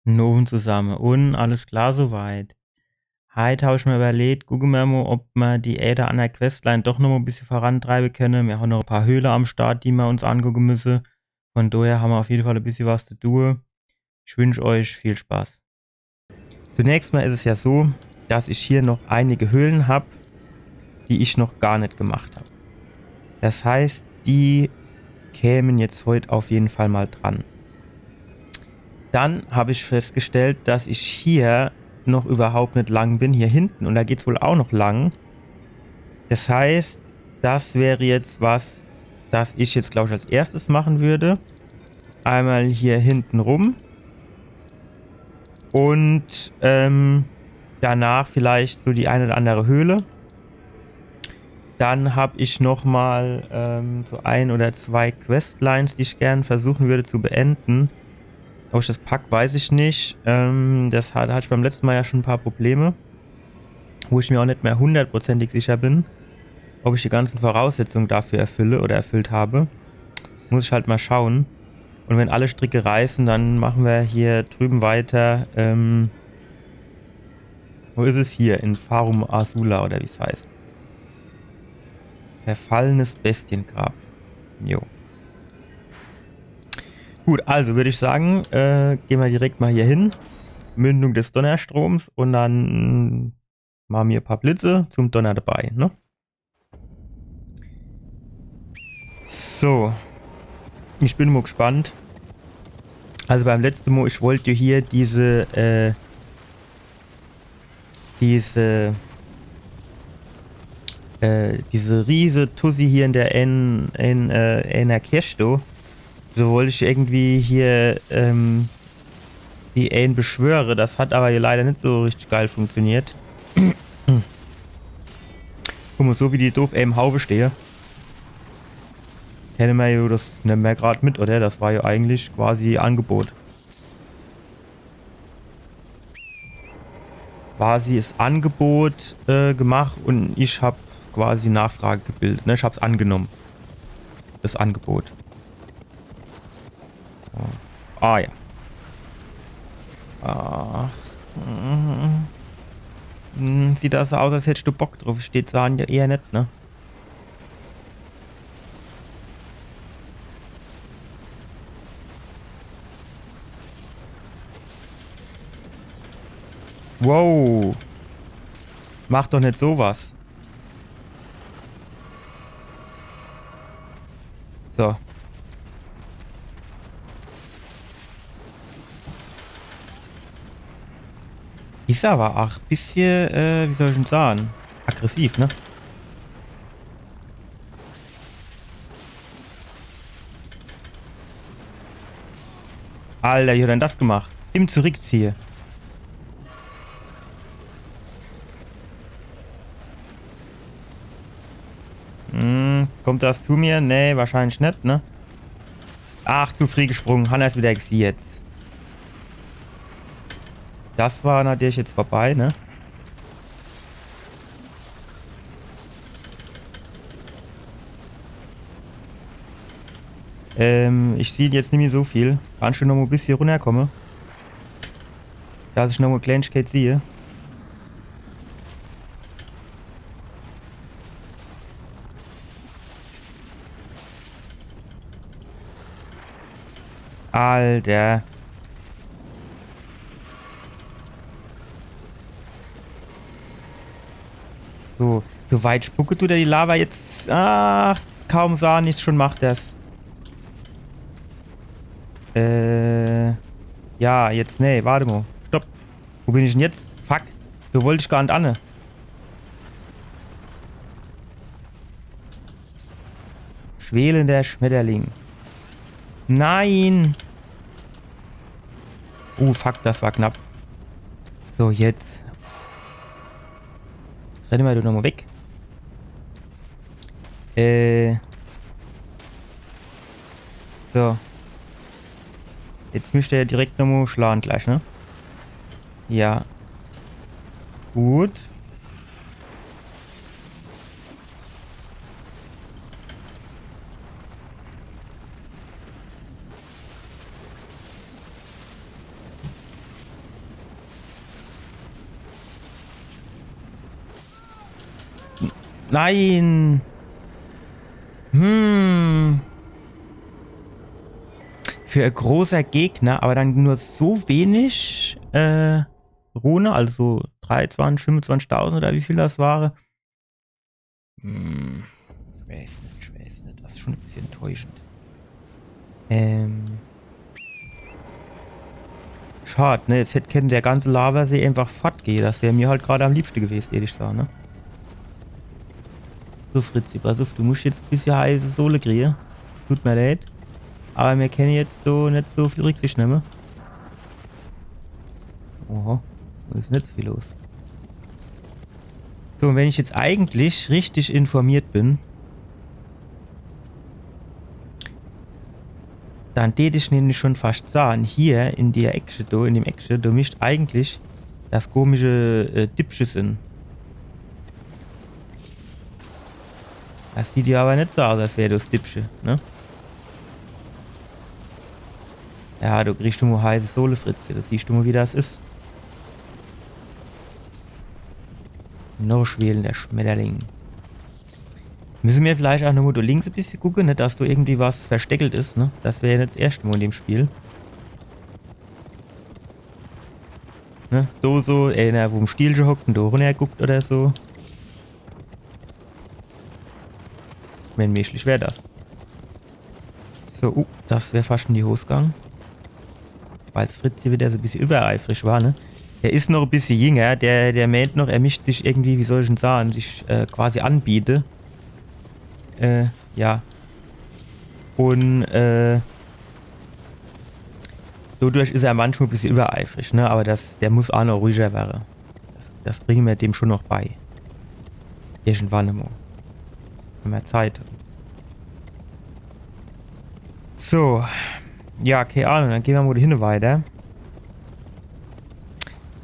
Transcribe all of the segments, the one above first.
Nun zusammen und alles klar soweit. Heute habe ich mir überlegt, gucken wir mal, ob wir die Äder an der Questline doch noch mal ein bisschen vorantreiben können. Wir haben noch ein paar Höhlen am Start, die wir uns angucken müssen. Von daher haben wir auf jeden Fall ein bisschen was zu tun. Ich wünsche euch viel Spaß. Zunächst mal ist es ja so, dass ich hier noch einige Höhlen habe, die ich noch gar nicht gemacht habe. Das heißt, die kämen jetzt heute auf jeden Fall mal dran. Dann habe ich festgestellt, dass ich hier noch überhaupt nicht lang bin, hier hinten. Und da geht es wohl auch noch lang. Das heißt, das wäre jetzt was, das ich jetzt, glaube ich, als erstes machen würde. Einmal hier hinten rum. Und danach vielleicht so die eine oder andere Höhle. Dann habe ich nochmal so ein oder zwei Questlines, die ich gerne versuchen würde zu beenden. Ob ich das pack, weiß ich nicht. Das hatte ich beim letzten Mal ja schon ein paar Probleme. Wo ich mir auch nicht mehr hundertprozentig sicher bin, ob ich die ganzen Voraussetzungen dafür erfülle oder erfüllt habe. Muss ich halt mal schauen. Und wenn alle Stricke reißen, dann machen wir hier drüben weiter. Wo ist es hier? In Farum Azula oder wie es heißt. Verfallenes Bestiengrab. Jo. Gut, also würde ich sagen, gehen wir direkt mal hier hin. Mündung des Donnerstroms und dann machen wir ein paar Blitze zum Donner dabei, ne? So. Ich bin mal gespannt. Also beim letzten Mal, ich wollte hier diese riese Tussi hier in der einer Kirche. So wollte ich irgendwie hier die Ain beschwöre. Das hat aber hier leider nicht so richtig geil funktioniert. Guck mal, so wie die doof im Haube stehe. Kennen wir ja das nicht mehr gerade mit, oder? Das war ja eigentlich quasi Angebot. Quasi das Angebot gemacht und ich habe quasi Nachfrage gebildet. Ne? Ich habe es angenommen. Das Angebot. Ah ja. Ach. Sieht das so aus, als hättest du Bock drauf. Steht Sahn ja eher nicht, ne? Wow. Mach doch nicht sowas. So. Ist aber auch ein bisschen, wie soll ich denn sagen? Aggressiv, ne? Alter, wie hat denn das gemacht? Im Zurückziehe. Kommt das zu mir? Nee, wahrscheinlich nicht, ne? Ach, zu früh gesprungen. Hanna ist wieder jetzt. Das war natürlich jetzt vorbei, ne? Ich sehe jetzt nicht mehr so viel. Kannst du noch mal ein bisschen runterkommen? Dass ich noch mal Kleinigkeit sehe. Alter. So weit spucke du da die Lava jetzt. Ach, kaum sah nichts, schon macht das. Ja, jetzt, nee, warte mal. Stopp. Wo bin ich denn jetzt? Fuck. So wollte ich gar nicht an. Schwelender Schmetterling. Nein. Fuck, das war knapp. So, jetzt. Jetzt renne mal du nochmal weg. So. Jetzt müsste er direkt nochmal schlagen gleich, ne? Ja. Gut. Nein! Für ein großer Gegner, aber dann nur so wenig Rune, also 23, 25.000 oder wie viel das war. Ich weiß nicht. Das ist schon ein bisschen enttäuschend. Schade, ne? Jetzt hätte der ganze Lavasee einfach fortgehen. Das wäre mir halt gerade am liebsten gewesen, ehrlich gesagt, ne? So, Fritzi, pass auf, du musst jetzt ein bisschen heiße Sohle kriegen. Tut mir leid. Aber wir können jetzt so nicht so viel Rücksicht nehmen. Oho, da ist nicht so viel los. So, und wenn ich jetzt eigentlich richtig informiert bin, dann tät ich nämlich schon fast sagen, hier in der Ecke, da, in dem Ecke, da mischt eigentlich das komische Dippsche sind. Das sieht ja aber nicht so aus, als wäre das Dippsche, ne? Ja, du kriegst du mal heiße Sohle, Fritze. Das siehst du mal, wie das ist. Noch schwelen, der Schmetterling. Müssen wir vielleicht auch noch mal da links ein bisschen gucken, nicht, dass da irgendwie was versteckelt ist, ne? Das wäre ja nicht das erste Mal in dem Spiel. Ne? Da so, einer, wo im Stiel schon hockt und da runter guckt oder so. Wenn menschlich wäre das. So, das wäre fast in die Hose gegangen. Weil Fritzi wieder so ein bisschen übereifrig war, ne? Der ist noch ein bisschen jünger, der meint noch, er mischt sich irgendwie, wie soll ich denn sagen, sich quasi anbiete. Ja. Und dadurch ist er manchmal ein bisschen übereifrig, ne? Aber der muss auch noch ruhiger werden. Das bringen wir dem schon noch bei. Irgendwann mal. Wenn wir Zeit haben. So. Ja, keine Ahnung, dann gehen wir mal hin weiter.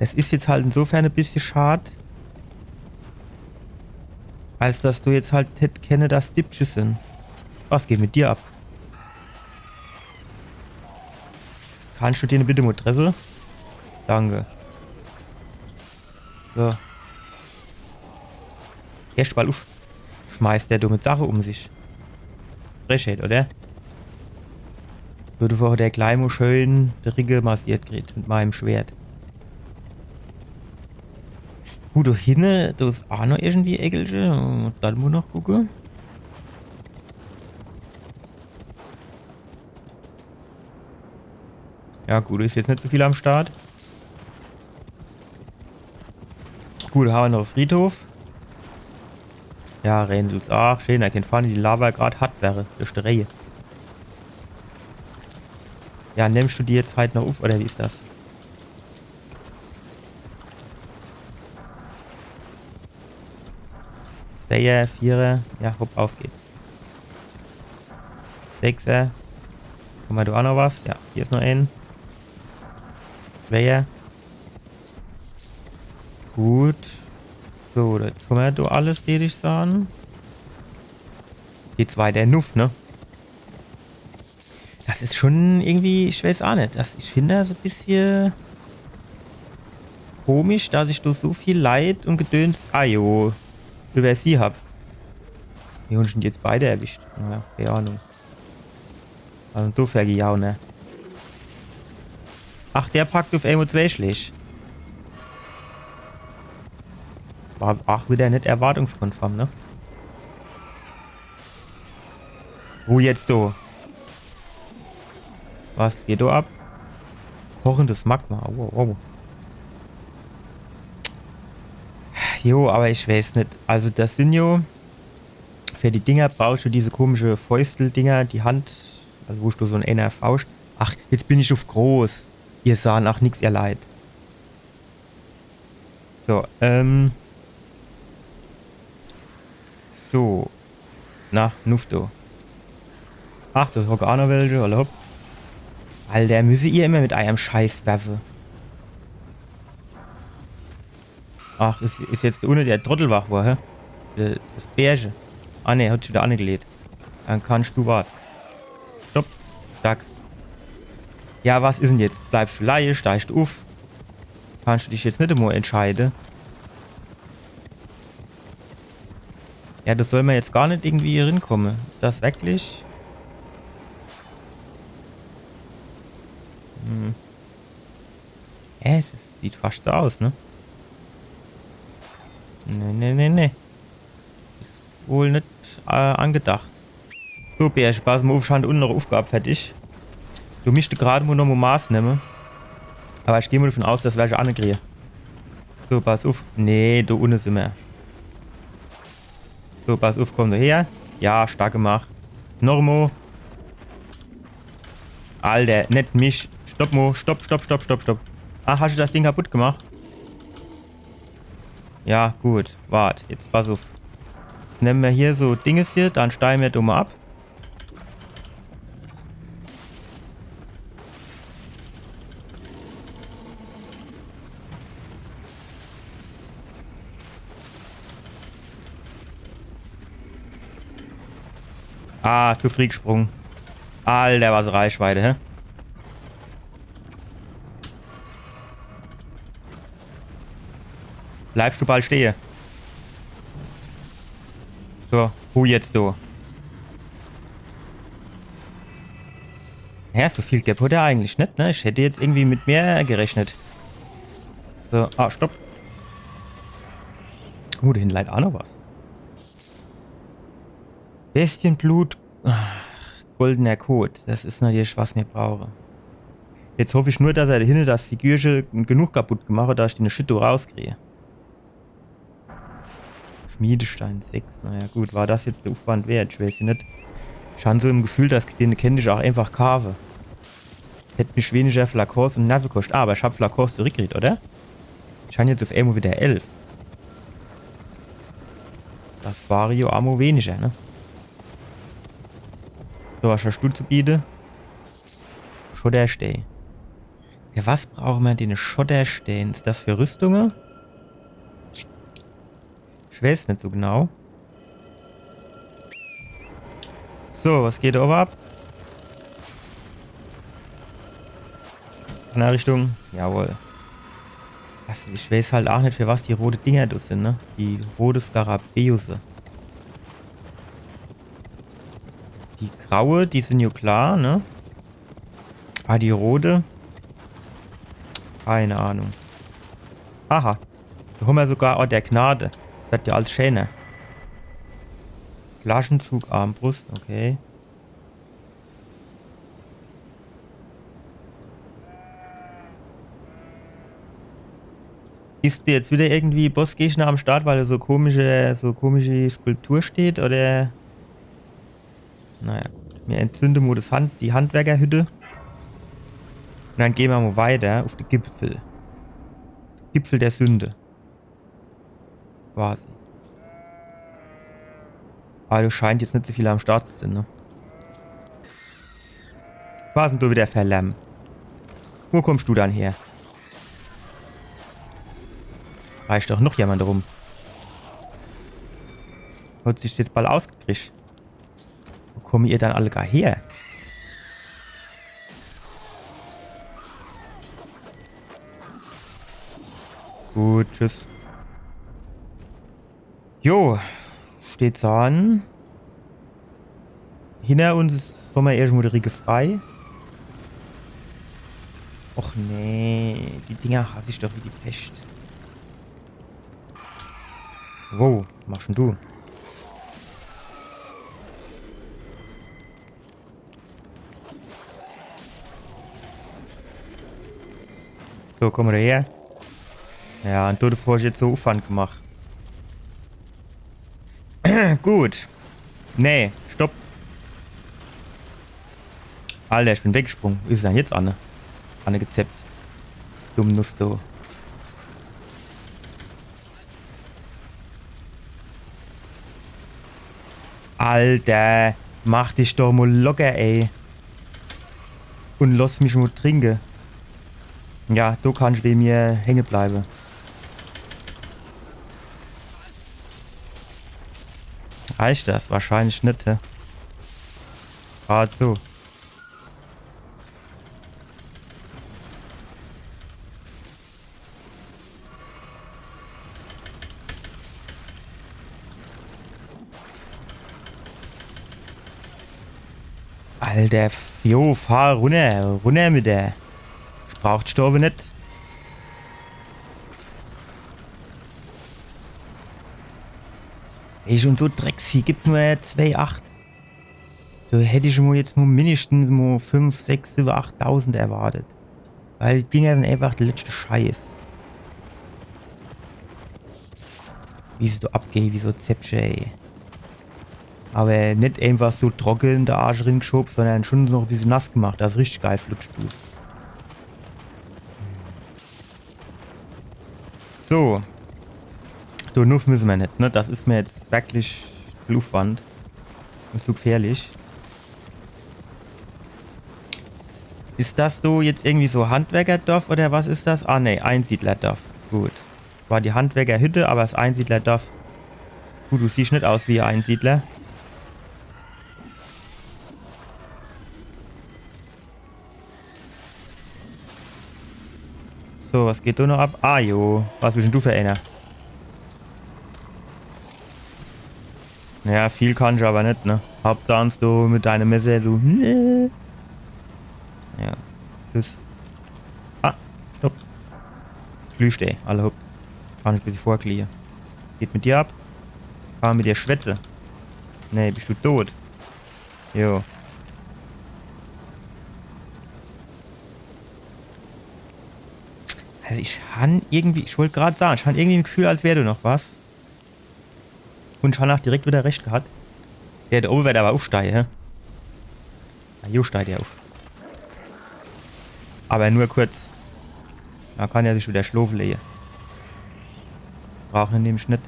Es ist jetzt halt insofern ein bisschen schade, als dass du jetzt halt hätt kenne, dass Dippsche sind. Was geht mit dir ab? Kannst du den bitte mal treffen? Danke. So. Erst mal auf. Schmeißt der dumme Sache um sich. Frechheit, oder? Würde vorher der Kleimo schön die Rigge massiert kriegt mit meinem Schwert. Gut, da hinten, da ist auch noch irgendwie Eckelche. Dann muss noch gucken. Ja gut, ist jetzt nicht so viel am Start. Gut, haben wir noch Friedhof. Ja, Rendels. Ach, schön, er kennt fahren, die Lava gerade hart wäre. Durch die Reihe. Ja, nimmst du die jetzt halt noch auf, oder wie ist das? Zweier, Vierer, ja, hopp, auf geht's. Sechser. Guck mal, du auch noch was? Ja, hier ist noch ein. Zweier. Gut. So, jetzt können wir da alles ledig sagen. Geht's weiter Nuff, ne? Das ist schon irgendwie, ich weiß auch nicht. Ich finde das ein bisschen komisch, dass ich durch so viel Leid und Gedöns über sie hab. Die Hunde sind jetzt beide erwischt. Ja, keine Ahnung. Also du vergejau, ne? Ach, der packt auf einmal 2 Schläge. War auch wieder nicht erwartungskonform, ne? Wo jetzt du? Was geht da ab? Kochendes Magma. Oh. Jo, aber ich weiß nicht. Also das sind jo... Für die Dinger brauchst du diese komische Fäustel-Dinger, die Hand, also wo du so ein einer Faust. Ach, jetzt bin ich auf groß. Ihr sahen auch nix, ihr Leid. So, So. Na, Nufto. Ach, das hocken auch noch welche, oder hopp. Alter, müsse ihr immer mit einem Scheiß werfen. Ach, ist jetzt ohne der Trottel wach war, hä? Das Bärchen. Ah ne, hat schon wieder angelegt. Dann kannst du warten. Stopp. Stark. Ja, was ist denn jetzt? Bleibst du Laie? Steigst du auf? Kannst du dich jetzt nicht immer entscheiden? Ja, das soll man jetzt gar nicht irgendwie hier hinkommen. Ist das wirklich? Hm. Sieht fast so aus, ne? Nee, nee, nee, nee. Ist wohl nicht angedacht. So, Bärchen, pass mal auf, Schand unten noch Aufgabe fertig. Du mischte gerade nur noch mal Maß nehmen. Aber ich gehe mal davon aus, dass welche ankriege. So, pass auf. Nee, da unten sind wir. So, pass auf, komm da her. Ja, stark gemacht. Normo. Alter, nicht mich. Stopp, Mo. Stopp, stopp, stopp, stopp, stopp. Ah, hast du das Ding kaputt gemacht? Ja, gut. Wart, jetzt pass auf. Nehmen wir hier so Dinges hier, dann steigen wir da mal ab. Ah, zu früh gesprungen. Alter, was Reichweite, hä? Bleibst du bald stehen? So, jetzt du. Ja, so viel Gap hat er eigentlich nicht, ne? Ich hätte jetzt irgendwie mit mehr gerechnet. So, ah, stopp. Oh, da hinten leider auch noch was. Bestienblut. Ach, goldener Code. Das ist natürlich, was wir brauchen. Jetzt hoffe ich nur, dass er da hinten das Figürchen genug kaputt gemacht hat, dass ich den Shit rauskriege. Schmiedestein 6. Naja, gut. War das jetzt der Aufwand wert? Ich weiß nicht. Ich habe so ein Gefühl, dass den könnte ich auch einfach kaufen. Hätte mich weniger Flakors und Nerven gekostet. Ah, aber ich habe Flakors zurückgekriegt, oder? Ich habe jetzt auf Ammo wieder 11. Das war ja Ammo weniger, ne? So, was hast du zu bieten? Schotterstein. Ja, was brauchen wir denn Schotterstein? Ist das für Rüstungen? Ich weiß nicht so genau. So, was geht da oben ab? In der Richtung? Jawohl. Was, ich weiß halt auch nicht, für was die rote Dinger das sind, ne? Die rote Skarabeuse. Die graue, die sind ja klar, ne? Ah, die rote? Keine Ahnung. Aha. Da haben wir sogar auch der Gnade. Das wird ja als schöner. Flaschenzug, Armbrust, okay. Ist du jetzt wieder irgendwie Bossgegner am Start, weil da so komische Skulptur steht, oder? Naja, gut. Wir entzünden mal die Handwerkerhütte. Und dann gehen wir mal weiter auf den Gipfel. Gipfel der Sünde. Quasi. Aber du scheint jetzt nicht so viel am Start zu sein, ne? Was sind du wieder verlammt? Wo kommst du dann her? Reicht doch noch jemand rum. Hat sich jetzt bald ausgekriegt. Wo kommen ihr dann alle gar her? Gut, tschüss. Jo, steht's an. Hinter uns ist schon mal irgendwo der Riege frei. Och nee, die Dinger hasse ich doch wie die Pest. Wow, was machst denn du? So, komm mal her. Ja, und du hast jetzt so Aufwand gemacht. Gut. Nee, stopp. Alter, ich bin weggesprungen. Wie ist denn jetzt Anne? Anne gezappt. Dumm Nuss, du. Alter, mach dich doch mal locker, ey. Und lass mich mal trinken. Ja, du kannst bei mir hängen bleiben. Reicht das? Wahrscheinlich nicht, hä? Gerade so. Alter, jo, fahr runter. Runter mit der. Braucht Stoffe nicht. Ey, schon so Drecksvieh, gibt nur 2,8. Da hätte ich mal jetzt mal mindestens mal 5, 6, 7, 8.000 erwartet. Weil die Dinger sind einfach der letzte Scheiß. Wie sie so abgeht, wie so Zäpsche, ey. Aber nicht einfach so trocken in der Arsch geschoben, sondern schon noch ein bisschen nass gemacht. Das ist richtig geil, flutscht gut. So. So, Nuff müssen wir nicht, ne? Das ist mir jetzt wirklich zu Aufwand. Und zu gefährlich. Ist das so jetzt irgendwie so Handwerkerdorf oder was ist das? Ah, ne, Einsiedlerdorf. Gut. War die Handwerkerhütte, aber das Einsiedlerdorf. Gut, du siehst nicht aus wie ein Einsiedler. So, was geht da noch ab? Ah, jo. Was willst denn du für einer? Naja, viel kann ich aber nicht, ne? Hauptsache du mit deinem Messer, du. Ja. Tschüss. Ah, stopp. Flüchte, alle hopp. Kann ich ein bisschen vorkliehen. Geht mit dir ab? Kann mit dir schwätze? Nee, bist du tot? Jo. Also ich han irgendwie, ich wollte gerade sagen, ich han irgendwie ein Gefühl, als wäre du noch was. Und ich han auch direkt wieder recht gehabt. Der oben wird aber aufsteigen, hä? Ah, jo steigt er auf. Aber nur kurz. Da kann er sich wieder schlafen legen. Brauchen nämlich nicht.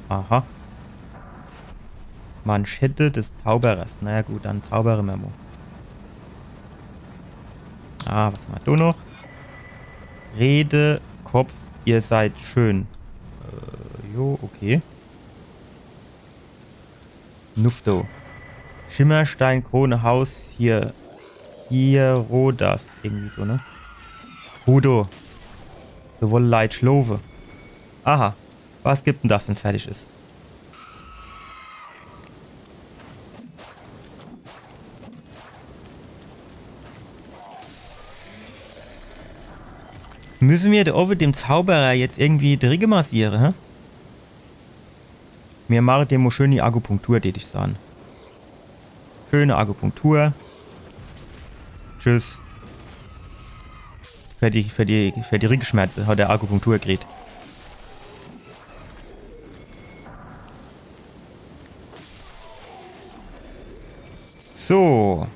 Aha. Manschette des Zauberers. Naja gut, dann zaubere wir mal. Ah, was haben wir da noch? Rede, Kopf, ihr seid schön. Jo, okay. Nufto. Schimmerstein, Krone, Haus, hier. Hier, Rodas. Irgendwie so, ne? Udo. Wir wollen leid schlove. Aha. Was gibt denn das, wenn es fertig ist? Müssen wir da oben dem Zauberer jetzt irgendwie die Ricke massieren, hä? Wir machen dem mal schön die Akupunktur, tätig sagen. Schöne Akupunktur. Tschüss. Für die Rückenschmerzen hat der Akupunktur gekriegt. So.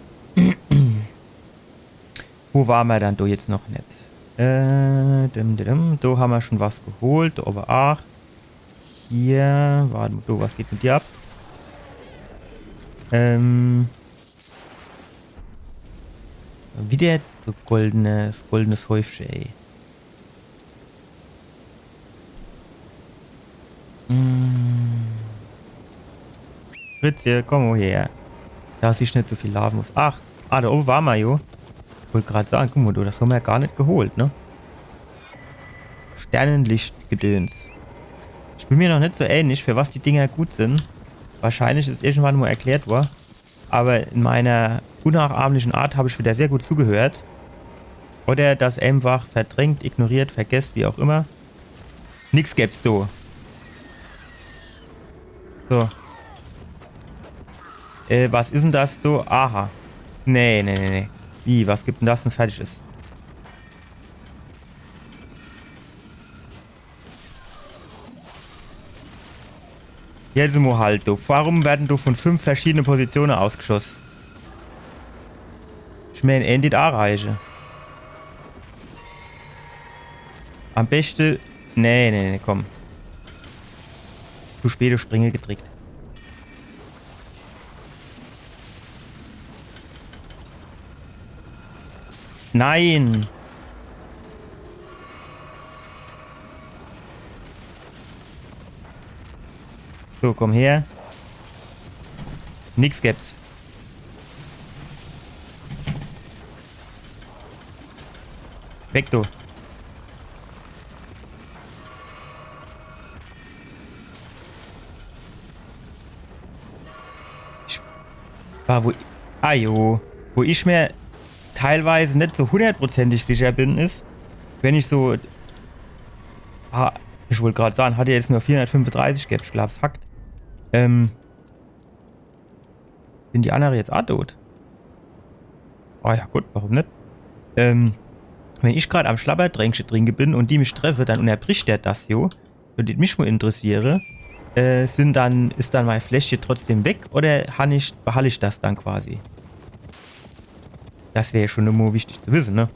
Wo waren wir dann da jetzt noch nicht? Da haben wir schon was geholt. Da oben auch. Hier. Warte mal, was geht mit dir ab? Wieder so goldenes Häufchen, ey. Fritzje, komm mal her. Da ist nicht so viel Lava muss. Ach, da oben war wir, jo. Ich wollte gerade sagen, guck mal, du, das haben wir ja gar nicht geholt, ne? Sternenlichtgedöns. Ich bin mir noch nicht so ähnlich, für was die Dinger gut sind. Wahrscheinlich ist irgendwann mal erklärt worden. Aber in meiner unnachahmlichen Art habe ich wieder sehr gut zugehört. Oder das einfach verdrängt, ignoriert, vergesst, wie auch immer. Nix gäb's du. So. Was ist denn das du? Aha. Nee. Wie, was gibt denn das, wenn es fertig ist? Jetzt mal halt, du. Warum werden du von 5 verschiedenen Positionen ausgeschossen? Ich meine, Endit anreichen. Am besten... Nee, komm. Zu spät auf Springe gedrückt. Nein! So, komm her. Nix gäb's. Weg, du. Ich war wo... Ah jo. Wo ich mir teilweise nicht so hundertprozentig sicher bin, ist, wenn ich so... Ah, ich wollte gerade sagen, hat er jetzt nur 435 gehabt, ich glaube, es hackt. Sind die anderen jetzt auch tot? Ah ja, gut, warum nicht? Wenn ich gerade am Schlabbertränkchen trinke bin und die mich treffe, dann unterbricht der das jo. Und die mich mal interessiere, ist dann mein Fläschchen trotzdem weg oder behalte ich das dann quasi? Das wäre schon immer wichtig zu wissen, ne?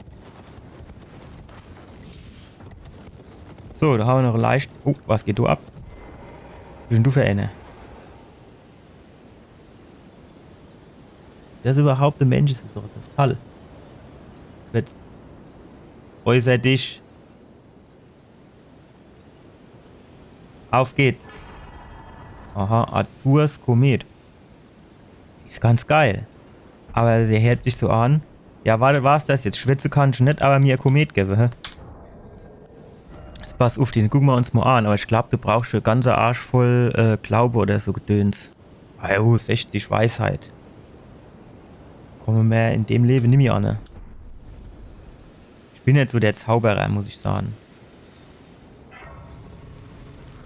So, da haben wir noch leicht... Oh, was geht du ab? Was bist denn du für eine? Ist das überhaupt ein Mensch? Das ist doch das Fall. Jetzt äußer dich. Auf geht's. Aha, Azurs Komet. Ist ganz geil. Aber der hört sich so an. Ja, warte, war's das jetzt? Schwätze kann ich nicht, aber mir ein Komet geben, hä? Jetzt pass auf, den gucken wir uns mal an. Aber ich glaube, du brauchst schon ganze Arsch voll Glaube oder so Gedöns. Ah jo, 60 Weisheit. Kommen wir in dem Leben nicht mehr an. Ich bin nicht so der Zauberer, muss ich sagen.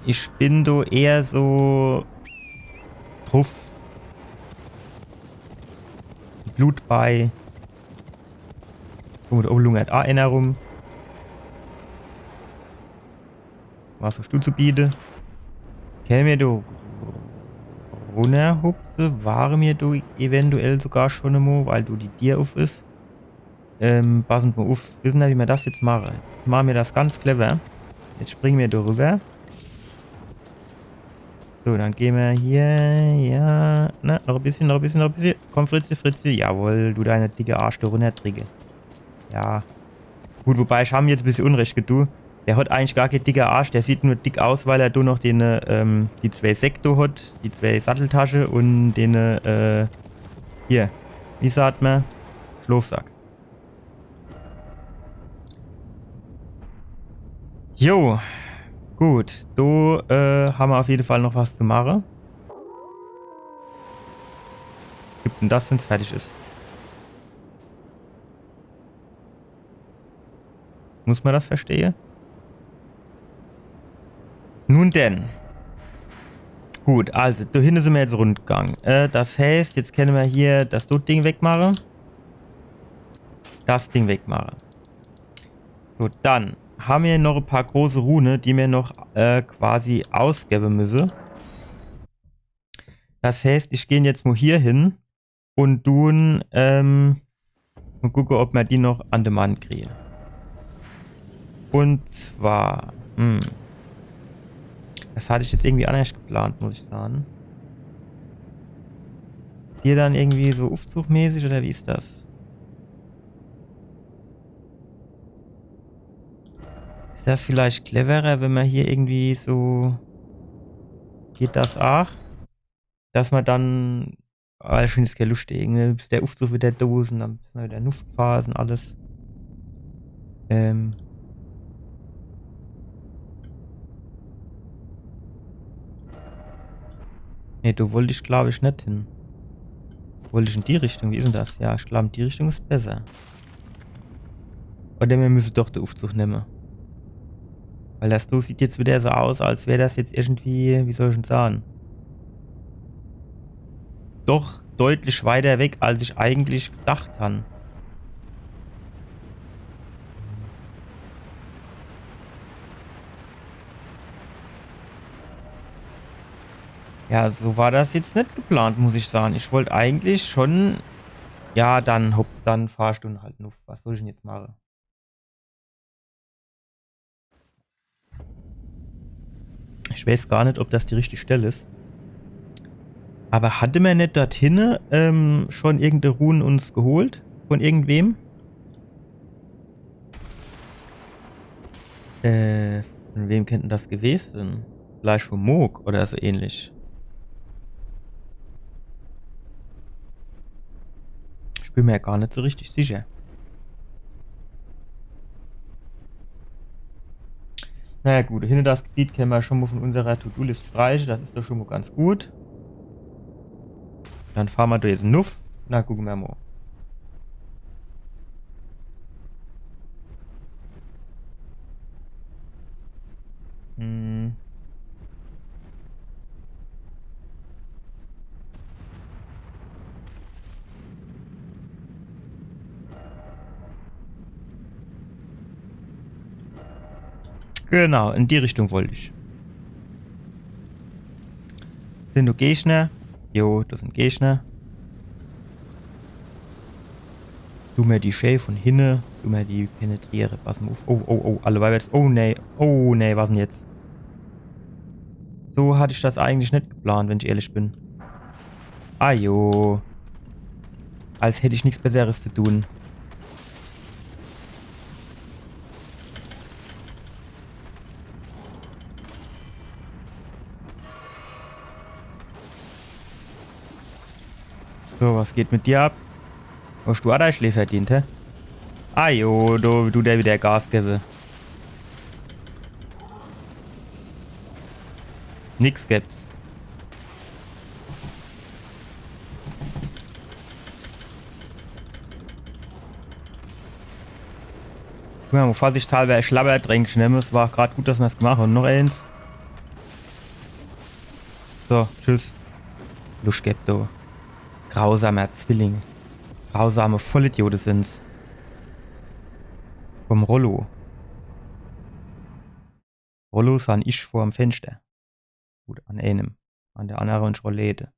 Ich bin da eher so drauf. Blut bei. Guck mal, da oben lungert auch einer rum. Was hast du zu bieten? Kann mir du runterhupse, war mir du eventuell sogar schon einmal, weil du die Dir auf ist. Passend mal auf. Wissen wir, wie wir das jetzt machen? Jetzt machen wir das ganz clever. Jetzt springen wir da rüber. So, dann gehen wir hier. Ja. Na, noch ein bisschen, noch ein bisschen, noch ein bisschen. Komm, Fritze, Fritze. Jawohl, du deine dicke Arsch da runterträge. Ja. Gut, wobei ich habe mir jetzt ein bisschen Unrecht getan. Der hat eigentlich gar kein dicker Arsch. Der sieht nur dick aus, weil er da noch die 2 Sektor hat. Die 2 Satteltasche und den, hier. Wie sagt man? Schlafsack. Jo. Gut. Da haben wir auf jeden Fall noch was zu machen. Gibt denn das, wenn es fertig ist? Muss man das verstehen? Nun denn. Gut, also, da hinten sind wir jetzt rundgegangen. Das heißt, jetzt können wir hier das Ding wegmachen. Das Ding wegmachen. So, dann haben wir noch ein paar große Runen, die wir noch quasi ausgeben müssen. Das heißt, ich gehe jetzt mal hier hin und tun und gucke, ob wir die noch an den Mann kriegen. Und zwar, das hatte ich jetzt irgendwie anders geplant, muss ich sagen. Hier dann irgendwie so aufzugmäßig oder wie ist das? Ist das vielleicht cleverer, wenn man hier irgendwie so... Geht das auch? Dass man dann... Ah, schon ist keine Lust irgendwie, bis der Aufzug wieder Dosen, dann müssen wir wieder Nuftphasen, alles. Ne, du wollte ich glaube ich nicht hin. Wollte ich in die Richtung? Wie ist denn das? Ja, ich glaube, in die Richtung ist besser. Oder wir müssen doch den Aufzug nehmen. Weil das so sieht jetzt wieder so aus, als wäre das jetzt irgendwie, wie soll ich denn sagen? Doch deutlich weiter weg, als ich eigentlich gedacht habe. Ja, so war das jetzt nicht geplant, muss ich sagen. Ich wollte eigentlich schon... Ja, dann hopp, dann Fahrstunde halt nur. Was soll ich denn jetzt machen? Ich weiß gar nicht, ob das die richtige Stelle ist. Aber hatte man nicht dorthin schon irgendeine Runen uns geholt? Von irgendwem? Von wem könnte das gewesen sein? Vielleicht von Moog oder so ähnlich. Ich bin mir gar nicht so richtig sicher. Naja gut, hinter das Gebiet können wir schon mal von unserer To-Do-List streichen. Das ist doch schon mal ganz gut. Dann fahren wir da jetzt Nuff. Na, gucken wir mal. Hm. Genau, in die Richtung wollte ich. Sind du Gegner? Jo, das sind Gegner. Du mir die Schäf von hinne, du mir die penetriere. Pass mal auf. Oh, oh, oh, alle Weibers. Oh, nee. Oh, nee, was denn jetzt? So hatte ich das eigentlich nicht geplant, wenn ich ehrlich bin. Ah, jo. Als hätte ich nichts Besseres zu tun. So, was geht mit dir ab? Hast du auch dein Schläfer verdient, hä? Ah, jo, du der wieder Gas gebe. Nix gibt's. Guck mal, vorsichtshalber ein Schlabbertränk nehmen. Es war gerade gut, dass wir es gemacht haben. Und noch eins. So, tschüss. Luschgepto. Grausamer Zwilling. Grausame Vollidiote sind's. Vom Rollo. Rollo san ich vor dem Fenster. Gut, an einem. An der anderen Schrolete.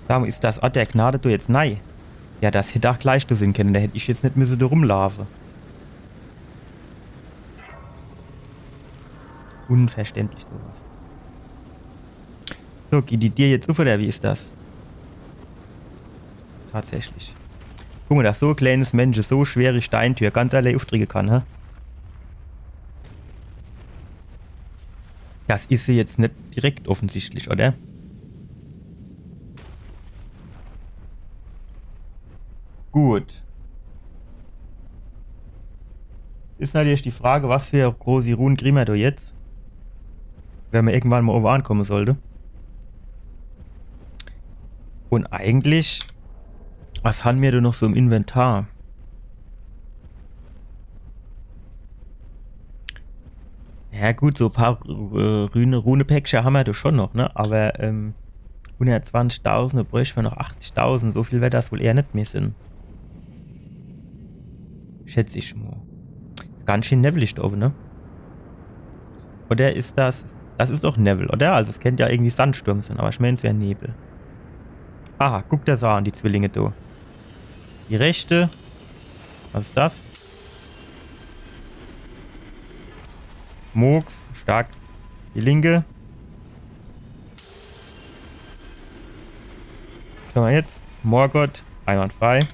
Warum ist das Ort der Gnade du jetzt nein? Ja, das hätte auch gleich du sein können. Da hätte ich jetzt nicht müssen da rumlaufen. Unverständlich sowas. So, geht die dir jetzt auf oder wie ist das? Tatsächlich. Guck mal, dass so ein kleines Mensch so schwere Steintür ganz allein aufdrücken kann, hä? Das ist sie jetzt nicht direkt offensichtlich, oder? Gut. Ist natürlich die Frage, was für große Runen kriegen wir da jetzt? Wenn man irgendwann mal oben ankommen sollte. Und eigentlich, was haben wir da noch so im Inventar? Ja gut, so ein paar Rune-Päckchen haben wir da schon noch, ne? Aber 120.000, da bräuchten wir noch 80.000. So viel wäre das wohl eher nicht mehr sind. Schätze ich mal. Ganz schön nevelig da oben, ne? Oder ist das... Das ist doch Nebel, oder? Also es könnte ja irgendwie Sandsturm sein, aber ich meine, es wäre Nebel. Aha, guck dir das an, die Zwillinge da. Die rechte. Was ist das? Murks, stark. Die linke. Was haben wir jetzt? Morgott, einwandfrei.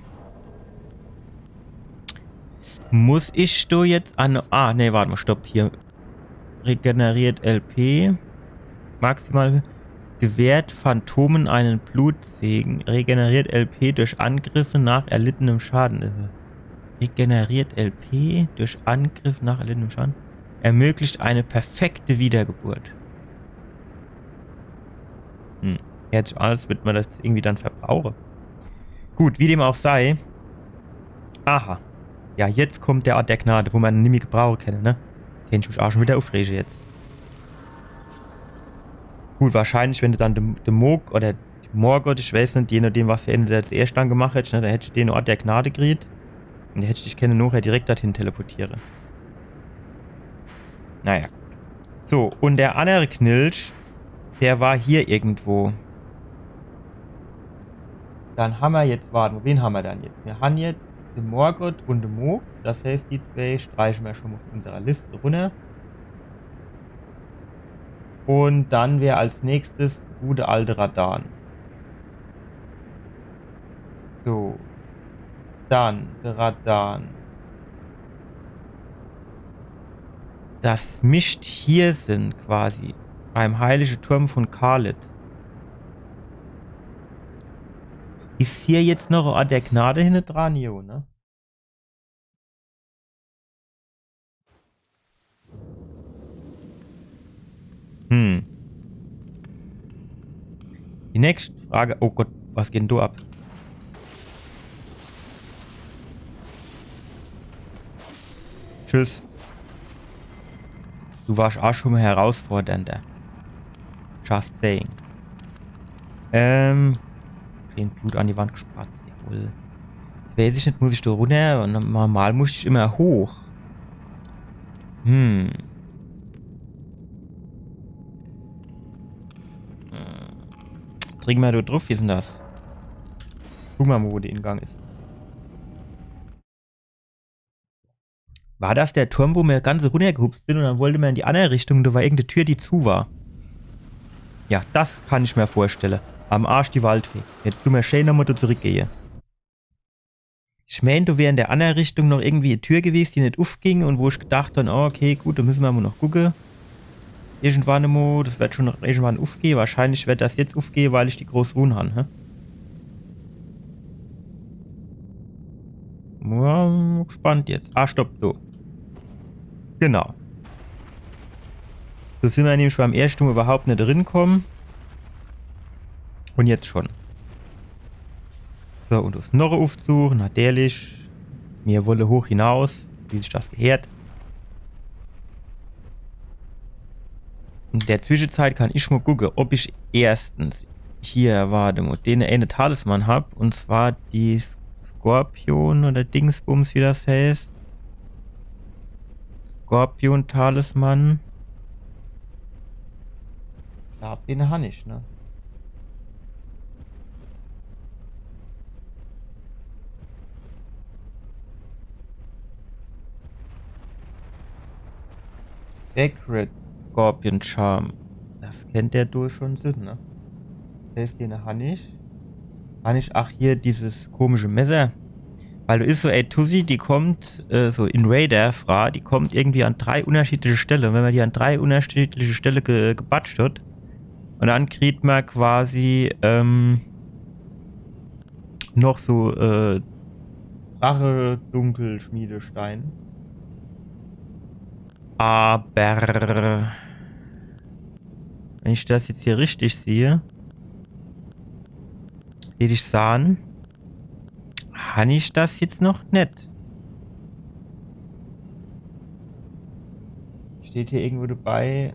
Muss ich da jetzt an... Ah, ne, warte mal, stopp. Hier. Regeneriert LP. Maximal gewährt Phantomen einen Blutsegen. Regeneriert LP durch Angriffe nach erlittenem Schaden. Regeneriert LP durch Angriff nach erlittenem Schaden. Ermöglicht eine perfekte Wiedergeburt. Jetzt alles wird man das irgendwie dann verbrauchen. Gut, wie dem auch sei. Aha. Ja, jetzt kommt der Ort der Gnade, wo man nicht mehr gebrauchen kann, ne? Kenn ich mich auch schon wieder aufrege jetzt. Gut, wahrscheinlich, wenn du dann den Mog oder die Morgott, ich weiß nicht, je nachdem, was für Ende der zuerst dann gemacht hättest, ne, dann hättest du den Ort der Gnade gekriegt. Und dann hättest du dich können nachher direkt dorthin teleportieren. Naja. So, und der andere Knilch, der war hier irgendwo. Dann haben wir jetzt, warten, wen haben wir dann jetzt? Wir haben jetzt den Morgott und den Mog. Das heißt, die zwei streichen wir schon mal auf unserer Liste runter. Und dann wäre als nächstes gute alte Radan. So. Dann der Radan. Das mischt hier sind quasi beim Heiligen Turm von Khalid. Ist hier jetzt noch ein Ort der Gnade hinten dran, jo, ne? Hm. nächste Frage... Oh Gott, was geht denn da ab? Tschüss. Du warst auch schon mal herausfordernder. Just saying. Schön Blut an die Wand gespratzt, jawohl. Jetzt weiß ich nicht, muss ich da runter und normal muss ich immer hoch. Trinken wir da drauf, wie ist denn das? Guck mal, wo der Ingang ist. War das der Turm, wo wir ganz runtergehupst sind und dann wollte man in die andere Richtung, da war irgendeine Tür, die zu war? Ja, das kann ich mir vorstellen. Am Arsch die Waldfee. Jetzt tun wir schön nochmal da zurückgehen. Ich meine, da wäre in der anderen Richtung noch irgendwie eine Tür gewesen, die nicht aufging und wo ich gedacht habe, oh, okay, gut, da müssen wir mal noch gucken. Irgendwann einmal, das wird schon noch irgendwann aufgehen. Wahrscheinlich wird das jetzt aufgehen, weil ich die große Ruhe habe. Ja, gespannt jetzt. Ah, stopp, so. Genau. So sind wir nämlich beim ersten Mal überhaupt nicht drin kommen. Und jetzt schon. So, und das noch aufsuchen, natürlich. Mir wolle hoch hinaus, wie sich das gehört. In der Zwischenzeit kann ich mal gucken, ob ich erstens hier, warte mal, den eine Talisman habe. Und zwar die Skorpion oder Dingsbums, wie das heißt. Skorpion-Talisman. Ich glaube, den habe ich, ne? Sacred Scorpion Charm. Das kennt der durch schon Sinn, ne? Der ist den Hannig. Hannig, ach hier, dieses komische Messer. Weil du ist so, ey, Tussi, die kommt, so in Raider, Fra, die kommt irgendwie an 3 unterschiedliche Stellen. Und wenn man die an 3 unterschiedliche Stellen gebatscht hat, und dann kriegt man quasi, noch so, Drache Dunkelschmiedestein. Aber wenn ich das jetzt hier richtig sehe, würde ich sagen, habe ich das jetzt noch nicht. Steht hier irgendwo dabei,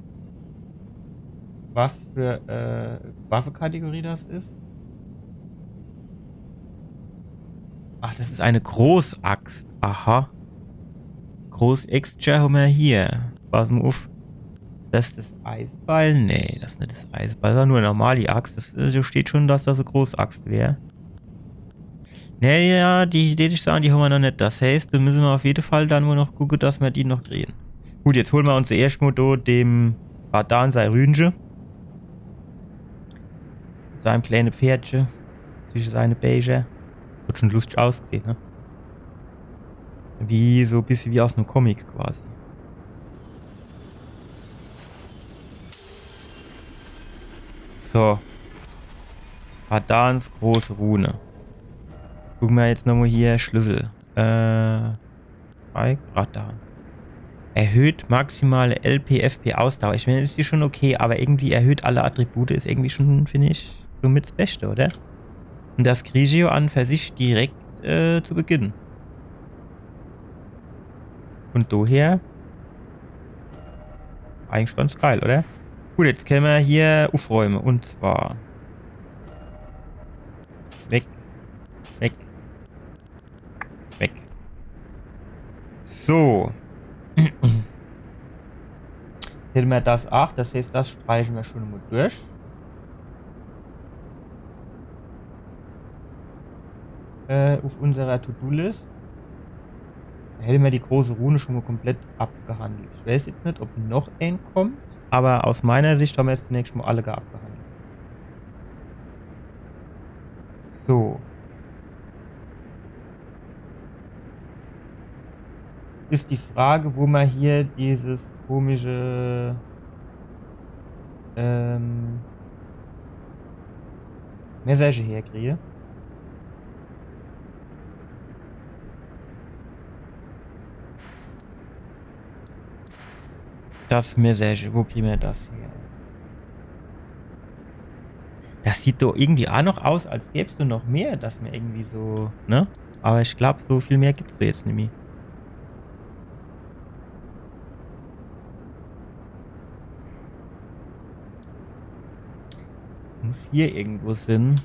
was für Waffenkategorie das ist? Ach, das ist eine Großaxt. Aha. Großextra haben wir hier. Pass mal auf. Ist das das Eisbeil? Nee, das ist nicht das Eisbeil. Das ist nur eine normale Axt. Da steht schon, dass das eine Großaxt wäre. Nee, ja, die würde ich sagen, die haben wir noch nicht. Das heißt, da müssen wir auf jeden Fall dann nur noch gucken, dass wir die noch drehen. Gut, jetzt holen wir uns zuerst mal da dem Radan sein Rühnchen. Sein kleines Pferdchen. Zwischen seine Beige. Wird schon lustig ausgesehen, ne? Wie so ein bisschen wie aus einem Comic quasi. So. Radans große Rune. Gucken wir jetzt nochmal hier. Schlüssel. Radan. Erhöht maximale LP-FP Ausdauer. Ich meine, ist die schon okay, aber irgendwie erhöht alle Attribute ist irgendwie schon, finde ich, so mit das Beste, oder? Und das Grigio an für sich direkt zu Beginn. Und daher eigentlich ganz geil, oder? Gut, jetzt können wir hier aufräumen. Und zwar weg, weg, weg. So. Hätten wir das auch. Das heißt, das streichen wir schon mal durch. Auf unserer To-Do-List. Hätten wir die große Rune schon mal komplett abgehandelt. Ich weiß jetzt nicht, ob noch ein kommt, aber aus meiner Sicht haben wir jetzt zunächst mal alle abgehandelt. So. Ist die Frage, wo man hier dieses komische Message herkriege. Das Message, wo kriegen wir das her? Das sieht doch irgendwie auch noch aus, als gäbe es noch mehr, dass mir irgendwie so, ne? Aber ich glaube, so viel mehr gibt's da jetzt nicht mehr. Muss hier irgendwo sein.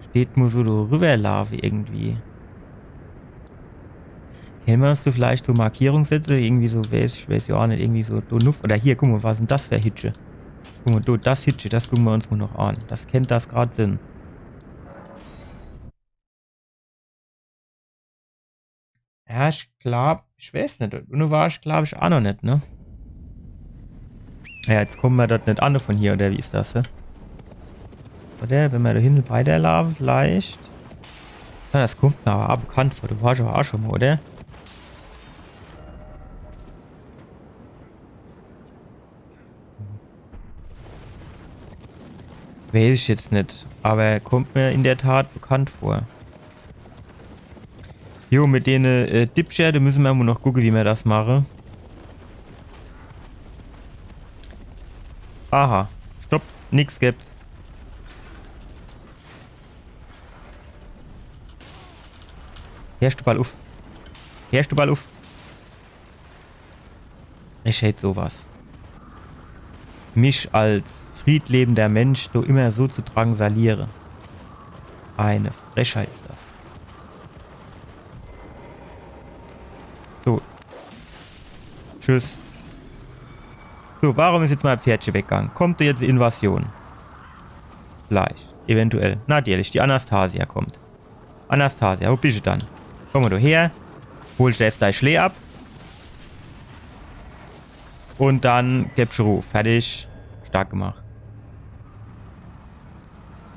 Steht nur so Rüberlaufe irgendwie. Kennen wir uns da vielleicht so Markierungssätze? Irgendwie so, ich weiß ja auch nicht, irgendwie so Nuff. Oder hier, guck mal, was ist denn das für Hitsche? Guck mal, das Hitsche, das gucken wir uns mal noch an. Das kennt das gerade Sinn. Ja, ich glaube, ich weiß nicht. Und war ich, glaube ich, auch noch nicht, ne? Ja, jetzt kommen wir dort nicht an von hier, oder wie ist das, hä? Oder, wenn wir da hinten weiterlaufen, vielleicht. Ja, das kommt mir aber auch bekannt vor. Du warst aber auch schon mal, oder? Weiß ich jetzt nicht. Aber kommt mir in der Tat bekannt vor. Jo, mit den Dipshare, da müssen wir mal noch gucken, wie wir das machen. Aha. Stopp. Nix gibt's. Herrst du Ball auf. Herrst du Ball auf. Ich hätte sowas. Mich als friedlebender Mensch so immer so zu drangsalieren. Eine Frechheit ist das. So. Tschüss. So, warum ist jetzt mein Pferdchen weggegangen? Kommt da jetzt die Invasion? Gleich. Eventuell. Natürlich, die Anastasia kommt. Anastasia, wo bist du dann? Komm mal du her. Holst du jetzt dein Schlee ab. Und dann gibst du Ruf. Fertig. Stark gemacht.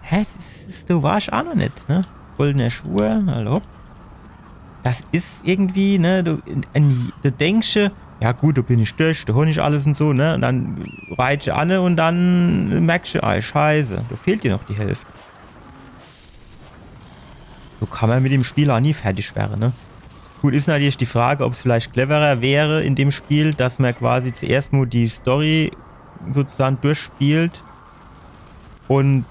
Hä? Du warst auch noch nicht, ne? Goldener Schwur. Hallo? Das ist irgendwie, ne? Du denkst, ja gut, da bin ich durch, da hol ich alles und so, ne? Und dann reitst du an und dann merkst du, scheiße, da fehlt dir noch die Hälfte. So kann man mit dem Spiel auch nie fertig werden, ne? Gut, ist natürlich die Frage, ob es vielleicht cleverer wäre in dem Spiel, dass man quasi zuerst nur die Story sozusagen durchspielt und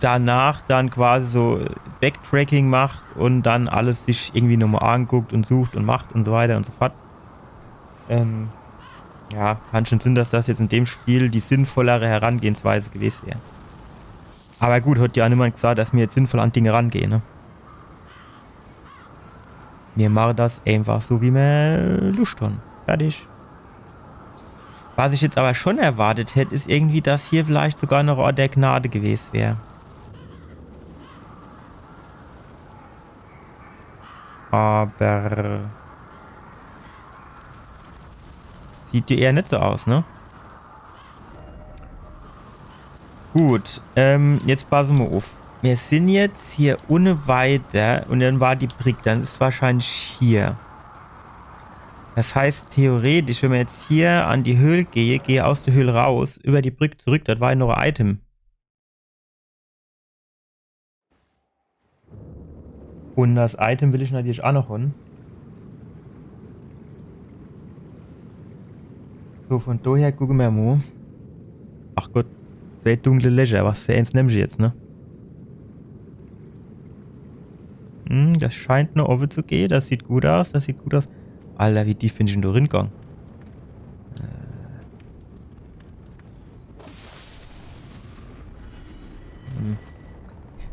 danach dann quasi so Backtracking macht und dann alles sich irgendwie nochmal anguckt und sucht und macht und so weiter und so fort. Ja, kann schon Sinn, dass das jetzt in dem Spiel die sinnvollere Herangehensweise gewesen wäre. Aber gut, hat ja niemand gesagt, dass wir jetzt sinnvoll an Dinge rangehen, ne? Wir machen das einfach so, wie wir Lust haben. Fertig. Was ich jetzt aber schon erwartet hätte, ist irgendwie, dass hier vielleicht sogar noch Ort der Gnade gewesen wäre. Aber sieht dir eher nicht so aus, ne? Gut, jetzt passen wir auf. Wir sind jetzt hier ohne weiter und dann war die Brick, dann ist es wahrscheinlich hier. Das heißt, theoretisch, wenn wir jetzt hier an die Höhle gehe aus der Höhle raus, über die Brick zurück, das war ja noch ein Item. Und das Item will ich natürlich auch noch holen. So, von daher gucken wir mal. Ach Gott, zwei dunkle Löcher, was für eins nimmst du jetzt, ne? Das scheint noch offen zu gehen, das sieht gut aus, das sieht gut aus. Alter, wie tief bin ich denn da reingegangen?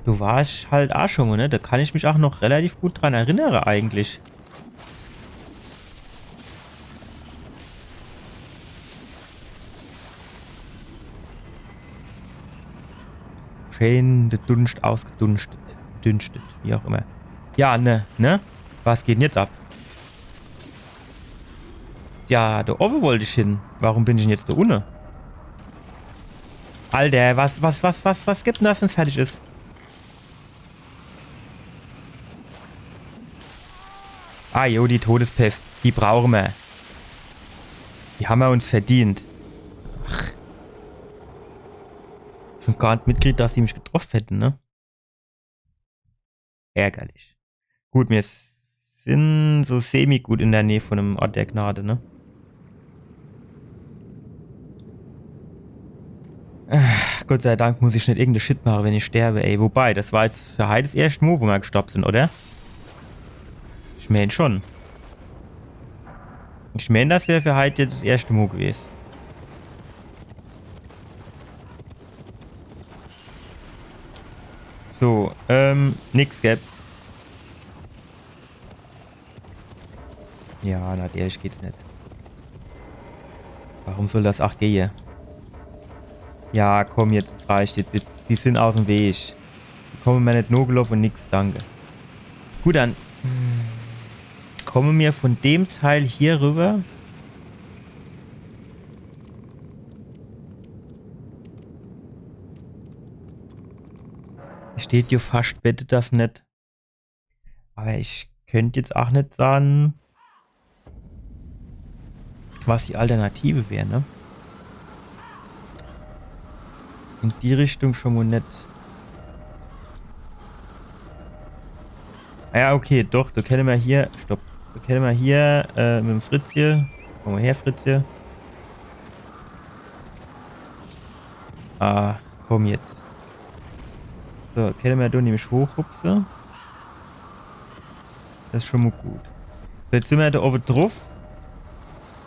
Du warst halt auch schon mal, ne? Da kann ich mich auch noch relativ gut dran erinnern eigentlich. Schön der Dunst ausgedunstet. Dünstet, wie auch immer. Ja, ne? Was geht denn jetzt ab? Ja, da oben wollte ich hin. Warum bin ich denn jetzt da unten? Alter, was gibt denn das, wenn es fertig ist? Ah, jo, die Todespest. Die brauchen wir. Die haben wir uns verdient. Ach. Schon gar nicht mitgekriegt, dass sie mich getroffen hätten, ne? Ärgerlich. Gut, wir sind so semi-gut in der Nähe von einem Ort der Gnade, ne? Gott sei Dank muss ich nicht irgendeine Shit machen, wenn ich sterbe, ey. Wobei, das war jetzt für Heide das erste Mal, wo wir gestoppt sind, oder? Ich meine schon. Ich meine, das wäre für Heide jetzt das erste Mal gewesen. So, nix gibt's. Ja, natürlich geht's nicht. Warum soll das auch gehen? Ja, komm, jetzt es reicht. Jetzt, die sind aus dem Weg. Die kommen mir nicht nur gelaufen und nix, danke. Gut, dann kommen wir von dem Teil hier rüber. Steht hier fast, wette das nicht. Aber ich könnte jetzt auch nicht sagen, was die Alternative wäre, ne? In die Richtung schon mal nicht. Ja, okay, doch, da können wir hier. Stopp. Da können wir hier mit dem Fritz hier. Komm mal her, Fritz hier. Ah, komm jetzt. So, können wir da nämlich hochhupsen. Das ist schon mal gut. So, jetzt sind wir da oben drauf.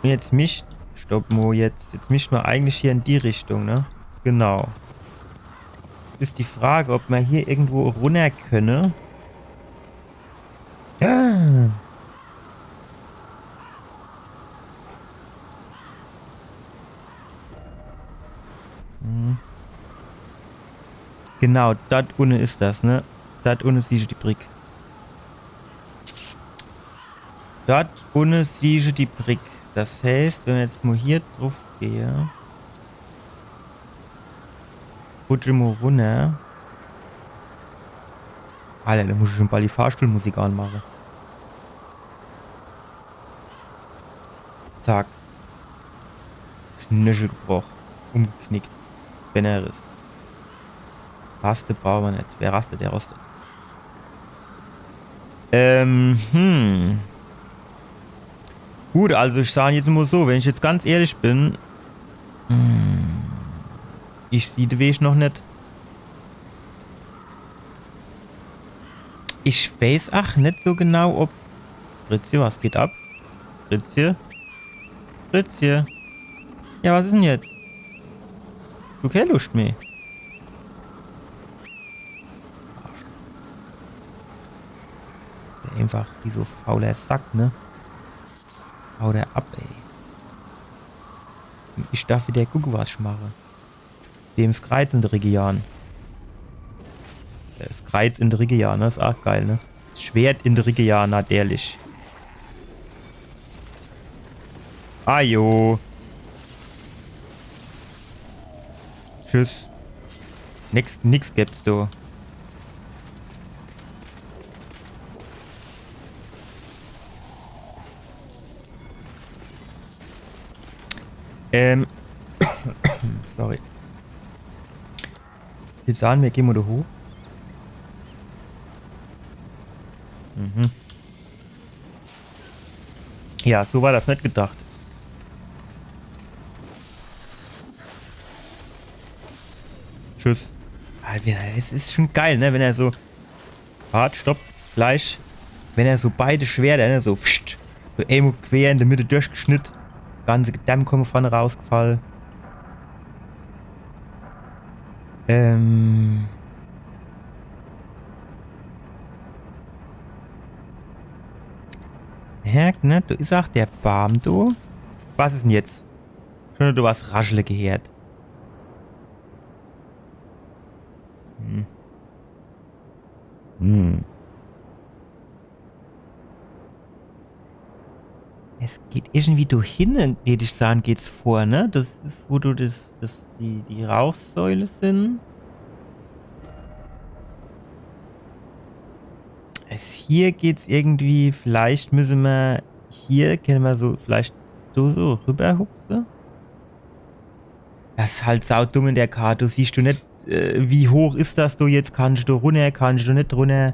Und jetzt mischt. Stopp, Mo, jetzt mischt man eigentlich hier in die Richtung, ne? Genau. Ist die Frage, ob man hier irgendwo runter könne. Ja. Genau, dort unten ist das, ne? Dort unten siehst du die Brick. Dort unten siehst du die Brick. Das heißt, wenn wir jetzt mal hier drauf gehen, rutsche mal runter. Alter, da muss ich schon bald die Fahrstuhlmusik anmachen. Zack. Knöchel gebrochen. Umgeknickt. Benneris. Raste brauchen wir nicht. Wer rastet, der rostet. Gut, also ich sage jetzt mal so, wenn ich jetzt ganz ehrlich bin, ich sehe den Weg noch nicht. Ich weiß auch nicht so genau, ob... Fritzje, was geht ab? Fritzje? Fritzje? Ja, was ist denn jetzt? Du keine Lust mehr. Einfach wie so fauler Sack, ne? Hau der ab, ey. Ich darf wieder gucken, was ich mache. Dem's Kreuz in der Region. Das Kreuz in der Region, ne? Ist auch geil, ne? Das Schwert in der Region, natürlich. Ajo. Tschüss. Nix gibt's du. Sorry. Jetzt sagen wir, gehen wir da hoch. Ja, so war das nicht gedacht. Tschüss. Alter, es ist schon geil, ne? Wenn er so... Wart, stopp, gleich. Wenn er so beide Schwerter, ne? So pfst, so irgendwo quer in der Mitte durchgeschnitten. Ganze Gedämm kommen vorne rausgefallen. Merk, ne? Du ist auch der Baum, du. Was ist denn jetzt? Schon du was raschele gehört. Es geht irgendwie dahin, würde ich sagen, geht's vor, ne? Das ist, wo du die Rauchsäule sind. Hier geht's irgendwie, vielleicht müssen wir hier, können wir so, vielleicht so rüberhupsen. Das ist halt saudumm in der Karte. Du siehst du nicht, wie hoch ist das du jetzt? Kannst du runter, kannst du nicht runter?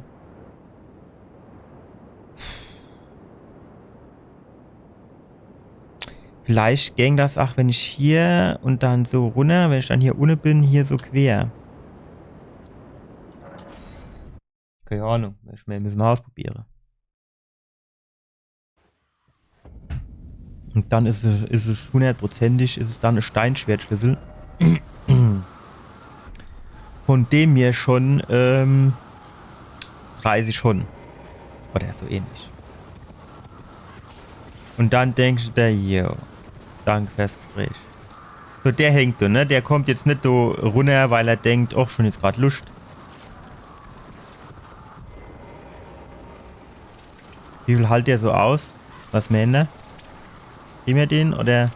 Vielleicht ging das auch, wenn ich hier und dann so runter, wenn ich dann hier unten bin, hier so quer. Keine Ahnung, müssen wir ausprobieren. Und dann ist es hundertprozentig, ist es dann ein Steinschwertschlüssel. Von dem mir schon 30 schon. Oder so ähnlich. Und dann denkst du dir, jo, danke fürs Gespräch. So, der hängt da, ne? Der kommt jetzt nicht so runter, weil er denkt, ach, schon jetzt gerade Lust. Wie viel hält der so aus? Was meint er? Geben wir den, oder?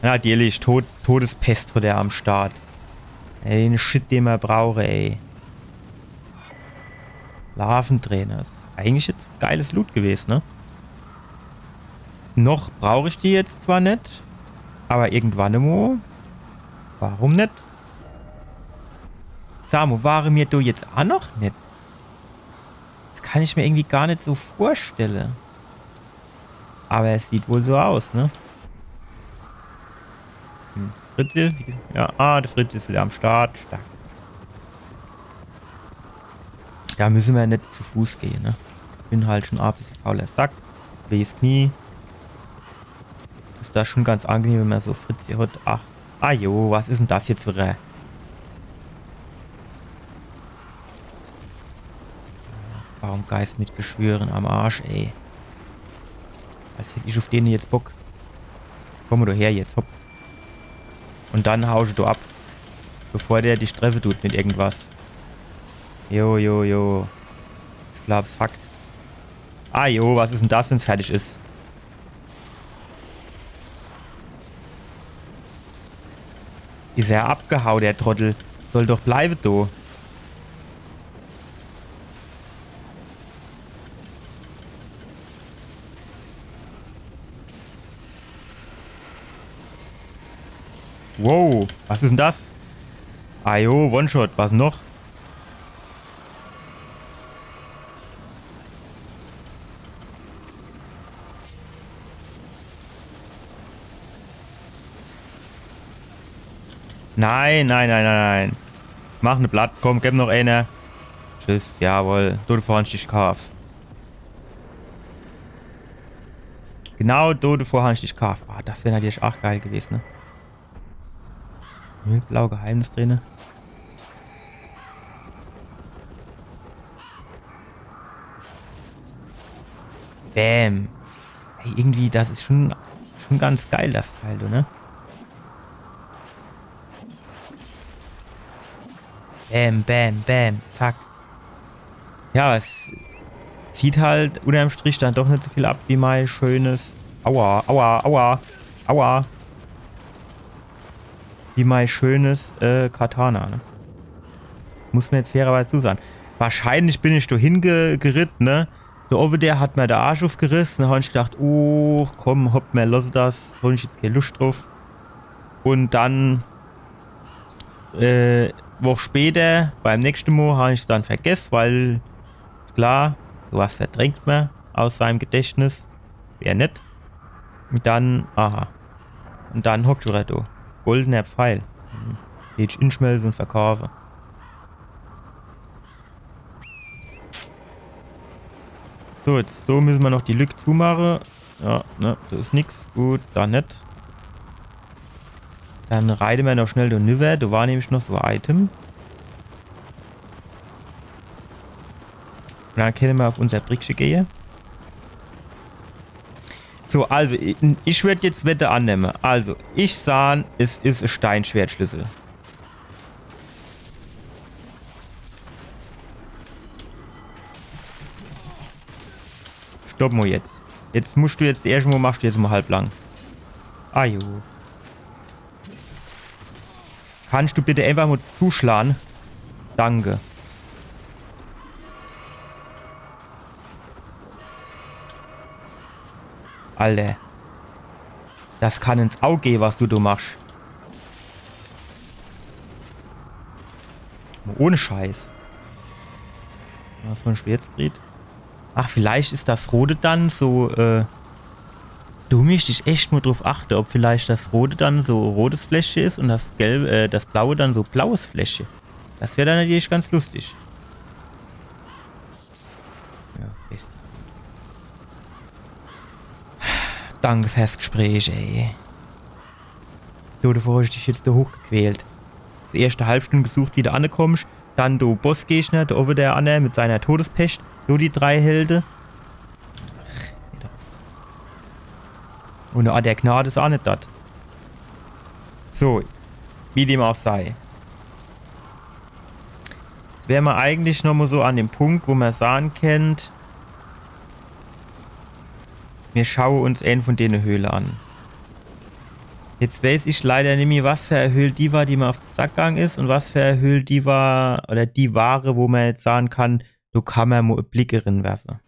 Ja, natürlich, Todespest vor der am Start. Ey, den Shit, den wir brauchen, ey. Larventrainer. Das ist eigentlich jetzt geiles Loot gewesen, ne? Noch brauche ich die jetzt zwar nicht, aber irgendwann immer. Warum nicht? Samu, waren mir du jetzt auch noch nicht? Das kann ich mir irgendwie gar nicht so vorstellen. Aber es sieht wohl so aus, ne? Fritze? Ja, der Fritz ist wieder am Start. Stark. Da müssen wir nicht zu Fuß gehen, ne? Bin halt schon ein bisschen fauler Sack. Weiß nie. Ist das schon ganz angenehm, wenn man so Fritz hier hat. Ach. Ah jo, was ist denn das jetzt für ein... Warum Geist mit Geschwüren am Arsch, ey. Als hätte ich auf den jetzt Bock. Komm doch her jetzt, hopp. Und dann hausche du ab. Bevor der dich treffen tut mit irgendwas. Jo. Ich glaub's Fakt. Ah jo, was ist denn das, wenn's fertig ist? Ist er abgehauen, der Trottel. Soll doch bleiben, du. Wow, was ist denn das? Ah jo, One-Shot, was noch? Nein. Mach ne Blatt, komm, gib noch eine. Tschüss, jawohl, du vorhast dich Kauf. Genau, du vorhast dich Kauf. Ah, das wäre natürlich auch geil gewesen, ne? Blau Geheimnis drin. Bäm. Hey, irgendwie, das ist schon ganz geil, das Teil, du, ne? Bäm, zack. Ja, es zieht halt unterm Strich dann doch nicht so viel ab wie mein schönes... Aua. Wie mein schönes Katana, ne? Muss mir jetzt fairerweise zusagen. Wahrscheinlich bin ich da hingeritten, ne? Der Owe, der hat mir den Arsch aufgerissen. Da habe ich gedacht, oh, komm, hopp, mir lass das. Habe ich jetzt keine Lust drauf. Und dann, Woche später, beim nächsten Mal, habe ich es dann vergessen, weil, ist klar, sowas verdrängt man aus seinem Gedächtnis. Wäre nett. Und dann, aha. Und dann hockt er da. Goldener Pfeil. Geht ich inschmelzen und verkaufen. So, jetzt so müssen wir noch die Lücke zumachen. Ja, ne, da ist nix. Gut, da nicht. Dann reiten wir noch schnell da rüber. Da war nämlich noch so ein Item. Und dann können wir auf unser Brickchen gehen. So, also, ich würde jetzt Wette annehmen. Also, ich sah, es ist ein Steinschwertschlüssel. Stopp mal jetzt. Jetzt musst du jetzt erstmal, machst du jetzt mal halblang. Ah jo. Kannst du bitte einfach mal zuschlagen? Danke. Alter. Das kann ins Auge gehen, was du machst. Ohne Scheiß. Was für ein Schwertdreht? Ach, vielleicht ist das Rote dann so, du müsst dich echt nur drauf achten, ob vielleicht das Rote dann so rotes Fläschchen ist und das Gelbe, das Blaue dann so blaues Fläschchen. Das wäre dann natürlich ganz lustig. Ja, best. Danke fürs Gespräch, ey. So, davor hast du dich jetzt da hochgequält. Die erste Halbstunde besucht, wie du ankommst. Dann du Bossgegner, der over der Anne mit seiner Todespest. So die 3 Helden. Und der Gnade ist auch nicht das. So, wie dem auch sei. Jetzt wären wir eigentlich nochmal so an dem Punkt, wo man sagen kennt, wir schauen uns einen von denen Höhle an. Jetzt weiß ich leider nicht mehr, was für eine Höhle die war, die mir auf den Sack gegangen ist und was für eine Höhle die war, oder die Ware, wo man jetzt sagen kann, du kann man mal einen Blick drin werfen.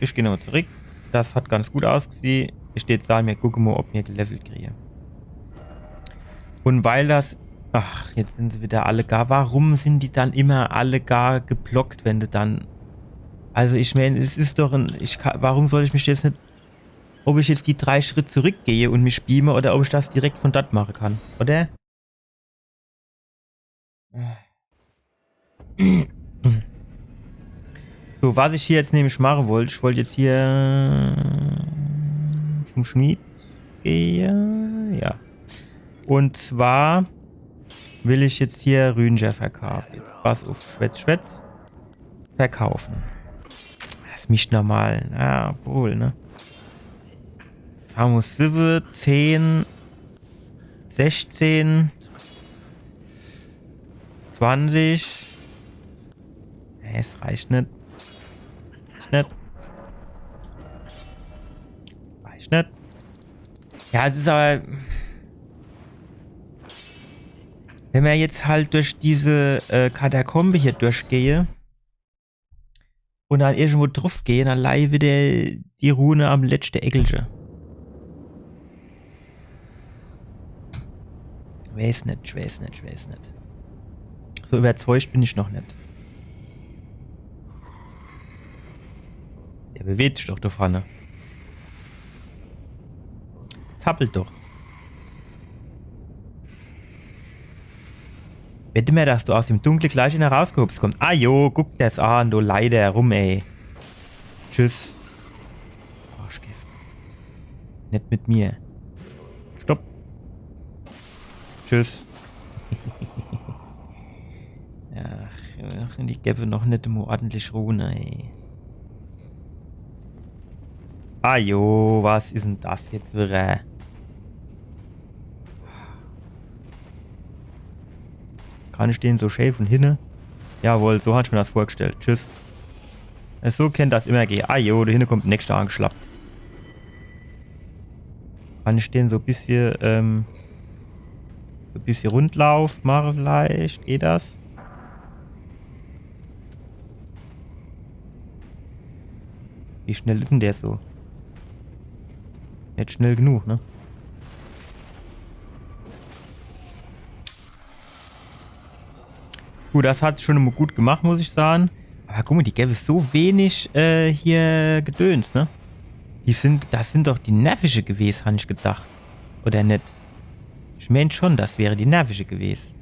Ich gehe nochmal zurück. Das hat ganz gut ausgesehen. Ich stehe jetzt da, wir gucken mal, ob wir gelevelt kriegen. Und weil das... Ach, jetzt sind sie wieder alle gar. Warum sind die dann immer alle gar geblockt, wenn du dann... Also ich meine, es ist doch ein... warum soll ich mich jetzt nicht... Ob ich jetzt die 3 Schritte zurückgehe und mich beame oder ob ich das direkt von dort machen kann, oder? So, was ich hier jetzt nämlich machen wollte, ich wollte jetzt hier zum Schmied gehen, ja. Und zwar will ich jetzt hier Rühnger verkaufen. Jetzt pass auf, Schwätz. Verkaufen. Das ist nicht normal. Ja, wohl, ne? Jetzt haben wir 7, 10, 16, 20. Es reicht nicht. Reicht nicht. Ja, es ist aber... Wenn wir jetzt halt durch diese Katakombe hier durchgehe und dann irgendwo drauf gehe, dann leihe wieder die Rune am letzten Eckelchen. Weiß nicht. So überzeugt bin ich noch nicht. Der bewegt sich doch da vorne. Zappelt doch. Wette mir, dass du aus dem Dunkel gleich in herausgehupst kommst. Ah jo, guck das an, du leider rum, ey. Tschüss. Arschgift. Nicht mit mir. Stopp. Tschüss. Ach, die gäbe noch nicht immer ordentlich Rune, ey. Ah jo, was ist denn das jetzt für Kann ich den so schön von hinten? Jawohl, so hatte ich mir das vorgestellt. Tschüss. So kennt das immer gehen. Ah jo, da hinten kommt der nächste angeschlappt. Kann ich den so ein bisschen, Rundlauf machen vielleicht? Geht das? Wie schnell ist denn der so? Nicht schnell genug, ne? Gut, das hat schon immer gut gemacht, muss ich sagen. Aber guck mal, die gäbe so wenig hier Gedöns, ne? Das sind doch die nervische gewesen, habe ich gedacht. Oder nicht? Ich meine schon, das wäre die nervische gewesen.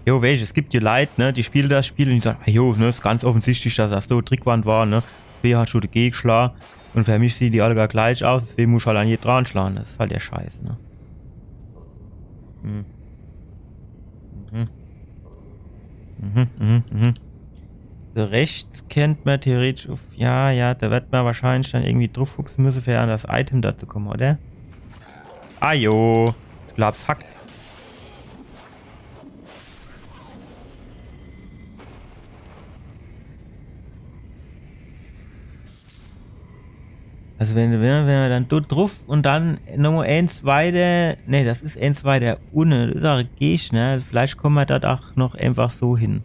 Jo, welche, es gibt die Leute, ne, die spielen das Spiel und die sagen, ah, jo, ne, ist ganz offensichtlich, dass das so Trickwand war, ne. Deswegen hat schon dagegen geschlagen. Und für mich sehen die alle gar gleich aus, deswegen muss ich halt an jeden dran schlagen. Das ist halt der Scheiß, ne. So, rechts kennt man theoretisch auf, ja, da wird man wahrscheinlich dann irgendwie draufhupsen müssen, für an das Item dazu kommen, oder? Ah jo, ich glaub's hackt. Also wenn wir dann dort drauf und dann nochmal eins weiter, ne, das ist eins weiter ohne, das ist auch Gehst, ne, vielleicht kommen wir da auch noch einfach so hin.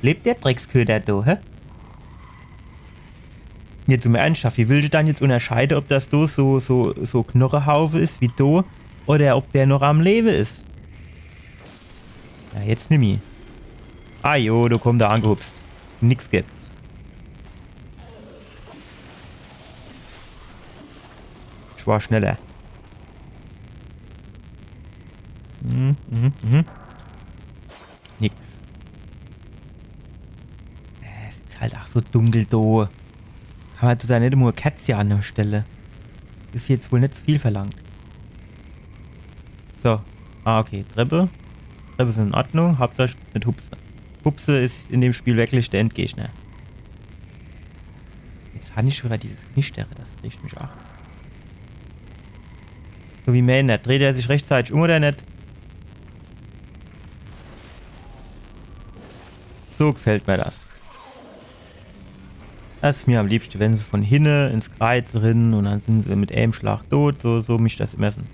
Lebt der Drecksköder da, hä? Jetzt mal ernsthaft, wie willst du dann jetzt unterscheiden, ob das da so Knochenhaufe ist wie da oder ob der noch am Leben ist? Ja, jetzt nimm ihn. Ah jo, du kommst da angehupst. Nix gibt's. Ich war schneller. Nix. Es ist halt auch so dunkel da. Kann man da nicht immer eine Katze an der Stelle. Ist jetzt wohl nicht zu viel verlangt. So. Ah, okay. Treppe. Treppe ist in Ordnung. Hauptsache mit Hupse. Hupse ist in dem Spiel wirklich der Endgegner. Jetzt habe ich schon wieder dieses Knischtere. Das riecht mich auch. So wie Man nicht. Dreht er sich rechtzeitig um oder nicht? So gefällt mir das. Das ist mir am liebsten, wenn sie von hinten ins Kreuz rinnen und dann sind sie mit einem Schlag tot. So mich das messen.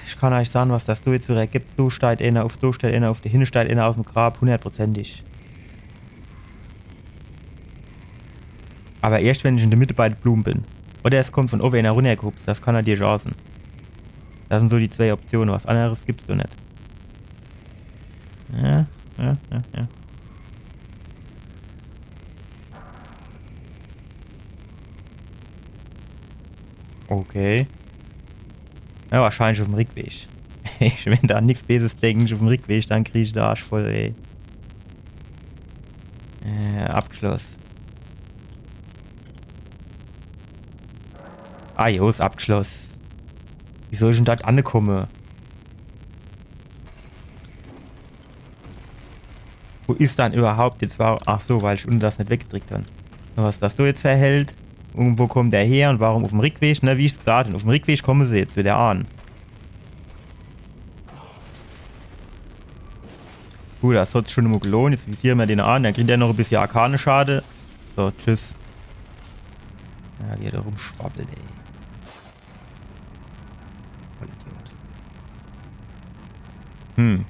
Ich kann euch sagen, was das da jetzt so ergibt. Da steigt einer auf, da steigt einer auf, der hinten steigt einer aus dem Grab, 100%ig. Aber erst wenn ich in der Mitte bei den Blumen bin. Oder es kommt von oben einer runtergehupst, das kann er dir chancen. Das sind so die zwei Optionen, was anderes gibt's da nicht. Ja. Okay. Ja, wahrscheinlich auf dem Rückweg. Wenn da nichts Besseres denken, auf dem Rückweg, dann krieg ich den Arsch voll, ey. Abgeschlossen. Ah, jo, ist abgeschlossen. Wie soll ich denn dort ankommen? Wo ist dann überhaupt jetzt war? Ach so, weil ich unten das nicht weggedrückt habe. Und was das du jetzt verhält? Und wo kommt der her und warum auf dem Rückweg? Na, wie ich es gesagt habe, auf dem Rückweg kommen sie jetzt wieder an. Gut, das hat schon immer gelohnt. Jetzt visieren wir den an. Dann kriegt er noch ein bisschen Arkane-Schade. So, tschüss. Ja, wie er da rumschwabbelt, ey. Voll Idiot.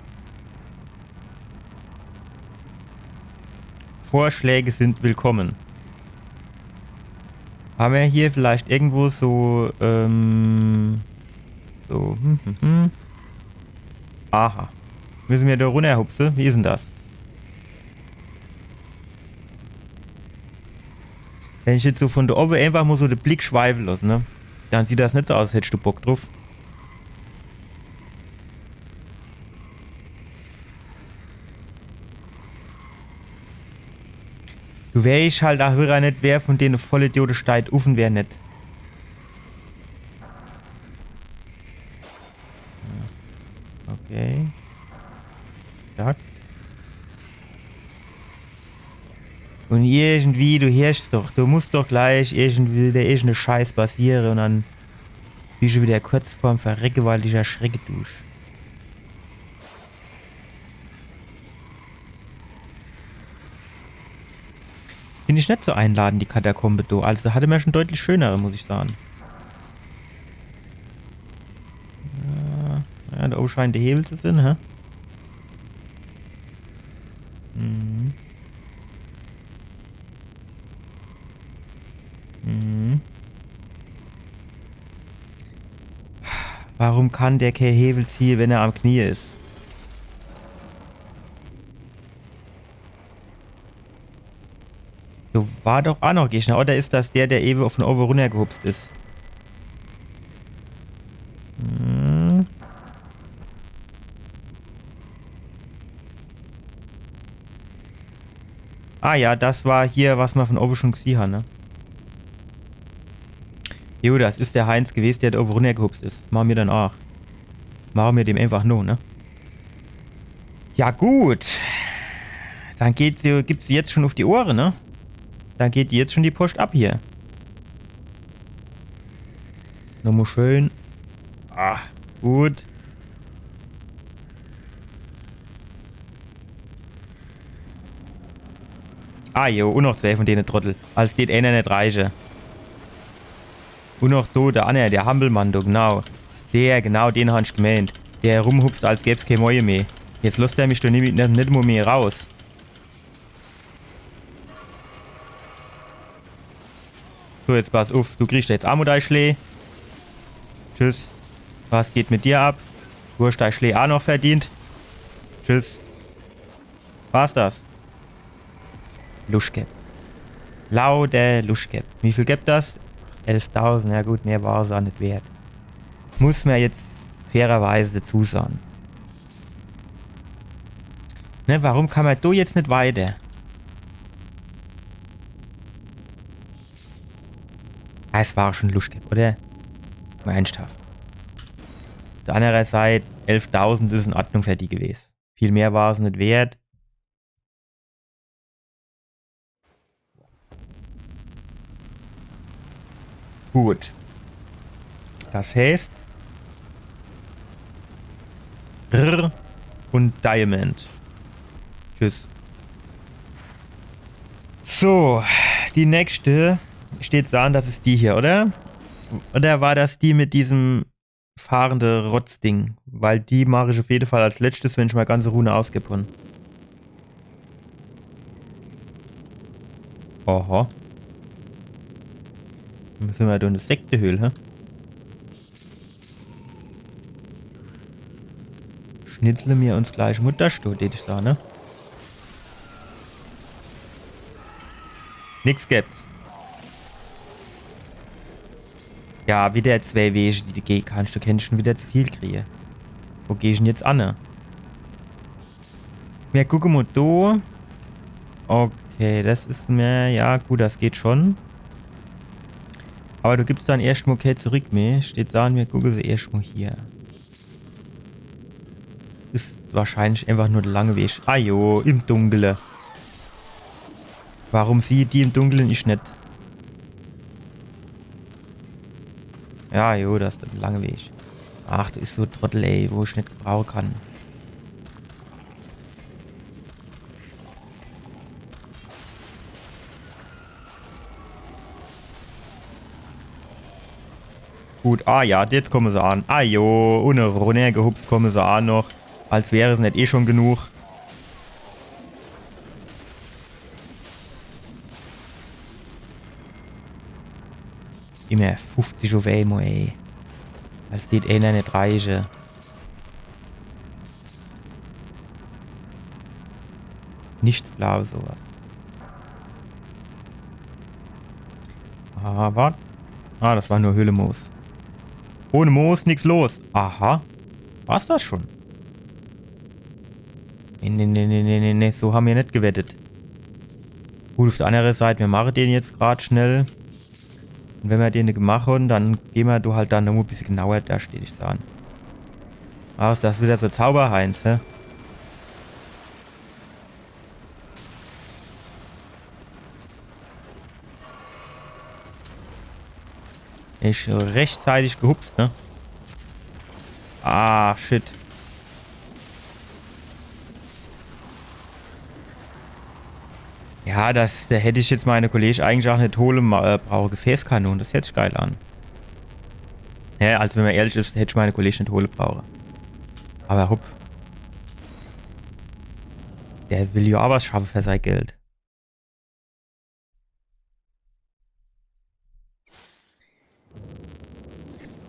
Vorschläge sind willkommen. Haben wir hier vielleicht irgendwo so, Aha. Müssen wir da runterhupsen? Wie ist denn das? Wenn ich jetzt so von da oben einfach mal so den Blick schweifen lasse, ne? Dann sieht das nicht so aus, als hättest du Bock drauf. Du wär ich halt auch wieder nicht, wer von denen Vollidioten steigt, offen wär nicht. Okay. Ja. Und irgendwie, du hörst doch, du musst doch gleich irgendwie wieder irgendeine Scheiß passieren und dann bist du wieder kurz vorm Verrecken, weil ich erschrecke durch. Finde ich nicht so einladend, die Katakombe do. Also hatte mir schon deutlich schönere, muss ich sagen. Ja, da oben scheint der Hebel zu sein, hä? Warum kann der kein Hebel ziehen, wenn er am Knie ist? Du war doch auch noch Gegner, oder ist das der eben auf den Over runtergehupst ist? Ah ja, das war hier, was man von oben schon gesehen hat, ne? Jo, das ist der Heinz gewesen, der da oben runtergehupst ist. Machen wir dann auch. Machen wir dem einfach nur, ne? Ja gut. Dann gibt's sie jetzt schon auf die Ohren, ne? Dann geht jetzt schon die Post ab hier. Nochmal schön. Ah, gut. Ah jo, und noch zwei von denen Trottel. Als geht einer nicht reichen. Und noch da, der andere, der Hampelmann, du, genau. Der, genau, den hab ich gemeint. Der rumhupst, als gäb's keine Mäue mehr. Jetzt lässt er mich doch nicht mehr raus. So, jetzt pass auf. Du kriegst jetzt Ammo-Schlee. Tschüss. Was geht mit dir ab? Du hast dein Schlee auch noch verdient. Tschüss. War's das? Luschgeb. Laude Luschgeb. Wie viel gibt das? 11.000. Ja gut, mehr war es auch nicht wert. Muss man jetzt fairerweise dazu sagen. Ne, warum kann man da jetzt nicht weiter? Es war schon Luschgeb, oder? Mal ernsthaft. Auf der anderen Seite, 11.000 ist in Ordnung für die gewesen. Viel mehr war es nicht wert. Gut. Das heißt R und Diamond. Tschüss. So, die nächste steht da an, das ist die hier, oder? Oder war das die mit diesem fahrende Rotzding? Weil die mache ich auf jeden Fall als letztes, wenn ich mal ganze Rune ausgebe. Oho. Müssen wir da eine Sektehöhle, hä? Schnitzle mir uns gleich Mutterstuhl, würde ich sagen, ne? Nix gibt's. Ja, wieder 2 Wege, die du gehen kannst. Du kennst schon wieder zu viel kriegen. Wo geh ich denn jetzt an? Wir gucken mal da. Okay, das ist mir... Ja, gut, das geht schon. Aber du gibst dann erstmal okay zurück mehr. Steht da, wir gucken sie erstmal hier. Ist wahrscheinlich einfach nur der lange Weg. Ah jo, im Dunkeln. Warum sieht die im Dunkeln ich nicht? Ja, jo, das ist der lange Weg. Ach, das ist so Trottel, ey, wo ich nicht gebrauchen kann. Gut, ah ja, jetzt kommen sie an. Ah jo, ohne runtergehupst kommen sie an noch. Als wäre es nicht eh schon genug. Immer 50 auf einmal, ey. Als geht einer nicht reichen. Nichts blau, sowas. Aber. Ah, das war nur Höhle Moos. Ohne Moos nichts los. Aha. War's das schon? Nee, so haben wir nicht gewettet. Gut, auf der anderen Seite, wir machen den jetzt gerade schnell. Und wenn wir den gemacht haben, dann gehen wir du halt dann noch ein bisschen genauer da, steht ich sagen. Ah, ist das wieder so Zauberheinz, hä? Ich rechtzeitig gehupst, ne? Ah, shit. Ja, da hätte ich jetzt meine Kollegen eigentlich auch nicht holen brauche Gefäßkanonen. Das hört sich geil an. Ja, also wenn man ehrlich ist, hätte ich meine Kollegen nicht holen brauche. Aber hopp. Der will ja auch was schaffen für sein Geld.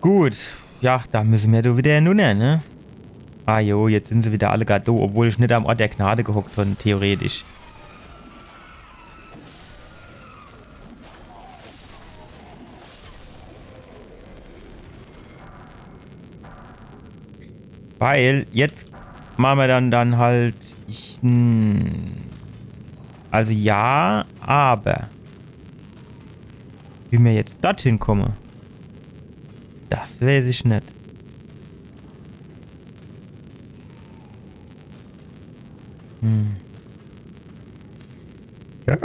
Gut. Ja, da müssen wir doch wieder hinunter, ne? Ah jo, jetzt sind sie wieder alle gerade da, obwohl ich nicht am Ort der Gnade gehockt bin, theoretisch. Weil jetzt machen wir dann halt... also ja, aber... Wie wir jetzt dorthin kommen, das weiß ich nicht. Ja.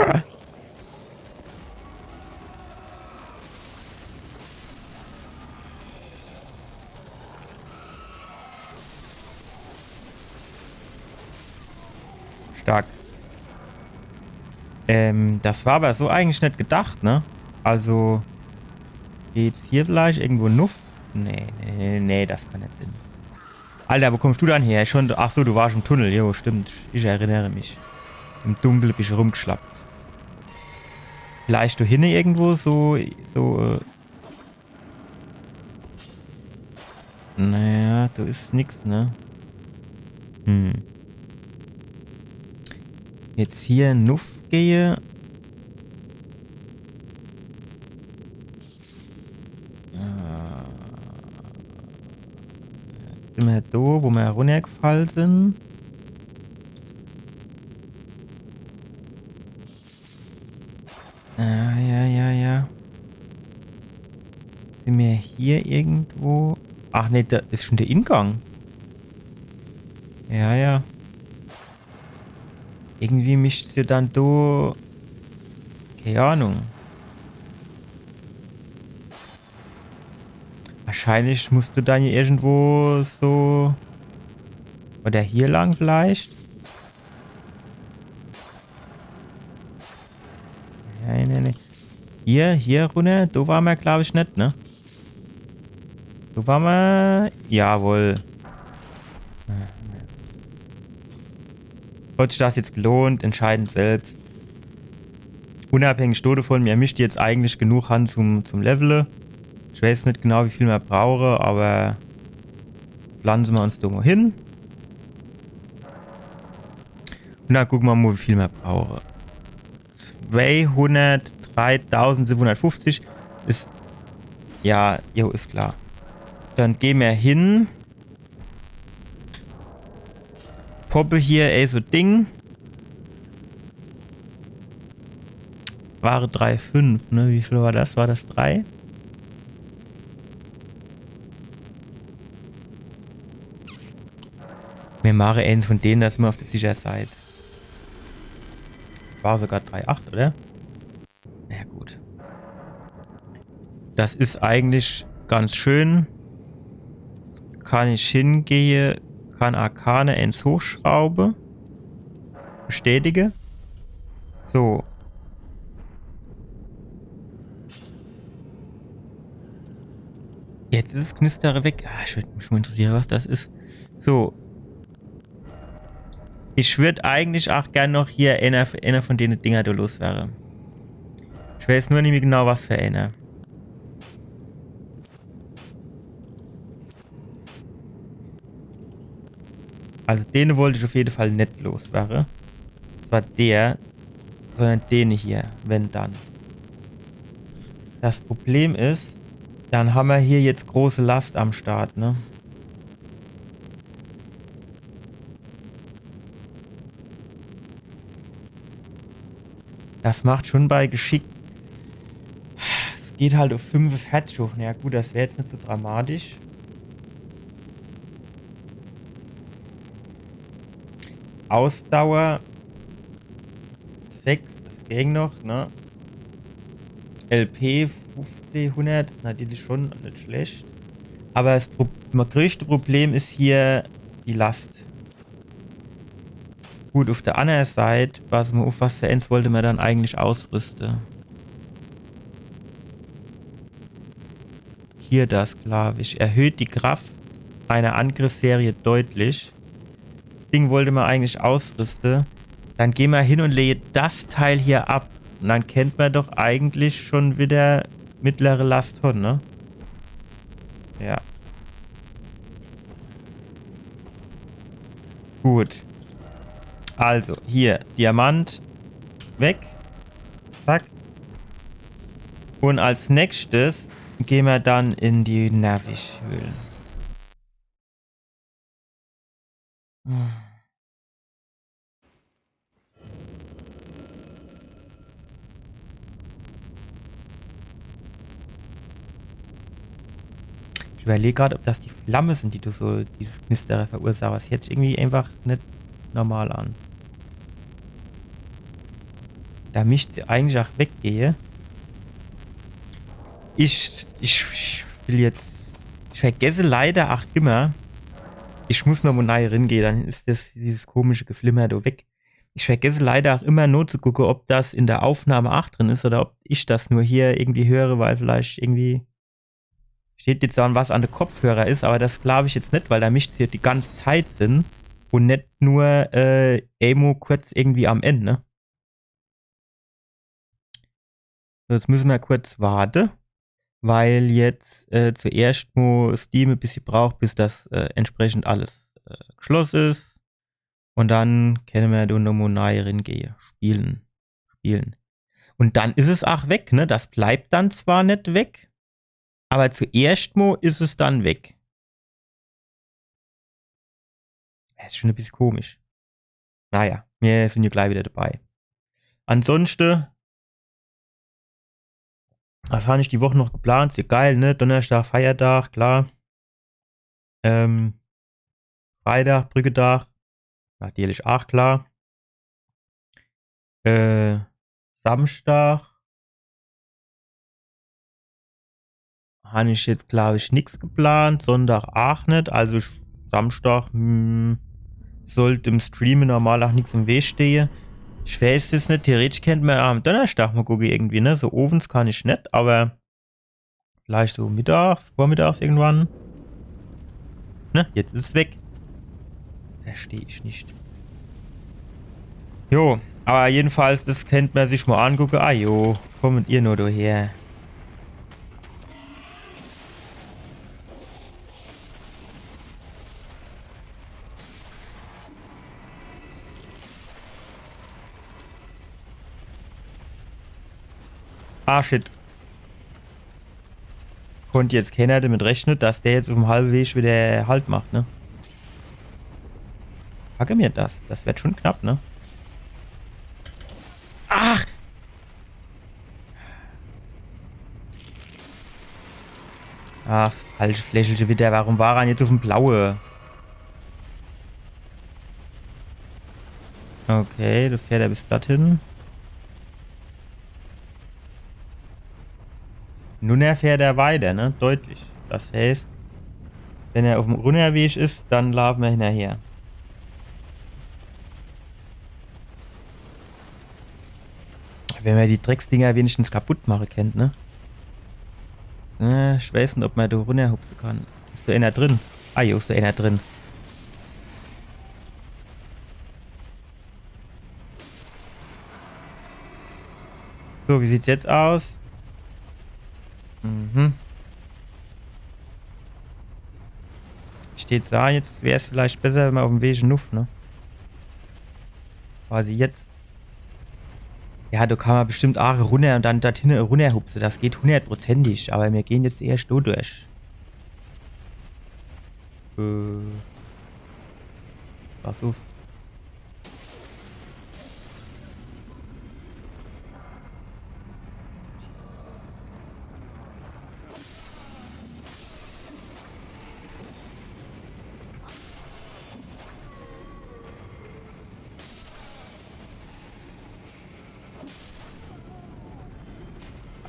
Stark. Das war aber so eigentlich nicht gedacht, ne? Also, geht's hier vielleicht irgendwo Nuff? Nee, das kann nicht Sinn. Alter, wo kommst du dann her? Schon, ach so, du warst im Tunnel. Jo, stimmt. Ich erinnere mich. Im Dunkeln bist du rumgeschlappt. Vielleicht du hin irgendwo so. Naja, da ist nix, ne? Jetzt hier Nuff gehe. Jetzt sind wir da, wo wir runtergefallen sind. Ja. Sind wir hier irgendwo? Ach ne, da ist schon der Ingang. Ja. Irgendwie mischt sie dann da. Keine Ahnung. Wahrscheinlich musst du dann hier irgendwo so. Oder hier lang vielleicht. Nee. Hier runter, da waren wir, glaube ich, nicht, ne? Da waren wir. Jawohl. Hat sich das jetzt gelohnt? Entscheidend selbst. Unabhängig davon, mir mischt jetzt eigentlich genug Hand zum Leveln. Ich weiß nicht genau, wie viel wir brauchen, aber pflanzen wir uns da mal hin. Und dann gucken wir mal, wie viel wir brauchen. 203.750 ist. Ja, jo, ist klar. Dann gehen wir hin. Poppe hier, ey, so Ding. Ware 3,5, ne? Wie viel war das? War das 3? Wir machen eins von denen, dass wir auf der sicheren Seite. War sogar 3,8, oder? Ja, gut. Das ist eigentlich ganz schön. Kann ich hingehen, kann Arkane ins Hochschraube. Bestätige. So. Jetzt ist es Knistere weg. Ah, ich würde mich schon interessieren, was das ist. So. Ich würde eigentlich auch gerne noch hier einer von denen Dinger da los wäre. Ich weiß nur nicht mehr genau, was für einer. Also den wollte ich auf jeden Fall nicht loswerden. Das war der, sondern den hier, wenn dann. Das Problem ist, dann haben wir hier jetzt große Last am Start, ne? Das macht schon bei Geschick. Es geht halt auf 45 hoch. Ja gut, das wäre jetzt nicht so dramatisch. Ausdauer 6, das ging noch, ne? LP 1500, das ist natürlich schon nicht schlecht. Aber das größte Problem ist hier die Last. Gut, auf der anderen Seite, auf was für eins wollte man dann eigentlich ausrüsten? Hier das, glaube ich. Erhöht die Kraft einer Angriffsserie deutlich. Das Ding wollte man eigentlich ausrüsten. Dann gehen wir hin und legen das Teil hier ab. Und dann kennt man doch eigentlich schon wieder mittlere Last von, ne? Ja. Gut. Also, hier, Diamant weg. Zack. Und als nächstes gehen wir dann in die Nervig-Höhlen. Ich überlege gerade, ob das die Flamme sind, die du so dieses Knistern verursachst. Das hört sich irgendwie einfach nicht normal an. Da mischt sie eigentlich auch weggehe. Ich will jetzt. Ich vergesse leider auch immer. Ich muss noch mal neu reingehen, dann ist dieses komische Geflimmer da weg. Ich vergesse leider auch immer nur zu gucken, ob das in der Aufnahme auch drin ist oder ob ich das nur hier irgendwie höre, weil vielleicht irgendwie Steht jetzt an, was an der Kopfhörer ist, aber das glaube ich jetzt nicht, weil da mischt hier die ganze Zeit sind und nicht nur Emo kurz irgendwie am Ende, ne? Jetzt müssen wir kurz warten, weil jetzt zuerst nur Steam ein bisschen braucht, bis das entsprechend alles geschlossen ist. Und dann können wir da nochmal neu reingehen. Spielen. Und dann ist es auch weg, ne? Das bleibt dann zwar nicht weg, aber zuerst mal ist es dann weg. Das ist schon ein bisschen komisch. Naja, wir sind ja gleich wieder dabei. Ansonsten, was habe ich die Woche noch geplant? Ist ja geil, ne? Donnerstag, Feiertag, klar. Freitag, Brücketag. Natürlich auch klar. Samstag habe ich jetzt, glaube ich, nichts geplant. Sonntag auch nicht. Also Samstag sollte im Streamen normal auch nichts im Weg stehen. Ich weiß es nicht. Theoretisch könnte man am Donnerstag mal gucken irgendwie, ne? So Ovens kann ich nicht, aber vielleicht so mittags, vormittags irgendwann. Ne? Jetzt ist es weg. Verstehe ich nicht. Jo, aber jedenfalls, das könnte man sich mal angucken. Ah jo, kommt ihr nur daher. Ah shit. Konnte jetzt keiner damit rechnen, dass der jetzt auf dem halben Weg wieder Halt macht, ne? Packe mir das. Das wird schon knapp, ne? Ach! Ach, falsche Fläschchen wieder. Warum war er jetzt auf dem Blaue? Okay, das fährt er bis dorthin. Nun erfährt er weiter, ne? Deutlich. Das heißt, wenn er auf dem Runterweg ist, dann laufen wir hinterher. Wenn man die Drecksdinger wenigstens kaputt machen kennt, ne? Ich weiß nicht, ob man da runterhupsen kann. Ist da einer drin? Ah, hier ist da einer drin. So, wie sieht's jetzt aus? Steht da, jetzt wäre es vielleicht besser, wenn man auf dem Weg nuff, ne? Quasi jetzt. Ja, da kann man bestimmt auch runter und dann dorthin runterhupsen. Das geht hundertprozentig, aber wir gehen jetzt erst da durch. Pass auf.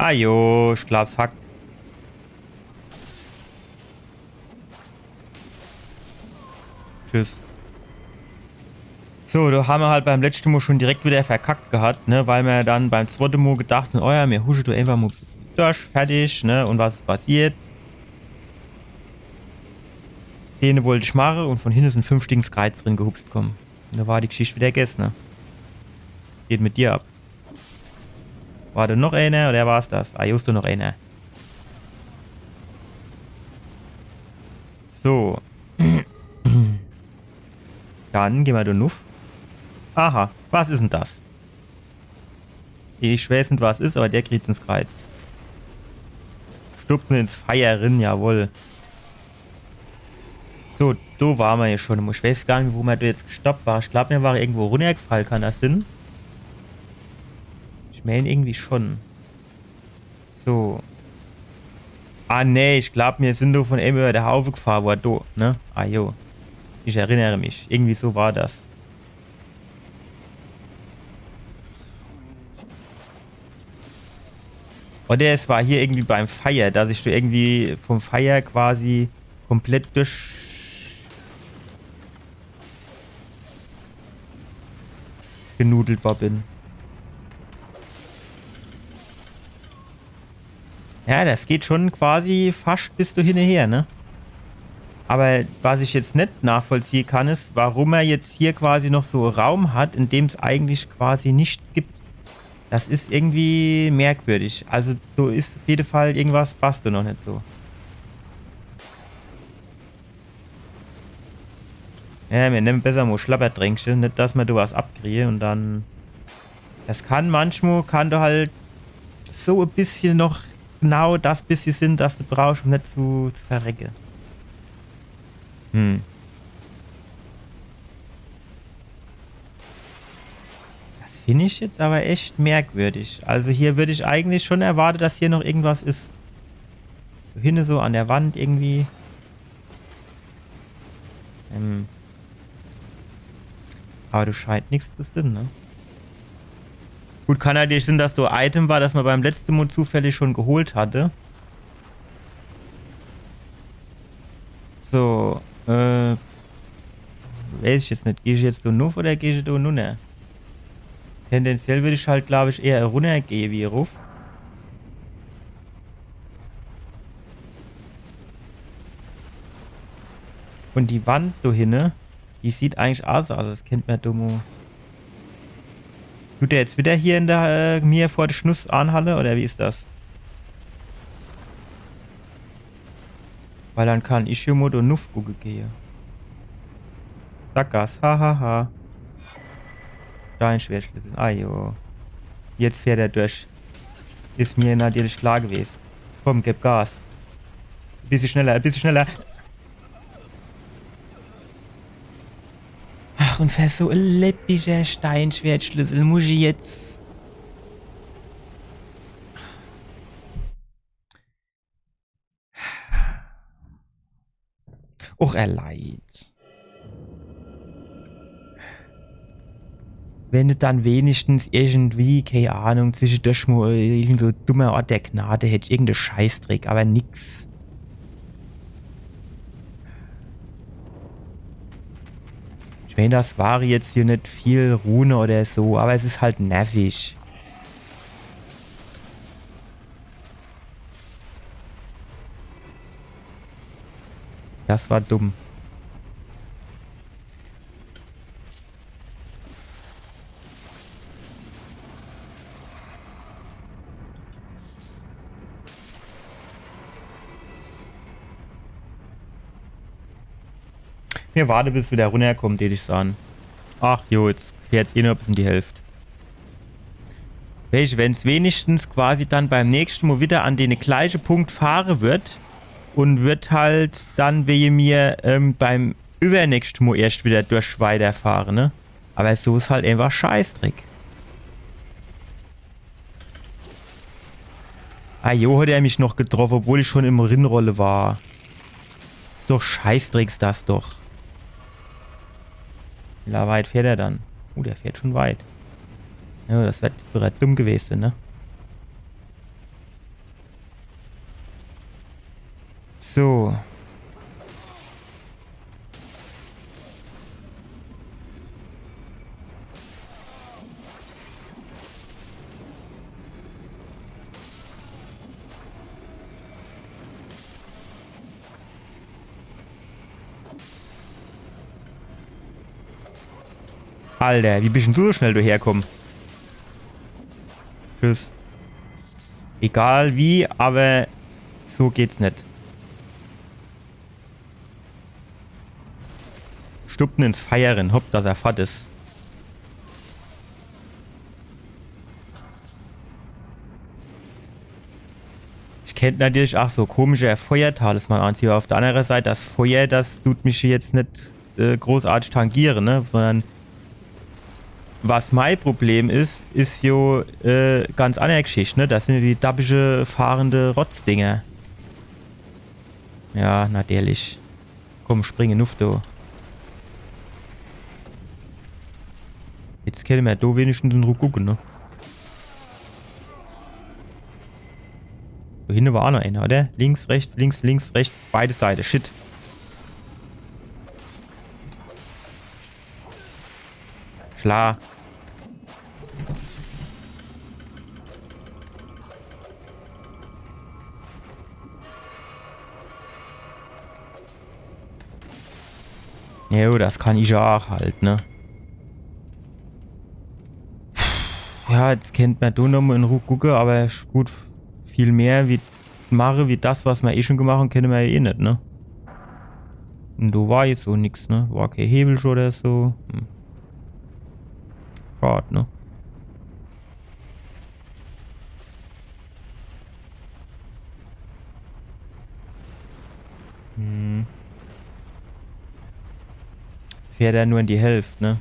Ah jo, ich glaub's hackt. Tschüss. So, da haben wir halt beim letzten Mal schon direkt wieder verkackt gehabt, ne, weil wir dann beim zweiten Mal gedacht haben, oh ja, wir huschen da einfach mal durch, fertig, ne, und was ist passiert? Den wollte ich machen und von hinten sind 5 Stings Kreuz drin gehupst kommen. Und da war die Geschichte wieder gegessen, ne? Geht mit dir ab. War da noch einer oder war es das? Ah, just noch einer. So. Dann gehen wir da nuff. Aha, was ist denn das? Ich weiß nicht, was ist, aber der kriegt's ins Kreuz. Stupfen ins Feuer rein, jawohl. So, da waren wir ja schon. Ich weiß gar nicht, wo wir da jetzt gestoppt war. Ich glaube, mir war irgendwo runtergefallen, kann das Sinn? Ich meine irgendwie schon. So. Ah, nee, ich glaube, wir sind da von eben über der Haufe gefahren, wo er da, ne? Ah, jo. Ich erinnere mich. Irgendwie so war das. Oder es war hier irgendwie beim Feier, dass ich da irgendwie vom Feier quasi komplett durch genudelt war bin. Ja, das geht schon quasi fast bis du hinterher, ne? Aber was ich jetzt nicht nachvollziehen kann, ist, warum er jetzt hier quasi noch so Raum hat, in dem es eigentlich quasi nichts gibt. Das ist irgendwie merkwürdig. Also, so ist auf jeden Fall irgendwas passt du noch nicht so. Ja, wir nehmen besser mal Schlappertränkchen, nicht, dass wir da was abkriegen und dann... Das kann manchmal, kann du halt so ein bisschen noch genau das bisschen sind, das du brauchst, um nicht zu verrecken. Hm. Das finde ich jetzt aber echt merkwürdig. Also hier würde ich eigentlich schon erwarten, dass hier noch irgendwas ist. So hinten so an der Wand irgendwie. Aber du scheint nichts zu sein, ne? Gut, kann natürlich sein, dass du Item war, das man beim letzten Mal zufällig schon geholt hatte. So, weiß ich jetzt nicht. Gehe ich jetzt da nuff oder gehe ich da runter? Tendenziell würde ich halt, glaube ich, eher runtergehen wie ruf. Und die Wand da hinten, die sieht eigentlich aus, also das kennt man dumm. Tut der jetzt wieder hier in der mir vor der Schnuss anhalle oder wie ist das? Weil dann kann ich hier mal da nuff gucken gehen. Sackgas, hahaha. Steinschwertschlüssel, ah jo. Jetzt fährt er durch. Ist mir natürlich klar gewesen. Komm, gib Gas. Ein bisschen schneller, ein bisschen schneller. Ach, und für so ein läppischer Steinschwertschlüssel muss ich jetzt... Och, er leid. Wenn du dann wenigstens irgendwie, keine Ahnung, zwischendurch mal irgend so dummer Ort der Gnade hättest, irgendein Scheißdreck, aber nix. Ich meine, das war jetzt hier nicht viel Rune oder so, aber es ist halt nervig. Das war dumm. Mir warte, bis wieder runterkommt, würde ich sagen. Ach jo, jetzt fährt es eh nur bis in die Hälfte. Wenn es wenigstens quasi dann beim nächsten Mal wieder an den gleichen Punkt fahren wird und wird halt dann wie mir beim übernächsten Mal erst wieder durch weiterfahren, ne? Aber so ist halt einfach Scheißdreck. Ah jo, hat er mich noch getroffen, obwohl ich schon im Rinnrolle war. Ist doch Scheißdrecks das doch. Wie weit fährt er dann? Der fährt schon weit. Ja, das wäre dumm gewesen, ne? So. Alter, wie bist denn du so schnell herkommen? Tschüss. Egal wie, aber so geht's nicht. Stupten ins Feiern, hopp, dass er fad ist. Ich kenne natürlich auch so komische Feuertalisman anziehen. Auf der anderen Seite, das Feuer, das tut mich jetzt nicht großartig tangieren, ne? Sondern was mein Problem ist, ist jo ganz andere Geschichte, ne? Das sind ja die dabische fahrende Rotzdinger. Ja, natürlich. Komm, springe nuff du. Jetzt können wir da wenigstens in Ruhe gucken, ne? Da hinten war auch noch einer, oder? Links, rechts, rechts, beide Seiten. Shit. Schla. Jo, das kann ich auch halt, ne? Ja, jetzt kennt man da nochmal in Ruhe gucken, aber gut, viel mehr wie mache wie das, was wir eh schon gemacht haben, kennen wir ja eh nicht, ne? Und da war jetzt so nix, ne? War kein Hebel schon oder so. Schade, ne? Hm. Fährt er nur in die Hälfte, ne?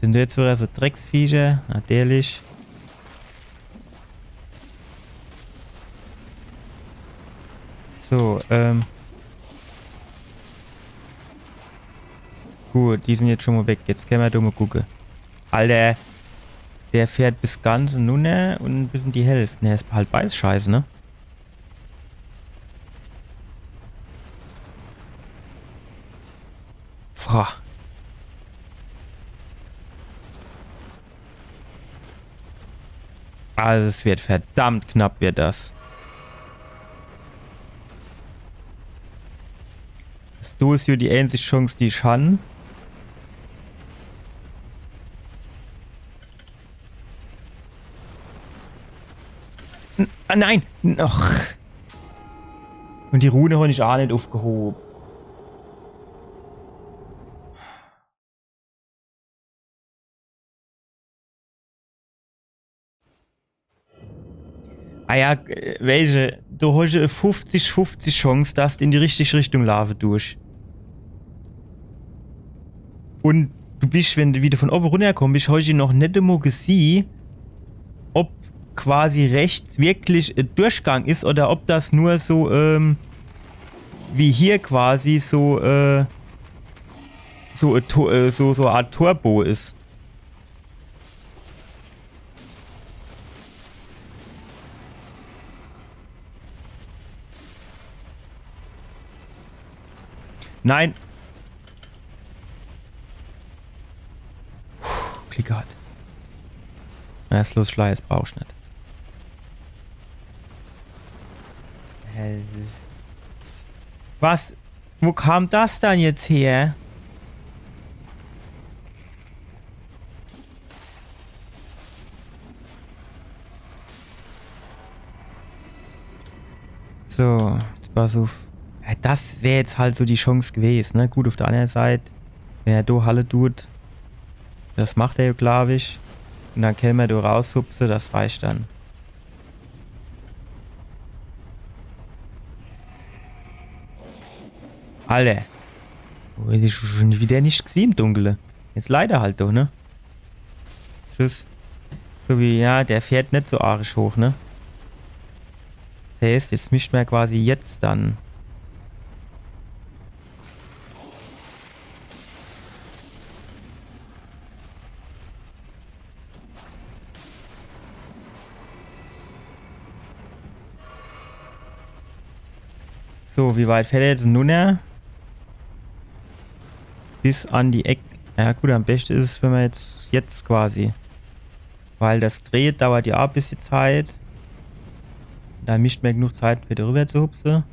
Sind jetzt wieder so Drecksviecher? Natürlich. So, gut, die sind jetzt schon mal weg. Jetzt können wir da mal gucken. Alter, der fährt bis ganz und nun und bis in die Hälfte. Ne, ist halt beides scheiße, ne? Fra. Also es wird verdammt knapp, wird das. Du ist ja die einzige Chance, die ich habe. Ah nein! Ach. Und die Rune habe ich auch nicht aufgehoben. Ah ja, welche? Du hast eine 50-50 Chance, dass du in die richtige Richtung laufen durch. Und du bist, wenn du wieder von oben runterkommst, bist heute noch nicht einmal gesehen, ob quasi rechts wirklich ein Durchgang ist oder ob das nur so, wie hier quasi so, so eine Art Turbo ist. Nein. Klicker hat. Na, ist los, Schleiß brauchst du nicht. Was? Wo kam das dann jetzt her? So, jetzt pass auf. Ja, das wäre jetzt halt so die Chance gewesen, ne? Gut, auf der anderen Seite, wenn er da Halle tut, das macht er ja, glaube ich. Und dann können wir da raushupsen, das reicht dann. Alter. Oh, ist schon wieder nicht gesehen im Dunkeln. Jetzt leider halt doch, ne? Tschüss. So wie, ja, der fährt nicht so arisch hoch, ne? Das heißt, jetzt mischt man quasi jetzt dann. So, wie weit fährt er jetzt nun? Bis an die Ecke. Ja gut, am besten ist es, wenn man jetzt quasi. Weil das dreht, dauert ja auch ein bisschen Zeit. Da mischt man genug Zeit, wieder rüber zu hupsen.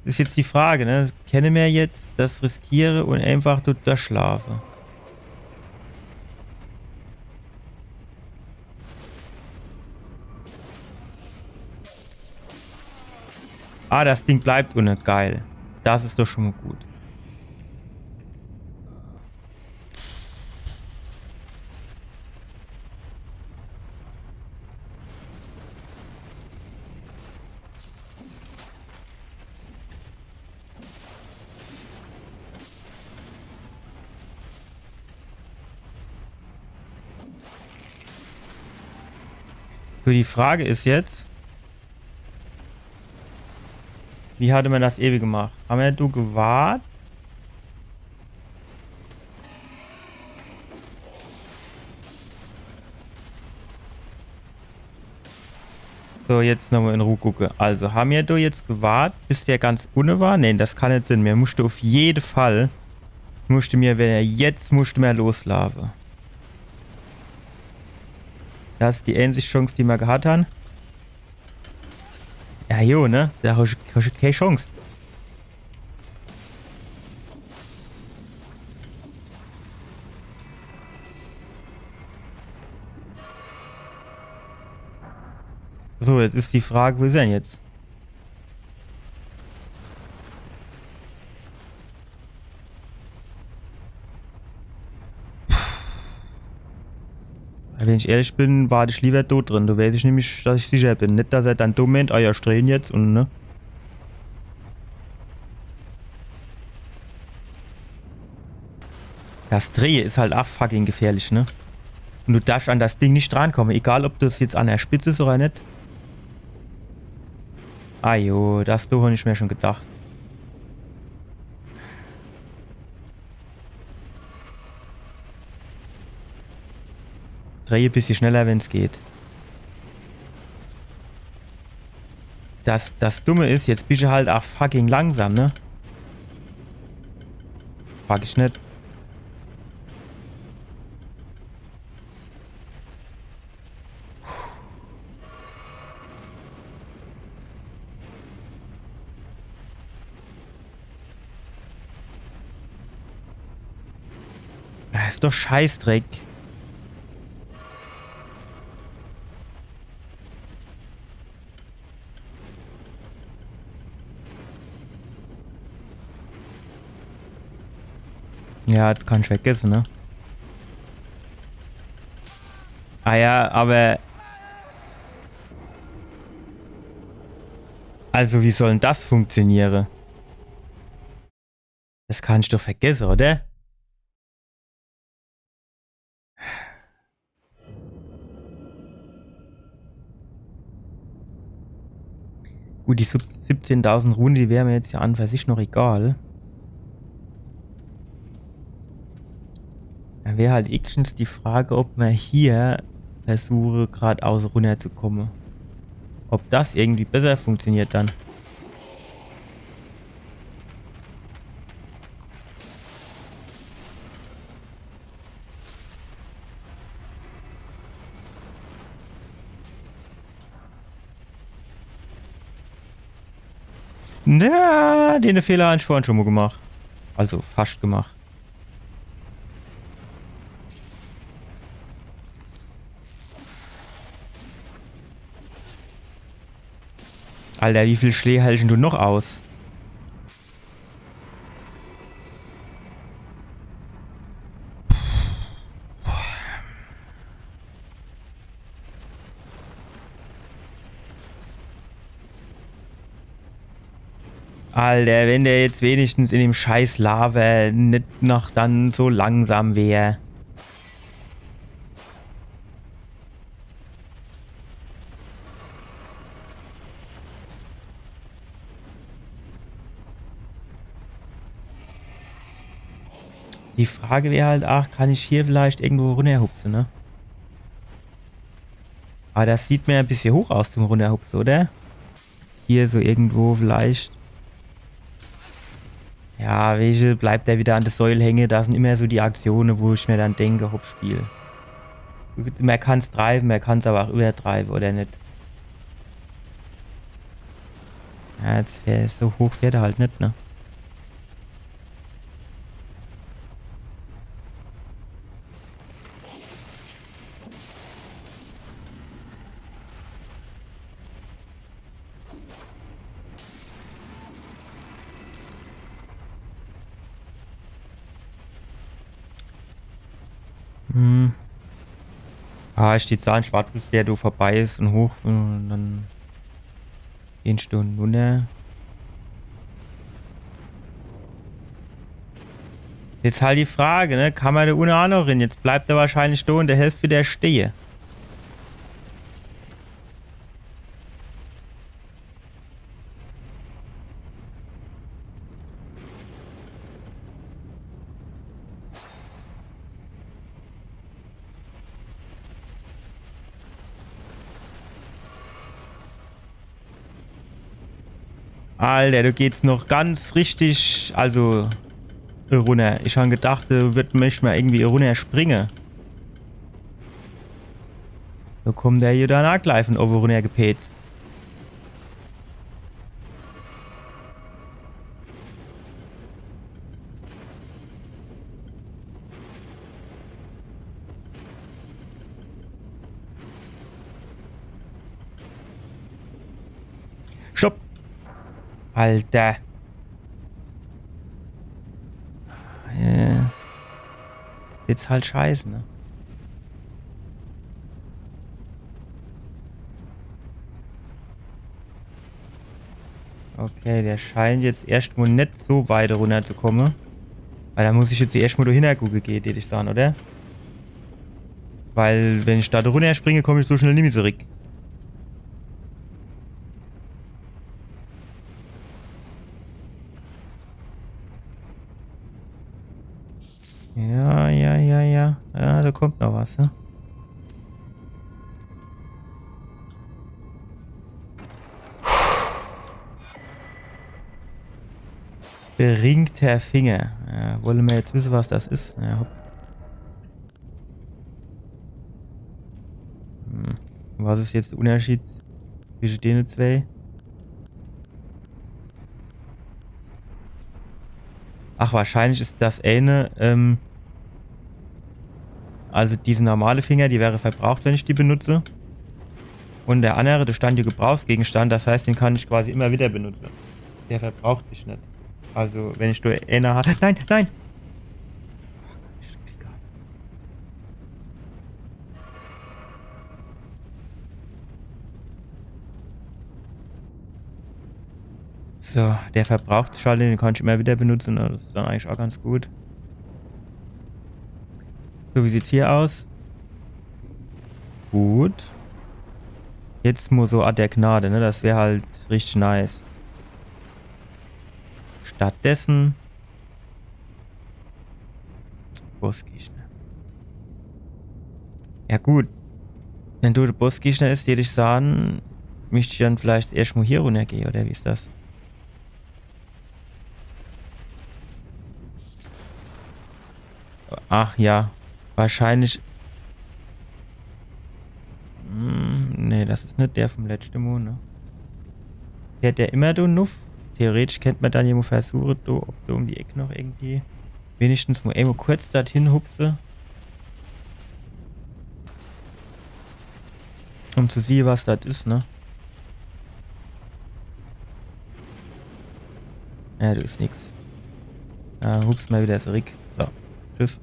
Das ist jetzt die Frage, ne? Kenne wir jetzt das riskiere und einfach dort da schlafe. Ah, das Ding bleibt unten. Geil. Das ist doch schon mal gut. So, die Frage ist jetzt, wie hatte man das ewig gemacht? Haben wir du gewartet? So, jetzt nochmal in Ruhe gucken. Also, haben wir du jetzt gewartet, bis der ganz unten war? Nein, das kann nicht sein. Mir musste auf jeden Fall, wenn er jetzt musste mehr loslaufen. Das ist die einzige Chance, die wir gehabt haben. Ja, jo, ne? Da hast du keine Chance. So, jetzt ist die Frage, wo ist er denn jetzt? Wenn ich ehrlich bin, warte ich lieber tot drin. Da weiß ich nämlich, dass ich sicher bin. Nicht, dass er dann dumm meint, ah ja, strahlen jetzt und ne? Das Drehen ist halt auch fucking gefährlich, ne? Und du darfst an das Ding nicht drankommen, egal ob das jetzt an der Spitze ist oder nicht. Ah jo, das habe ich mir schon gedacht. Drehe ein bisschen schneller, wenn es geht. Das Dumme ist, jetzt bist du halt auch fucking langsam, ne? Frag ich nicht. Das ist doch Scheißdreck. Ja, das kann ich vergessen, ne? Ah ja, aber... Also, wie soll denn das funktionieren? Das kann ich doch vergessen, oder? Gut, die 17.000 Runden, die wären mir jetzt ja an für sich noch egal. Dann wäre halt Actions die Frage, ob man hier versuche, geradeaus runterzukommen. Ob das irgendwie besser funktioniert dann. Ja, den Fehler habe ich vorhin schon mal gemacht. Also fast gemacht. Alter, wie viel Schläge hältst du noch aus? Alter, wenn der jetzt wenigstens in dem scheiß Lava nicht noch dann so langsam wäre. Die Frage wäre halt, ach, kann ich hier vielleicht irgendwo runterhupsen, ne? Aber das sieht mir ein bisschen hoch aus zum Runterhupsen, oder? Hier so irgendwo vielleicht. Ja, welche bleibt der wieder an der Säule hängen? Da sind immer so die Aktionen, wo ich mir dann denke, hopp, Spiel. Man kann es treiben, man kann es aber auch übertreiben, oder nicht? Ja, jetzt so hoch fährt er halt nicht, ne? Hm. Ah, steht da ein Schwarz, der du vorbei ist und hoch und dann 10 Stunden runter. Jetzt halt die Frage, ne? Kann man da ohne Ahnung rein? Jetzt bleibt er wahrscheinlich da und der Hälfte der stehe. Alter, du geht's noch ganz richtig, also runter. Ich habe gedacht, du würdest mich mal irgendwie runter springen. Da kommt der hier dann angreifen, ob er runter gepetzt. Alter. Ist jetzt halt scheiße, ne? Okay, der scheint jetzt erstmal nicht so weit runterzukommen. Weil da muss ich jetzt erstmal da hingucken gehen, würde ich sagen, oder? Weil, wenn ich da runter springe, komme ich so schnell nicht mehr zurück. Ja, ja, ja, ja. Ja, da kommt noch was, ja? Beringter Finger. Ja, wollen wir jetzt wissen, was das ist? Ja, hopp. Was ist jetzt der Unterschied zwischen den zwei? Ach, wahrscheinlich ist das eine, also diese normale Finger, die wäre verbraucht, wenn ich die benutze. Und der andere, da stand hier Gebrauchsgegenstand, das heißt, den kann ich quasi immer wieder benutzen. Der verbraucht sich nicht. Also, wenn ich nur eine habe. Nein, nein! So, der Verbrauchsschalter, den kann ich immer wieder benutzen. Das ist dann eigentlich auch ganz gut. So, wie sieht's hier aus? Gut. Jetzt muss so der Gnade, ne? Das wäre halt richtig nice. Stattdessen Bossgegner. Ja gut. Wenn du der Bossgegner ist, würde ich sagen, möchte ich dann vielleicht erstmal hier runtergehen, oder wie ist das? Ach ja. Wahrscheinlich. Nee, das ist nicht der vom letzten Monat. Ne? Fährt der immer du Nuff? Theoretisch könnte man dann jemand versuchen, ob du um die Ecke noch irgendwie wenigstens mal irgendwo kurz dorthin hupse. Um zu sehen, was das ist, ne? Ja, du ist nix. Hups mal wieder zurück. So, tschüss.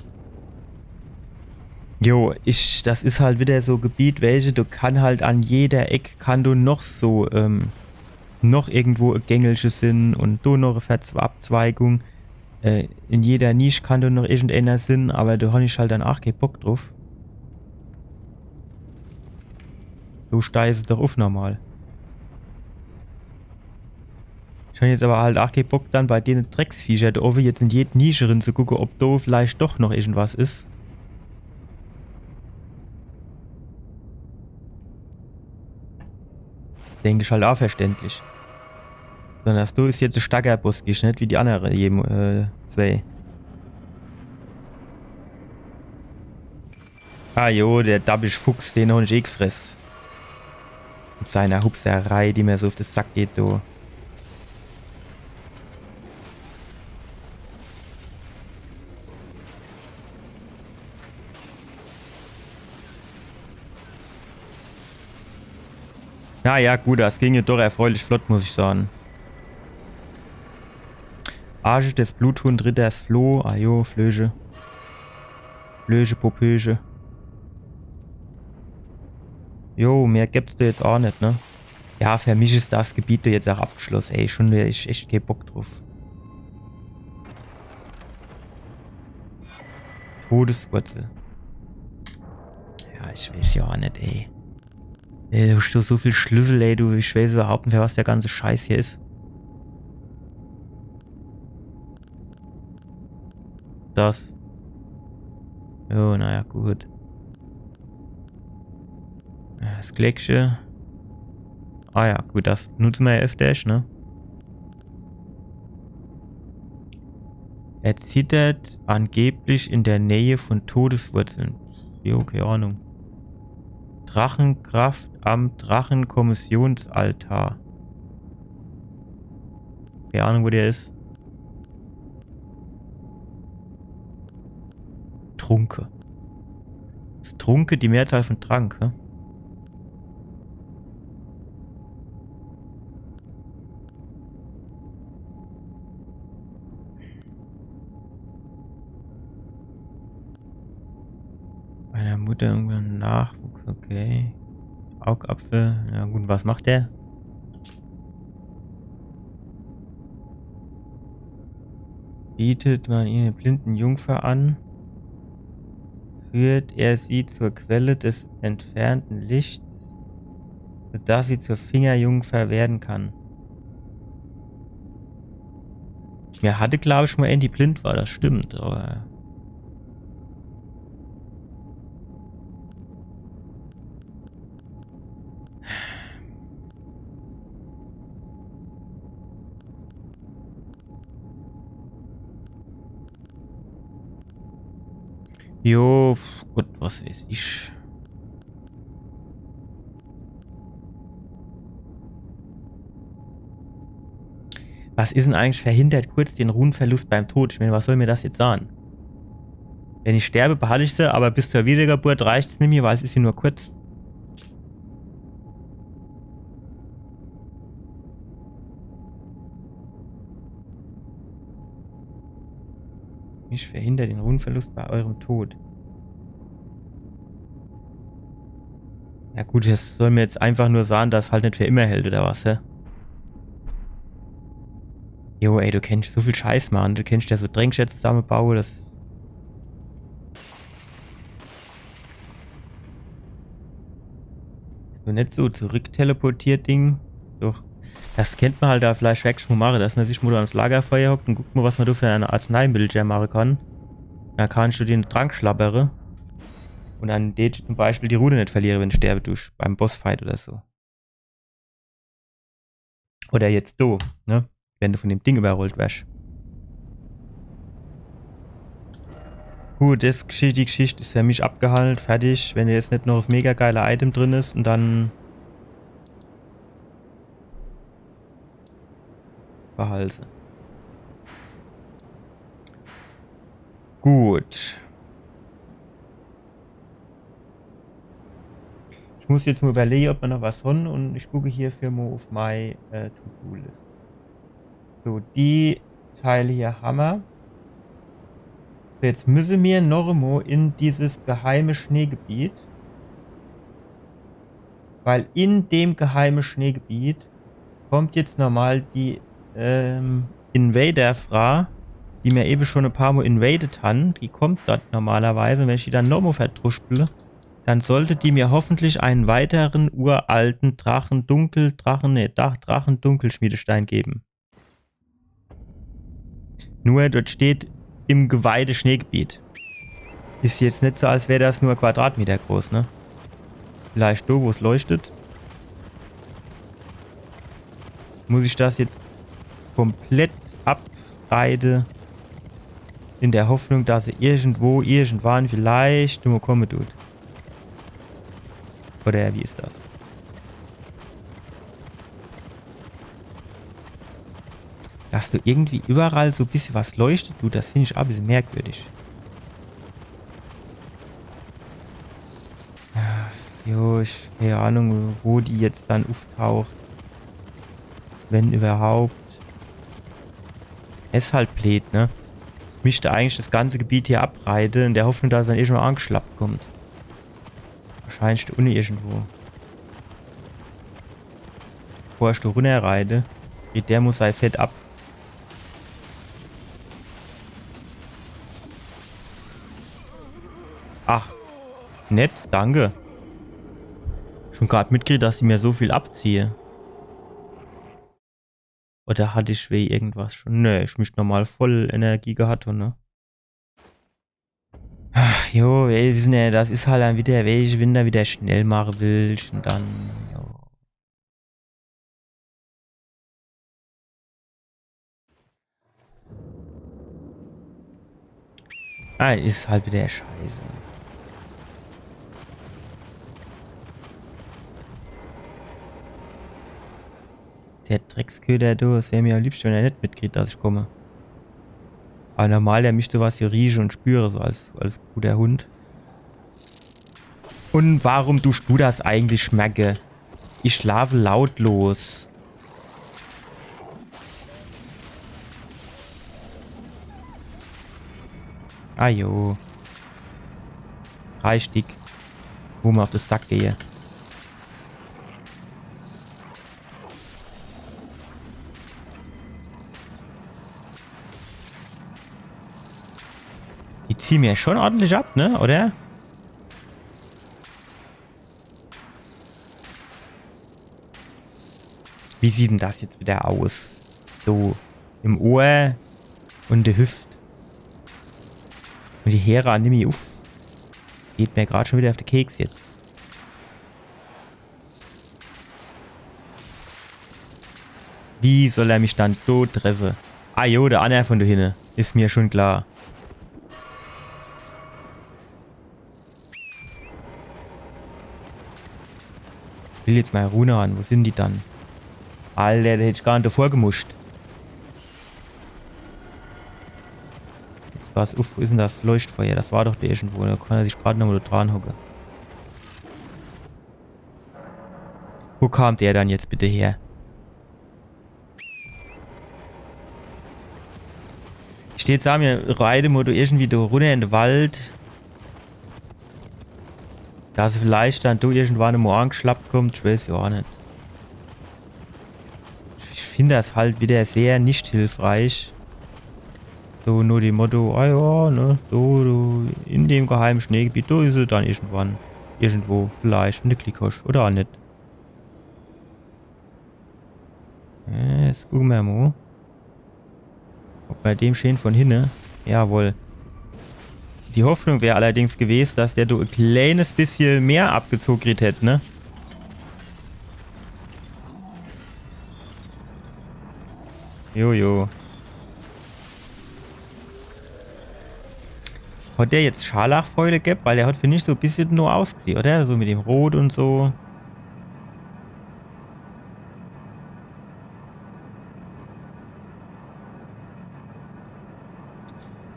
Jo, das ist halt wieder so Gebiet, welche du kann halt an jeder Ecke kann du noch so, noch irgendwo ein Gängelche sind und du noch eine Abzweigung. In jeder Nische kann du noch irgendeiner Sinn, aber du hast halt dann auch keinen Bock drauf. So steil ist es doch auf normal. Ich habe jetzt aber halt auch keinen Bock dann bei denen Drecksviecher da oben jetzt in jede Nische rein zu gucken, ob da vielleicht doch noch irgendwas ist. Das denke ich halt auch verständlich. Sondern du ist jetzt ein starker Boss, nicht wie die anderen jedem zwei. Ah jo, der Dabbisch Fuchs, den habe ich eh gefressen. Mit seiner Hupserei, die mir so auf den Sack geht, du. Ja, gut, das ging ja doch erfreulich flott, muss ich sagen. Arge des Bluthund Ritters Floh, ajo, Flöge. Flöge, Popöge. Jo, mehr gibt's da jetzt auch nicht, ne? Ja, für mich ist das Gebiet da jetzt auch abgeschlossen, ey, schon wieder ich echt keinen Bock drauf. Todeswurzel. Ja, ich weiß ja auch nicht, ey. Du hast doch so viel Schlüssel, ey, du, ich weiß überhaupt nicht, was der ganze Scheiß hier ist. Das. Jo, naja, gut. Das Gleckchen. Ah ja, gut, das nutzen wir ja öfters, ne? Er zittert angeblich in der Nähe von Todeswurzeln. Jo, keine Ahnung. Drachenkraft am Drachenkommissionsaltar. Keine Ahnung, wo der ist. Trunke. Ist Trunke die Mehrzahl von Trank, ne? Meiner Mutter irgendwann Nachwuchs, okay. Augapfel, ja gut, was macht der? Bietet man ihnen blinden Jungfer an, führt er sie zur Quelle des entfernten Lichts, sodass sie zur Fingerjungfer werden kann. Mir hatte, glaube ich, mal die blind war, das stimmt, aber... Jo, gut, was weiß ich. Was ist denn eigentlich verhindert kurz den Runenverlust beim Tod? Ich meine, was soll mir das jetzt sagen? Wenn ich sterbe, behalte ich sie, aber bis zur Wiedergeburt reicht es nicht mehr, weil es ist hier nur kurz. Ich verhindere den Runenverlust bei eurem Tod. Ja gut, das soll mir jetzt einfach nur sagen, dass es halt nicht für immer hält, oder was, hä? Jo, ey, du kennst so viel Scheiß, Mann. Du kennst ja so Drängschätze zusammenbauen, das... So nicht so zurückteleportiert Ding. Doch. Das kennt man halt da vielleicht weg schon machen, dass man sich mal ans Lagerfeuer hockt und guckt mal, was man da für eine Arzneimittel machen kann. Dann kannst du den Trank schlabbere. Und dann den zum Beispiel die Rune nicht verliere, wenn du sterbe durch beim Bossfight oder so. Oder jetzt du, ne? Wenn du von dem Ding überrollt wärst. Gut, die Geschichte ist für mich abgehandelt, fertig. Wenn jetzt nicht noch das mega geile Item drin ist und dann behalte. Gut. Ich muss jetzt mal überlegen, ob wir noch was haben und ich gucke hier für mal auf meine To-Do-List. So, die Teile hier haben wir. Jetzt müssen wir noch einmal in dieses geheime Schneegebiet. Weil in dem geheimen Schneegebiet kommt jetzt normal die Invader-Fra, die mir eben schon ein paar Mal invaded haben. Die kommt dort normalerweise. Und wenn ich die dann nochmal verdruspele, dann sollte die mir hoffentlich einen weiteren uralten Drachen-Dunkelschmiedestein geben. Nur dort steht im geweihte Schneegebiet. Ist jetzt nicht so, als wäre das nur Quadratmeter groß, ne? Vielleicht da, wo es leuchtet. Muss ich das jetzt komplett abreiten. In der Hoffnung, dass sie irgendwann vielleicht nur kommen tut. Oder wie ist das? Dass du irgendwie überall so ein bisschen was leuchtet, du, das finde ich auch ein bisschen merkwürdig. Jo, ich keine Ahnung, wo die jetzt dann auftaucht. Wenn überhaupt. Es ist halt blöd, ne? Ich möchte eigentlich das ganze Gebiet hier abreiten, in der Hoffnung, dass dann irgendwo angeschlappt kommt. Wahrscheinlich da unten irgendwo. Bevor ich da runterreite, geht der muss sein Fett ab. Ach, nett, danke. Schon gerade mitgekriegt, dass ich mir so viel abziehe. Oder hatte ich weh irgendwas schon? Nö, ich mich normal voll Energie gehabt, ne? Ach, jo, ey, wissen ja, das ist halt dann wieder, welche wenn da wieder schnell machen willst und dann, jo. Ah, ist halt wieder scheiße. Der Drecksköder, du, es wäre mir am liebsten, wenn er nicht mitkriegt, dass ich komme. Aber normal, der möchte was hier rieche und spüre, so als guter Hund. Und warum tust du das eigentlich, Schmecke? Ich schlafe lautlos. Ah jo. 3 Stück, wo wir auf das Sack gehen. Die ziehen mir schon ordentlich ab, ne? Oder? Wie sieht denn das jetzt wieder aus? So im Ohr und der Hüft. Und die Heere an dem auf. Geht mir gerade schon wieder auf den Keks jetzt. Wie soll er mich dann tot treffen? Ah jo, der Anna von da hinten. Ist mir schon klar. Ich will jetzt mal Rune an. Wo sind die dann? Alter, der hätte ich gar nicht davor gemuscht. Jetzt war's. Uff, wo ist denn das Leuchtfeuer? Das war doch der irgendwo. Da kann er sich gerade noch mal dran hocken. Wo kam der dann jetzt bitte her? Ich stehe jetzt an mir, reite wo du irgendwie da runter in den Wald. Dass vielleicht dann du irgendwann mal angeschlappt kommt, ich weiß ja auch nicht. Ich finde das halt wieder sehr nicht hilfreich. So nur dem Motto, ah ja, ne, so, du, in dem geheimen Schneegebiet, da ist es dann irgendwann, irgendwo, vielleicht, eine Klickosch, oder auch nicht. Jetzt gucken wir mal. Ob bei dem schön von hinten, jawohl. Die Hoffnung wäre allerdings gewesen, dass der du ein kleines bisschen mehr abgezogen hätte, ne? Jojo. Hat der jetzt Scharlachfäule gehabt? Weil der hat, finde ich, so ein bisschen nur ausgesehen, oder? So mit dem Rot und so.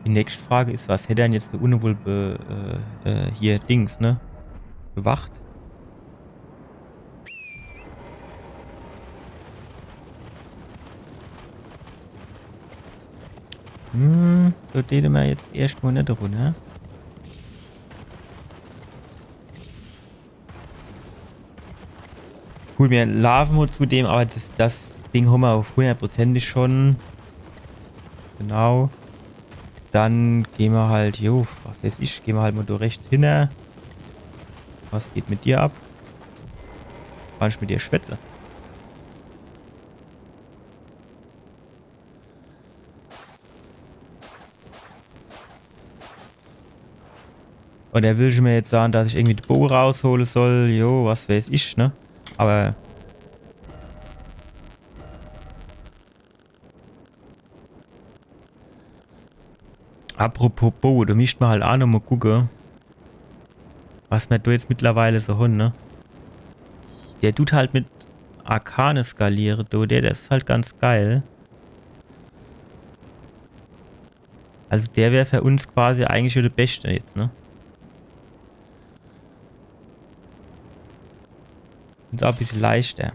Die nächste Frage ist, was hätte er denn jetzt so unwohl hier Dings, ne? Bewacht? Da täte man jetzt erstmal nicht runter. Gut, wir laufen mal zu dem, aber das Ding haben wir auf 100% schon. Genau. Dann gehen wir halt, jo, was weiß ich, gehen wir halt mal da rechts hin. Was geht mit dir ab? Kann ich mit dir schwätze? Und er will schon mir jetzt sagen, dass ich irgendwie die Bow rausholen soll. Jo, was weiß ich, ne? Aber... Apropos Bow, da müsst man halt auch noch mal gucken. Was wir da jetzt mittlerweile so haben, ne? Der tut halt mit Arkane skalieren, der ist halt ganz geil. Also der wäre für uns quasi eigentlich schon der Beste jetzt, ne? Ist auch ein bisschen leichter.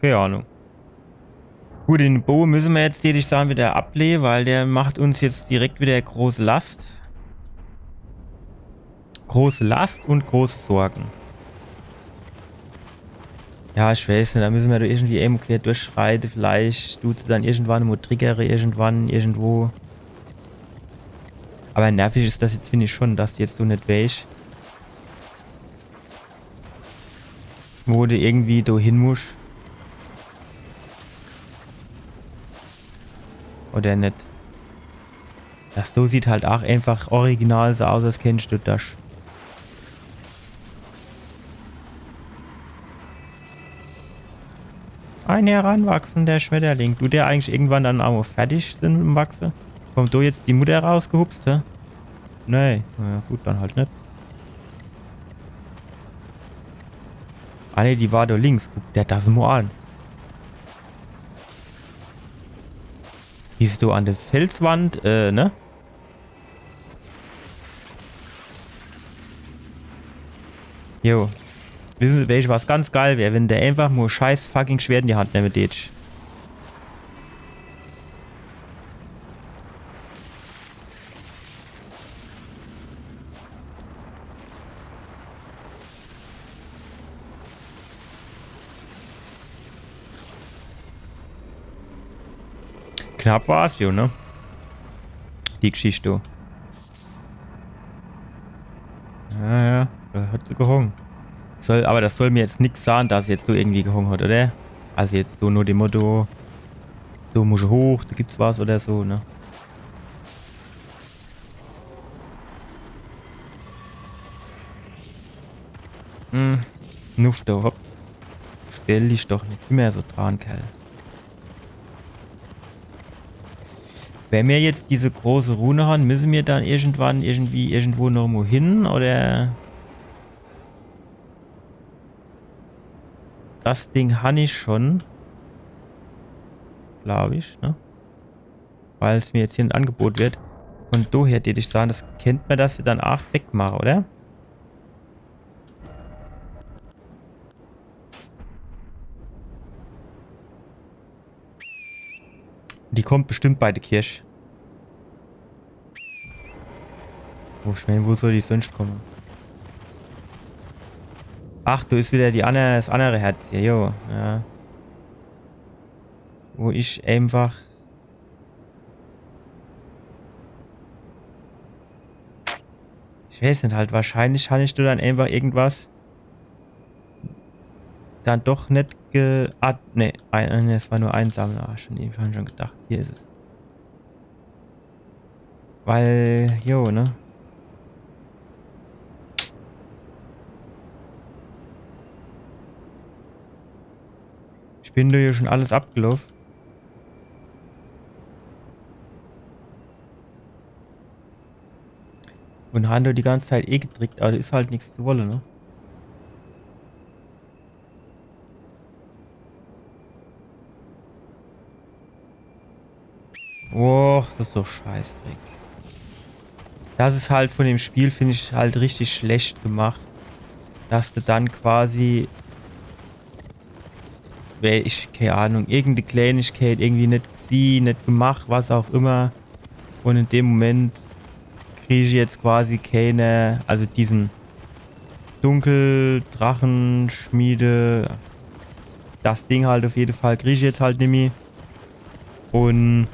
Keine Ahnung. Gut, den Bo müssen wir jetzt tätig sagen wieder ablehnen, weil der macht uns jetzt direkt wieder große Last. Große Last und große Sorgen. Ja, ich weiß nicht, da müssen wir da irgendwie eben quer durchschreiten. Vielleicht tut sie dann irgendwann mal triggere irgendwann irgendwo. Aber nervig ist das jetzt, finde ich schon, dass du jetzt so nicht weißt, wo du irgendwie da hin musst. Oder nicht. Das so sieht halt auch einfach original so aus, als kennst du das. Ein heranwachsender Schmetterling. Du, der eigentlich irgendwann dann auch fertig sind mit dem Wachsen? Kommt da jetzt die Mutter rausgehupst, hä? Nee. Na gut, dann halt nicht. Ah ne, die war da links. Guck, der hat das mal an. Die ist so an der Felswand, ne? Jo. Wissen Sie, welches was ganz geil wäre, wenn der einfach nur scheiß fucking Schwert in die Hand nehmen würde. Knapp war es, jo, ne? Die Geschichte. Ja, da hat sie gehungen. Aber das soll mir jetzt nichts sagen, dass jetzt du irgendwie gehungen hat, oder? Also jetzt so nur dem Motto, du musst hoch, da gibt's was oder so, ne? Nuff da, hopp. Stell dich doch nicht immer so dran, Kerl. Wenn wir jetzt diese große Rune haben, müssen wir dann irgendwann irgendwo noch hin, oder? Das Ding habe ich schon. Glaube ich, ne? Weil es mir jetzt hier ein Angebot wird. Von daher hätte ich sagen, das kennt man, dass sie dann auch wegmachen, oder? Die kommt bestimmt bei der Kirche. Wo soll die sonst kommen? Ach, du ist wieder das andere Herz hier, jo. Ja. Wo ich einfach... Ich weiß nicht, halt wahrscheinlich habe ich dann einfach irgendwas dann doch nicht ne, es war nur ein Sammler. Ich habe schon gedacht, hier ist es. Weil, jo, ne? Ich bin da hier schon alles abgelaufen. Und haben da die ganze Zeit gedrückt, aber da ist halt nichts zu wollen, ne? Och, das ist doch Scheißdreck. Das ist halt von dem Spiel, finde ich, halt richtig schlecht gemacht. Dass du dann quasi... keine Ahnung, irgendeine Kleinigkeit irgendwie nicht gesehen, nicht gemacht, was auch immer. Und in dem Moment kriege ich jetzt quasi keine... Also diesen Dunkeldrachenschmiede... Das Ding halt auf jeden Fall kriege ich jetzt halt nicht mehr. Und...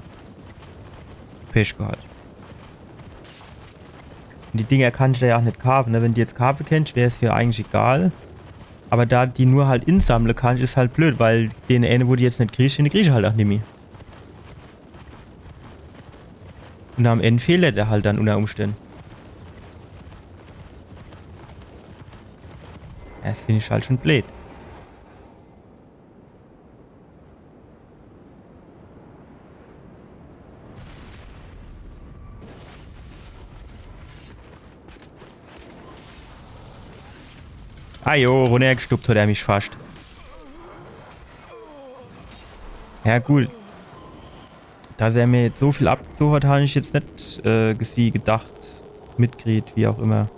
Pech gehabt. Die Dinger kann ich da ja auch nicht kaufen, ne? Wenn die jetzt kaufen kennst, wäre es ja eigentlich egal. Aber da die nur halt insammeln kann, ist halt blöd, weil den eine, wo die jetzt nicht kriegst, den krieg ich halt auch nicht mehr. Und am Ende fehlt der halt dann unter Umständen. Das finde ich halt schon blöd. Ah jo, runtergestuppt hat er mich fast. Ja gut. Dass er mir jetzt so viel abgezogen hat, habe ich jetzt nicht gedacht. Mitgekriegt, wie auch immer.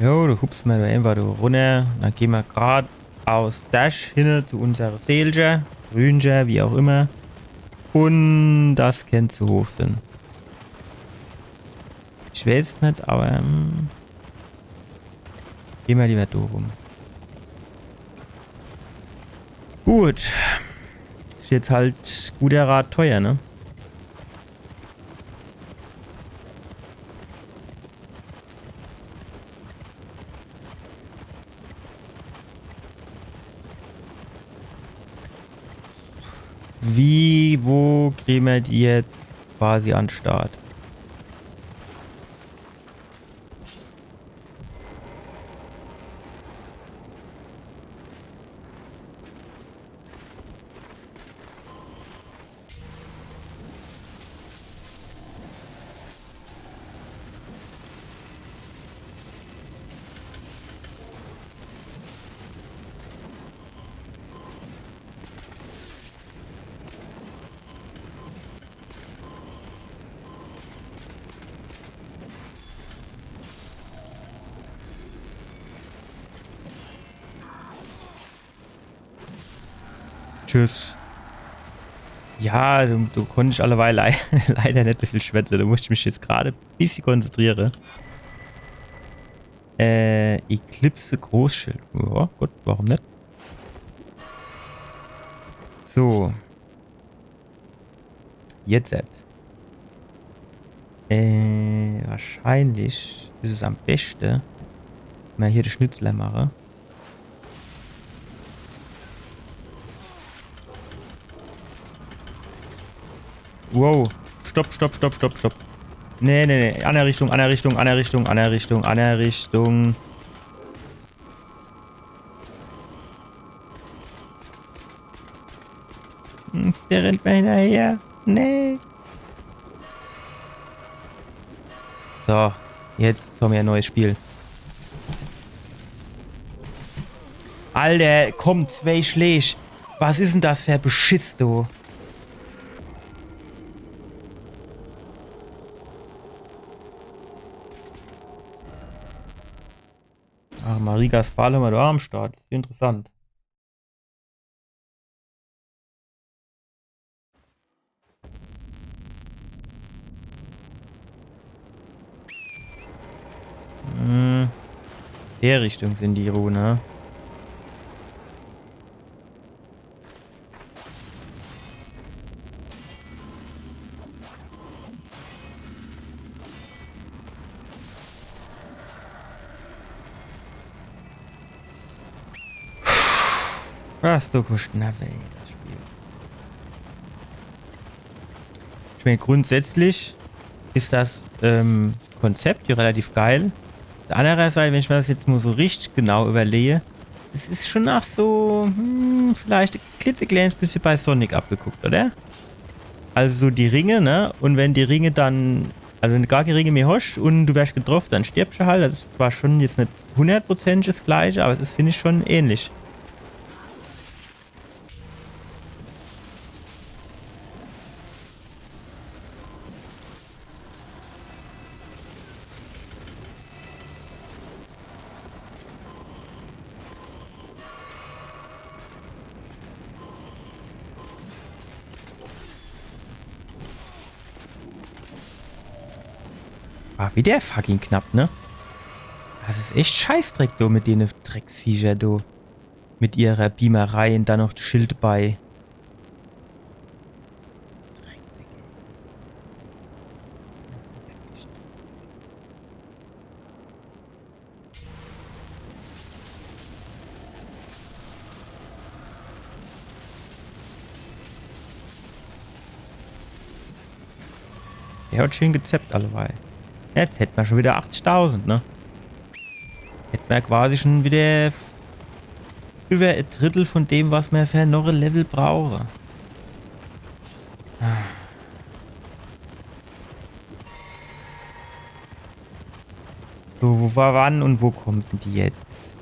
Jo, du hupst mal einfach da runter. Dann gehen wir gerade aus Dash hin zu unserer Seelge, Rünger, wie auch immer. Und das kann zu hoch sein. Ich weiß es nicht, aber gehen wir lieber da rum. Gut. Ist jetzt halt guter Rat teuer, ne? Wo kriegen wir die jetzt quasi an den Start? Tschüss. Ja, du konntest alleweil leider nicht so viel schwätzen. Da musste ich mich jetzt gerade ein bisschen konzentrieren. Eclipse Großschild. Ja, gut, warum nicht? So. Jetzt. Wahrscheinlich ist es am besten, wenn wir hier die Schnitzler machen. Wow. Stopp, stopp, stopp, stopp, stopp. Nee, nee, nee. An der Richtung, an der Richtung, an der Richtung, an der Richtung, an der Richtung. Der rennt mir hinterher. Nee. So. Jetzt haben wir ein neues Spiel. Alter, komm, 2 Schläge. Was ist denn das für ein Beschiss, du? Ach, Marigas Fall haben wir da am Start. Das ist interessant. Der Richtung sind die Rune. Was du kostet na weg, das Spiel. Ich meine, grundsätzlich ist das Konzept hier relativ geil. Andererseits, wenn ich mir das jetzt mal so richtig genau überlege, es ist schon nach so, vielleicht ein klitzekleines bisschen bei Sonic abgeguckt, oder? Also so die Ringe, ne? Und wenn die Ringe dann, also wenn du gar keine Ringe mehr hast und du wärst getroffen, dann stirbst du halt. Das ist zwar schon jetzt nicht 100% das gleiche, aber es ist, finde ich, schon ähnlich. Ah, wie der fucking knapp, ne? Das ist echt Scheißdreck, du, mit denen Drecksviecher, du. Mit ihrer Beamerei und dann noch das Schild bei. Der hat schön gezappt alleweil. Jetzt hätten wir schon wieder 80.000, ne? Hätten wir quasi schon wieder über ein Drittel von dem, was wir für noch ein Level brauchen. So, wo war wann und wo kommt denn die jetzt?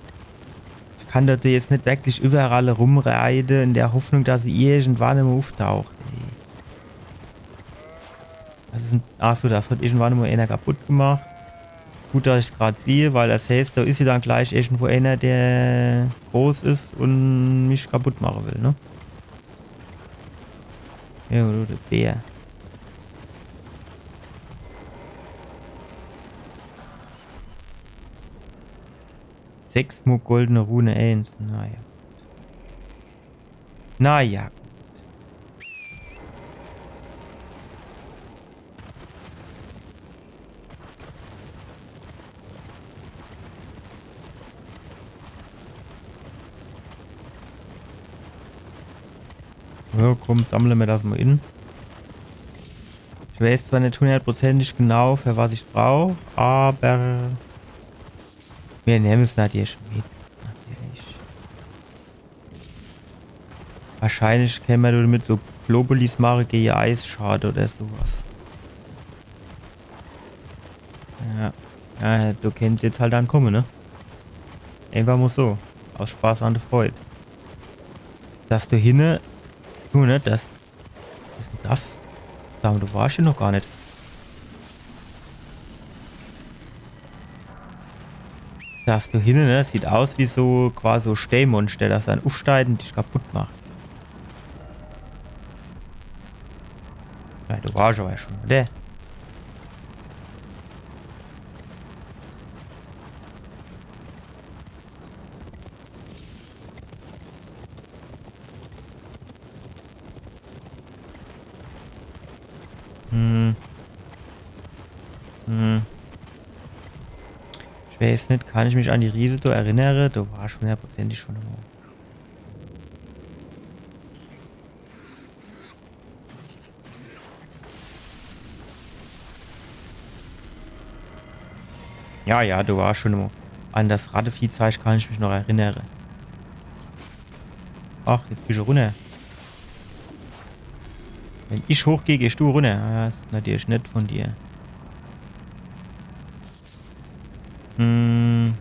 Ich kann dort jetzt nicht wirklich überall rumreiten in der Hoffnung, dass sie irgendwann immer auftaucht. Achso, das hat irgendwann mal einer kaputt gemacht. Gut, dass ich es gerade sehe, weil das heißt, da ist ja dann gleich irgendwo einer, der groß ist und mich kaputt machen will, ne? Ja, oder der Bär. 6 Mal goldene Rune 1. Naja. Naja. Ja, komm, sammle mir das mal in. Ich weiß zwar nicht hundertprozentig genau, für was ich brauche, aber wir nehmen es natürlich mit. Natürlich. Wahrscheinlich können wir damit so Globulis machen gegen Eisschade oder sowas. Ja. Ja, du kennst jetzt halt dann kommen, ne? Einfach muss so. Aus Spaß an der Freude. Dass du hinne. Du, ne, das. Was ist denn das? Sag mal, du warst hier noch gar nicht. Sagst du hinne, ne? Das sieht aus wie so quasi so Stähmonster, das dann aufsteigt und dich kaputt macht. Ja, du warst aber schon, oder? Hm. Hm. Ich weiß nicht, kann ich mich an die Riese da erinnere? Du warst hundertprozentig schon immer. Ja, ja, du warst schon immer. An das Ratteviehzeug kann ich mich noch erinnern. Ach, jetzt bist du runter. Wenn ich hochgehe, gehst du runter. Ja, das ist natürlich nett von dir. Hm.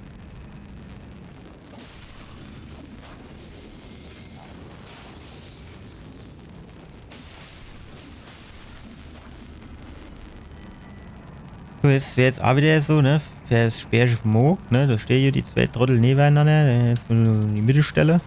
So, es wäre jetzt auch wieder so, ne? Für das Speerschiff Moog, ne? Da stehen hier die zwei Trottel nebeneinander. Da ist so die Mittelstelle.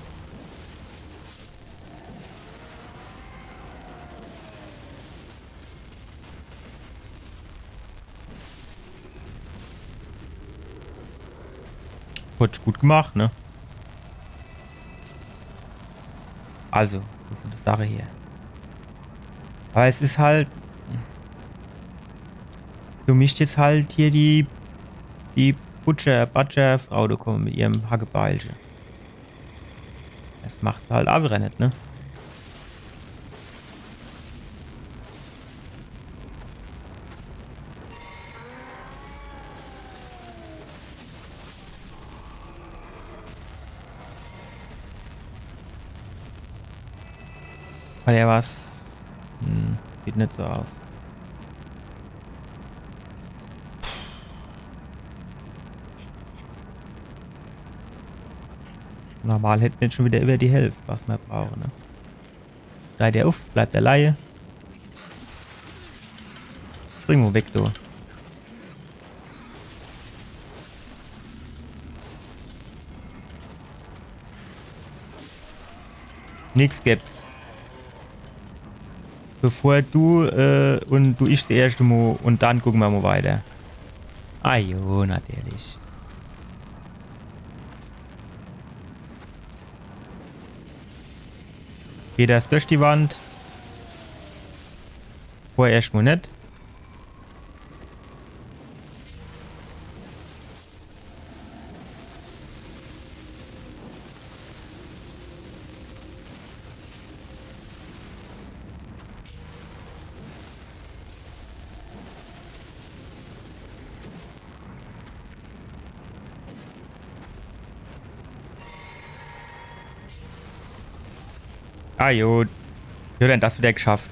Hat gut gemacht, ne? Also, so von der Sache her. Aber es ist halt. Du mischt jetzt halt hier die Butcher-Frau, da kommen mit ihrem Hackebeilchen. Das macht halt auch wieder nicht, ne? Weil er was. Sieht nicht so aus. Normal hätten wir jetzt schon wieder über die Hälfte, was wir brauchen, ne? Steigt er auf, bleibt er Laie. Bring mal weg, du. Nix gibt's. Bevor du und du ischst das erste Mal und dann gucken wir mal weiter. Ah jo, natürlich. Geht das durch die Wand? Vorher erstmal nicht. Ah jo. Ja, dann das wieder geschafft.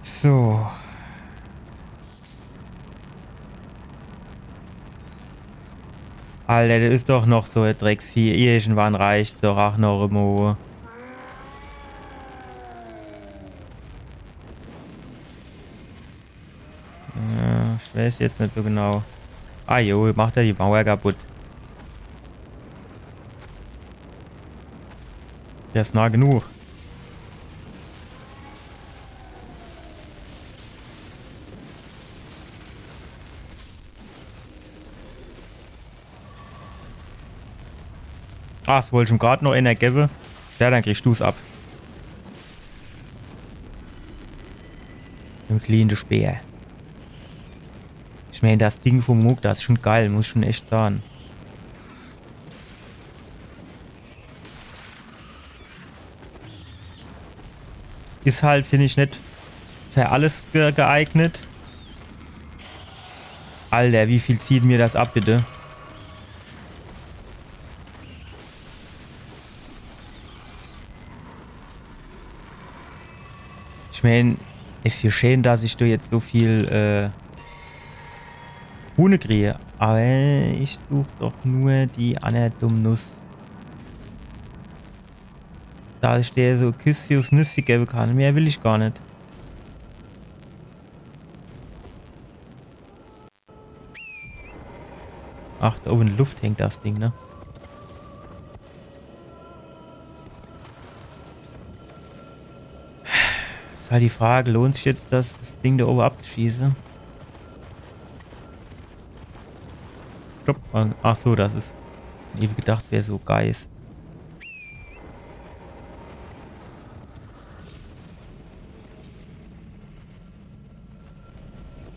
So. Alter, das ist doch noch so ein Drecksvieh. Irgendwann reicht doch auch noch immer. Ja, ich weiß jetzt nicht so genau. Ah jo, macht er die Mauer kaputt. Der ist nah genug. Ach, das wollte ich ihm gerade noch einer geben. Ja, dann kriegst du es ab. Im kleinen Speer. Ich meine, das Ding vom Moog, das ist schon geil, muss ich schon echt sagen. Ist halt, finde ich, nicht für alles geeignet. Alter, wie viel zieht mir das ab, bitte? Ich meine, ist ja schön, dass ich da jetzt so viel Huhne kriege. Aber ich suche doch nur die dumme Nuss. Da ich dir so Küsschen Nüsse geben kann. Mehr will ich gar nicht. Ach, da oben in der Luft hängt das Ding, ne? Ist halt die Frage, lohnt sich jetzt das Ding da oben abzuschießen? Stopp. Ach so, das ist... Ich habe gedacht, wäre so Geist.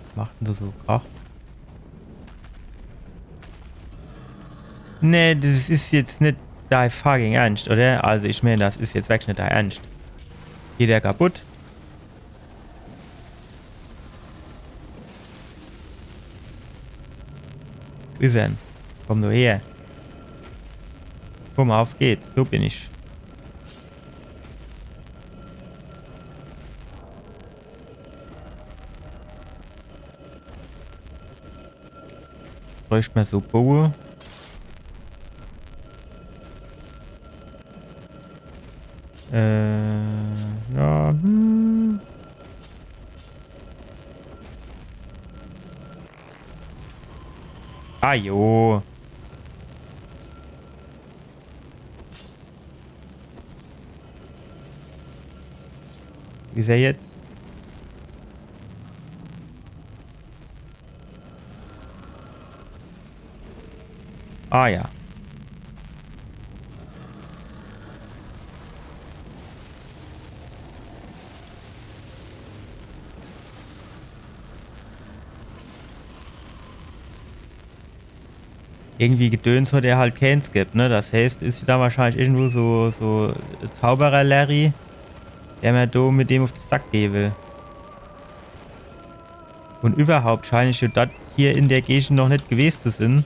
Was macht denn da so Krach? Nee, das ist jetzt nicht dein fucking Ernst, oder? Also ich meine, das ist jetzt wirklich nicht dein Ernst. Geht der kaputt? Wo ist er denn? Komm nur her. Komm, auf geht's. So bin ich. Bräuchte mal so Bogen. Ja, Ah, jo. Wie ist er jetzt? Ah, ja. Irgendwie Gedöns, wo der halt keins gibt, ne? Das heißt, ist da wahrscheinlich irgendwo so Zauberer Larry, der mir da mit dem auf den Sack gehen will. Und überhaupt scheine ich das hier in der Gegend noch nicht gewesen zu sein.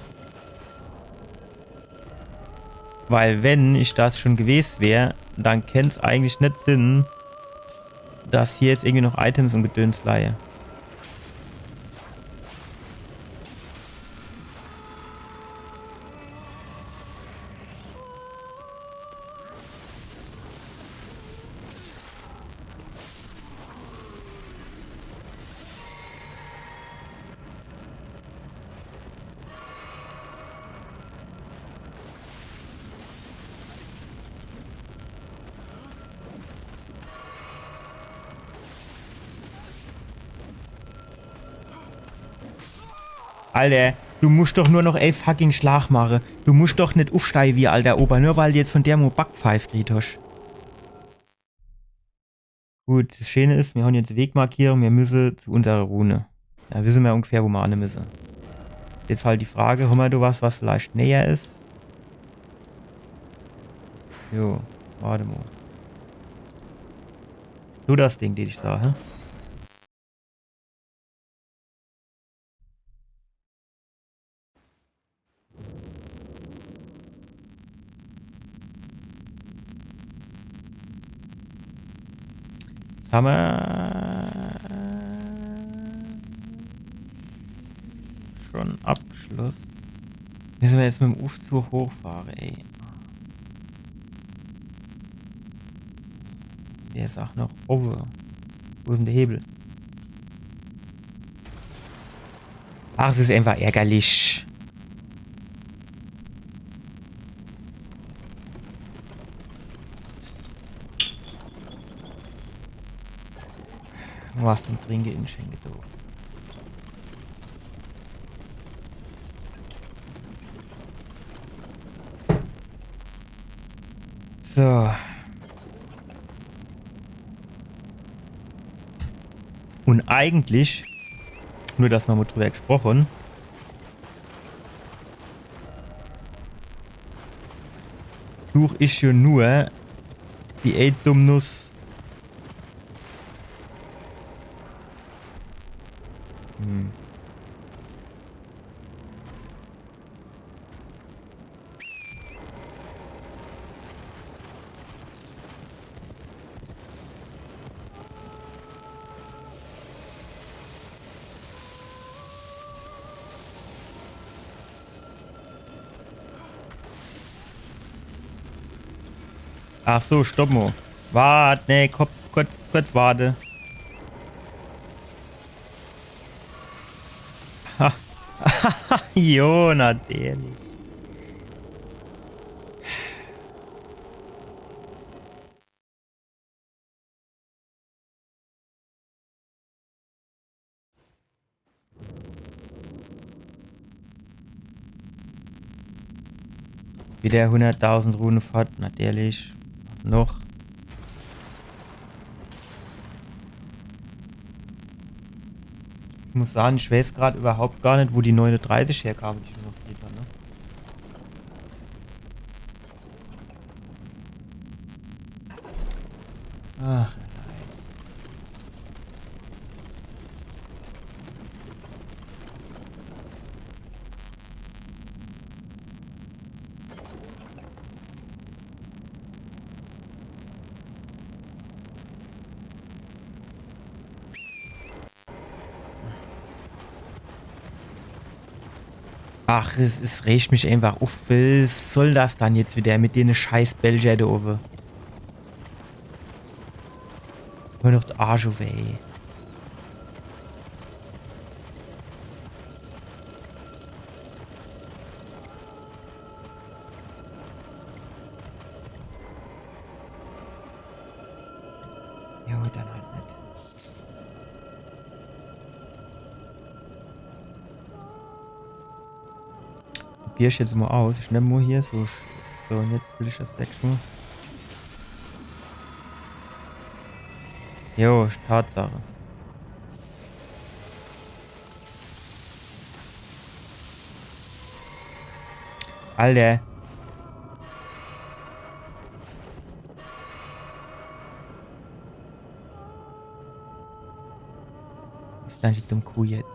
Weil wenn ich das schon gewesen wäre, dann kann es eigentlich nicht Sinn, dass hier jetzt irgendwie noch Items und Gedöns leihe. Alter, du musst doch nur noch 11 fucking Schlag machen. Du musst doch nicht aufsteigen wie alter Opa, nur weil du jetzt von der Mo Backpfeif kriegt hast. Gut, das Schöne ist, wir haben jetzt Wegmarkierung, wir müssen zu unserer Rune. Da wissen wir ungefähr, wo wir hin müssen. Jetzt halt die Frage, haben wir da was vielleicht näher ist? Jo, warte mal. Du das Ding, den ich sage. Jetzt haben wir schon Abschluss. Müssen wir jetzt mit dem Aufzug hochfahren, ey. Der ist auch noch over. Wo ist denn der Hebel? Ach, es ist einfach ärgerlich. Du hast zum Trinken in Schenke do. So. Und eigentlich, nur dass wir mal drüber gesprochen, suche ich schon nur die 8 Dummnuss. Ach so, stopp mal. Warte, nee, kurz warte. Ha, Jo, natürlich. Wieder 100.000 Runen fort, natürlich. Was noch? Ich muss sagen, ich weiß gerade überhaupt gar nicht, wo die 39 herkam, die ich noch wieder, ne? Ach, ach, es regt mich einfach auf. Was soll das dann jetzt wieder mit den scheiß Belgier da oben? Hör doch den Arsch auf, ey. Jo, dann halt nicht. Probier ich jetzt mal aus. Ich nehme mal hier so. So, und jetzt will ich das wegschmeißen. Jo, Tatsache. Alter. Was ist denn die dumme Kuh jetzt?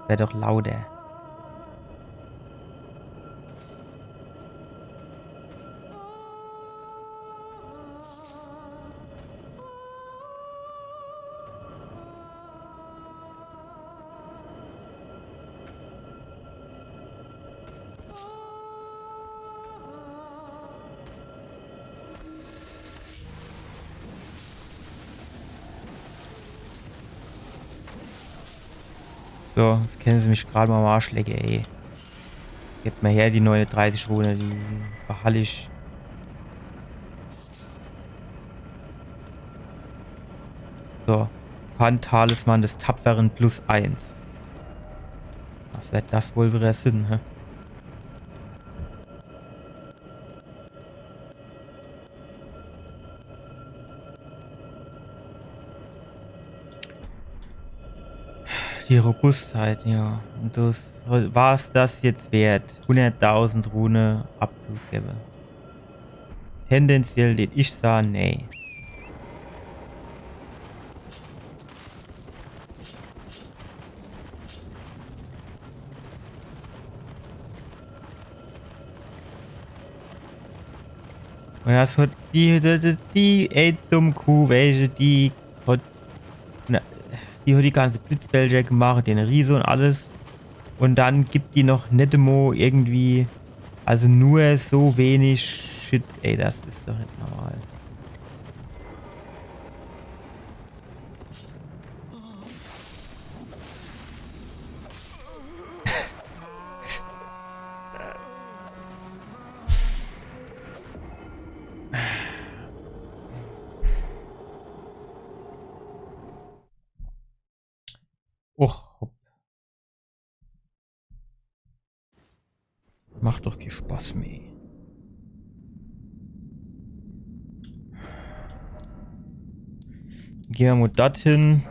Wär doch lauter. So, jetzt kennen sie mich gerade mal am Arsch lecken, ey. Gebt mir her die 39 Rune, die behall ich. So, Pan-Talisman des Tapferen +1. Was wird das wohl wieder Sinn, hä? Die Robustheit, ja. Und das war es das jetzt wert, 100.000 Rune abzugeben. Tendenziell, den ich sah, nee. Und das hat ey, dumme Kuh, welche, die hat, die hat die ganze Blitzbelger gemacht, den Riese und alles. Und dann gibt die noch Netemo irgendwie, also nur so wenig Shit, ey, das ist doch nicht normal. Och, hopp. Macht doch keinen Spaß mehr. Gehen wir mal dorthin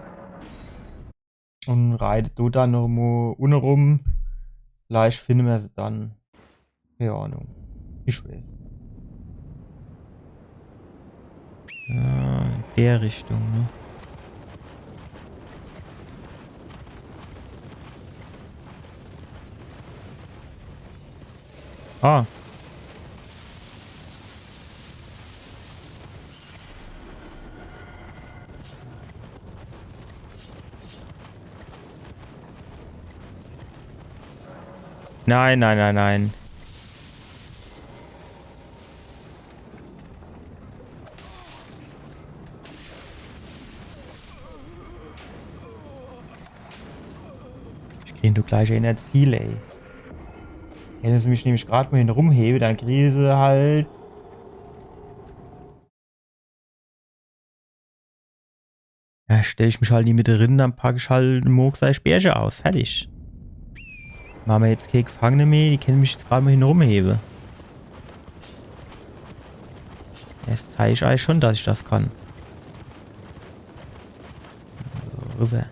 und reitet du dann noch mal unten rum. Vielleicht finden wir sie dann. Keine Ahnung. Ich weiß. Ja, in der Richtung, ne? Ah. Nein, nein, nein, nein. Den du gleich erinnert viel, ey. Wenn sie mich nämlich gerade mal hin rumhebe, dann kriege sie halt. Ja, stelle ich mich halt in die Mitte drin, dann packe ich halt ein Murksei Bärchen aus. Fertig. Machen wir jetzt keine Gefangene mehr, die können mich jetzt gerade mal hin rumhebe. Jetzt zeige ich eigentlich schon, dass ich das kann. So, rüber.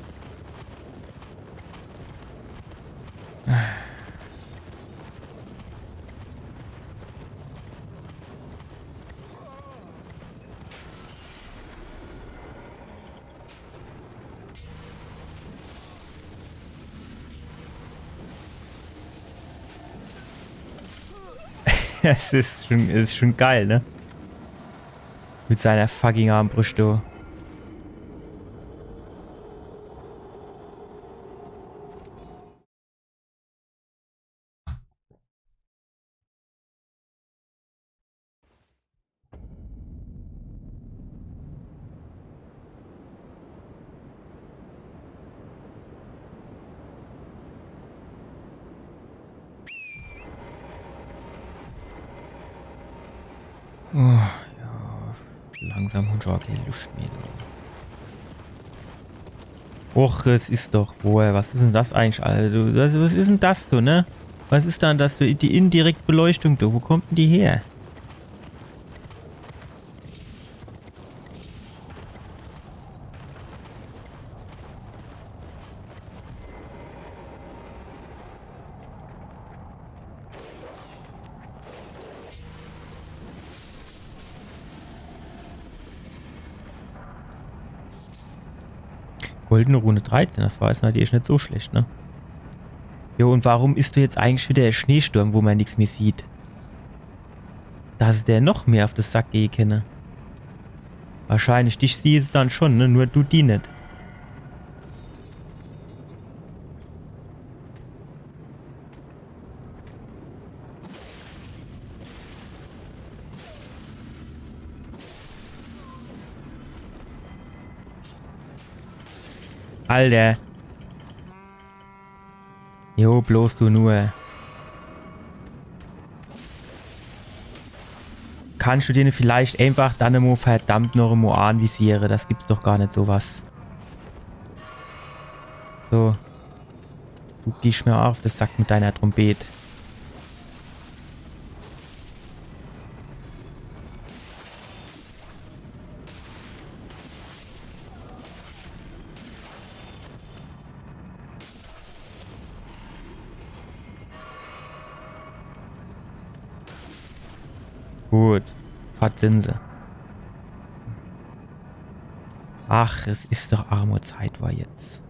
Es ist schon geil, ne? Mit seiner fucking Armbrust, du. Oh, ja. Langsam und schon keine Lust mehr, du. Och, es ist doch wohl. Was ist denn das eigentlich, Alter? Du, was ist denn das, du, ne? Was ist dann das, du? Die indirekte Beleuchtung, du? Wo kommt denn die her? Goldene Rune 13, das war jetzt natürlich nicht so schlecht, ne? Jo, und warum ist du jetzt eigentlich wieder der Schneesturm, wo man nichts mehr sieht? Da ist der noch mehr auf das Sack gehen kenne. Wahrscheinlich, dich siehst es dann schon, ne? Nur du die nicht. Alter. Jo, bloß du nur. Kannst du dir vielleicht einfach dann immer verdammt noch einmal anvisieren? Das gibt's doch gar nicht sowas. So. Du gehst mir auf das Sack mit deiner Trompete. Gut. Fahrt sind sie. Ach, es ist doch Armutszeit war jetzt.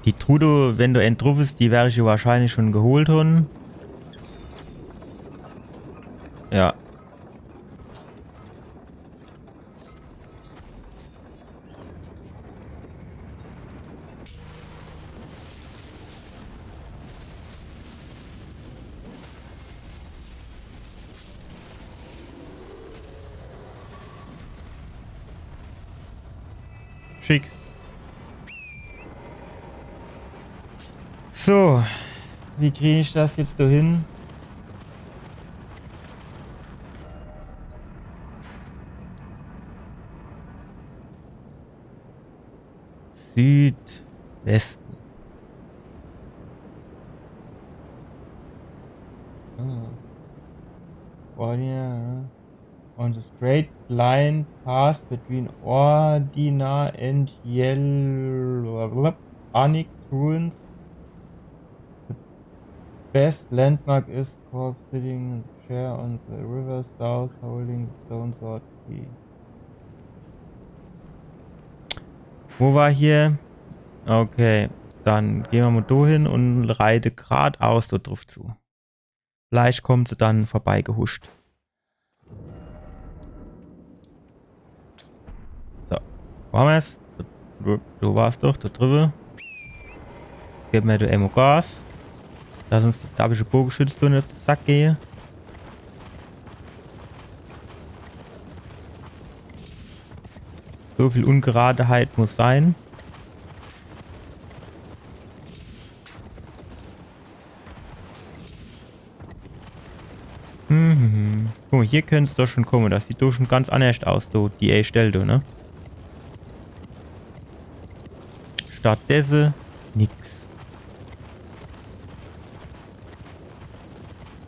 Die Trudo, wenn du entrufest, die wäre ich ja wahrscheinlich schon geholt haben. Ja. Schick. So. Wie kriege ich das jetzt dahin? Südwesten. On the straight line path between Ordina and Yellow Onyx ruins. The best landmark is Corp sitting in the chair on the river south holding the stone sword key. Wo war hier? Okay, dann gehen wir mal da hin und reite geradeaus dort drauf zu. Vielleicht kommt sie dann vorbeigehuscht. So, machen wir es. Du warst doch da drüben. Gib mir du Ammo Gas. Lass uns die dabische Bogenschütze auf den Sack gehen. So viel Ungeradeheit muss sein. hier könnte es doch schon kommen. Das sieht doch schon ganz anders aus, die A-Stelle, ne? Stattdessen nix.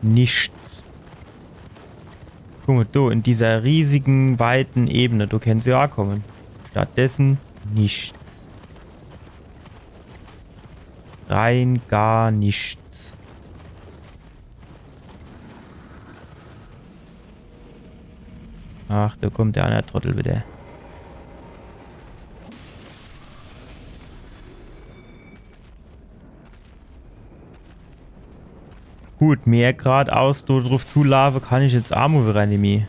Nichts. Guck mal, da in dieser riesigen, weiten Ebene, du kannst ja auch kommen. Stattdessen nichts. Rein gar nichts. Ach, da kommt der andere Trottel wieder. Gut, mehr geradeaus drauf zulaufen kann ich jetzt auch mal wieder nicht mehr.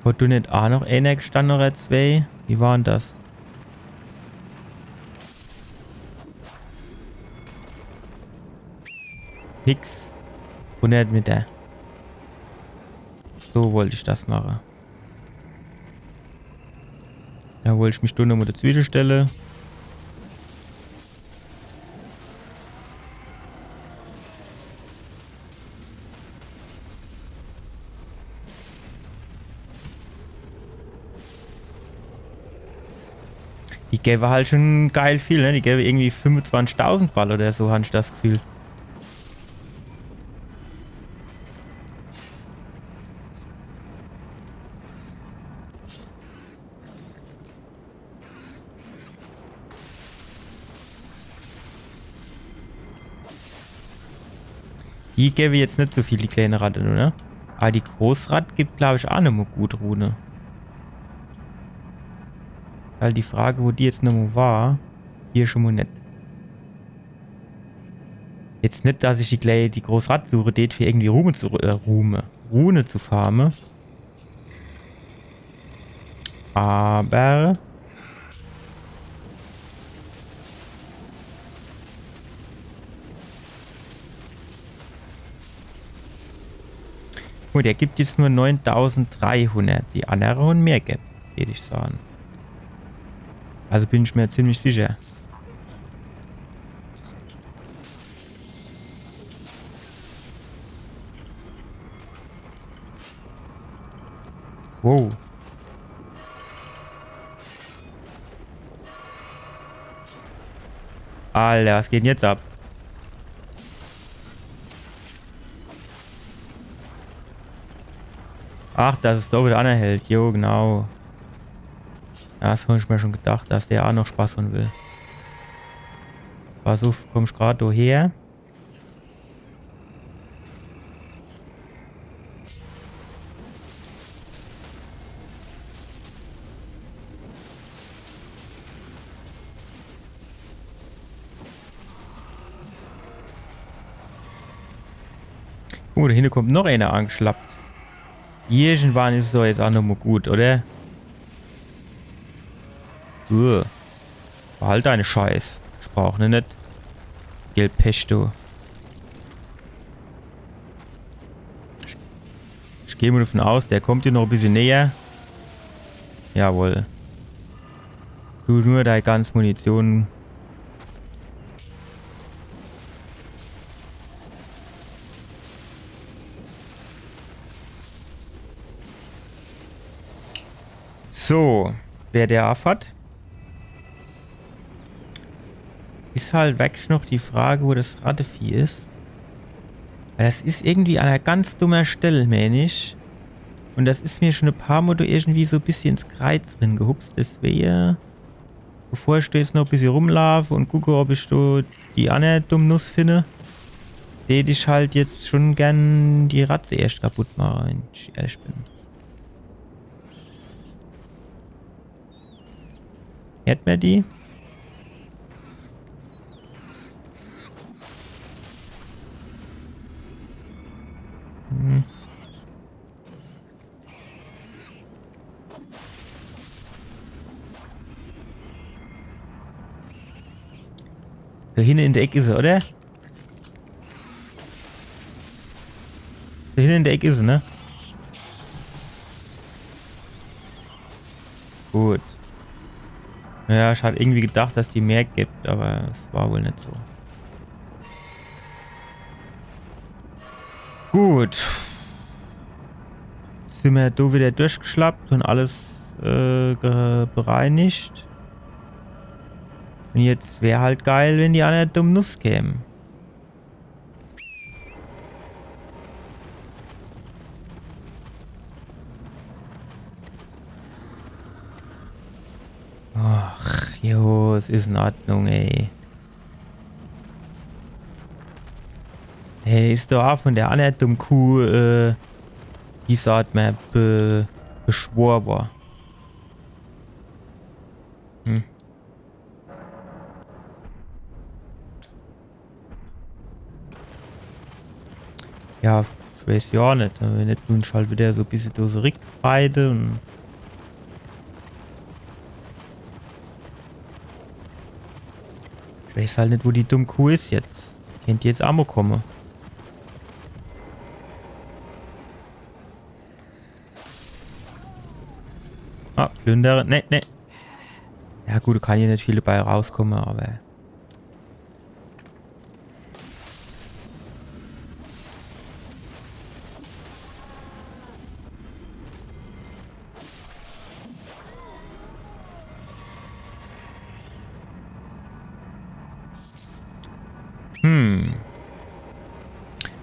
Hat du nicht auch noch einer gestanden oder zwei? Wie waren das? Nix. 100 Meter. So wollte ich das machen. Da wollte ich mich da nochmal dazwischen stellen. Die gäbe halt schon geil viel, ne? Die gäbe irgendwie 25.000 Ball oder so, habe ich das Gefühl. Die gäbe jetzt nicht so viel, die kleine Ratte, oder? Aber die Großrat gibt, glaube ich, auch nicht mehr gut Rune. Weil die Frage, wo die jetzt noch mal war, hier schon mal nicht. Jetzt nicht, dass ich die Großrat suche, die für irgendwie Rune zu farmen. Aber gut, der gibt jetzt nur 9.300. Die anderen und mehr gibt, würde ich sagen. Also bin ich mir ziemlich sicher. Wow. Alter, was geht denn jetzt ab? Ach, das ist doch wieder anerhält. Jo, genau. Ja, das habe ich mir schon gedacht, dass der auch noch Spaß haben will. Pass auf, kommst gerade her. Da hinten kommt noch einer angeschlappt. Irgendwann ist so jetzt auch noch mal gut, oder? Behalt deine Scheiß. Ich brauch ne nicht. Gelpech, du. Ich gehe mal davon aus, der kommt hier noch ein bisschen näher. Jawohl. Du nur deine ganze Munition. So, wer der hat, ist halt weg noch die Frage, wo das Rattevieh ist. Weil das ist irgendwie an einer ganz dummer Stelle, meine ich. Und das ist mir schon ein paar Mal irgendwie so ein bisschen ins Kreuz drin gehupst. Deswegen, bevor ich da jetzt noch ein bisschen rumlaufe und gucke, ob ich da die andere Dummnuss finde, hätte ich halt jetzt schon gern die Ratze erst kaputt machen, wenn ich ehrlich bin. Hätten wir die? Da hinten in der Ecke ist er, oder? Da hinten in der Ecke ist er, ne? Gut. Ja, ich hatte irgendwie gedacht, dass die mehr gibt, aber es war wohl nicht so. Gut. Sind wir da wieder durchgeschlappt und alles bereinigt. Und jetzt wäre halt geil, wenn die an der dummen Nuss kämen. Ach, jo, es ist in Ordnung, ey. Hey, ist doch auch von der anderen dummen Kuh, die sagt man, beschworbar. Hm. Ja, ich weiß ja nicht. Wenn nicht, nun halt wieder so ein bisschen Dose Rickweide und. Ich weiß halt nicht, wo die dumme Kuh ist jetzt. Kennt die jetzt Ammo kommen? Ah, Plünderer. Ne, ne. Ja gut, da kann hier nicht viele bei rauskommen, aber.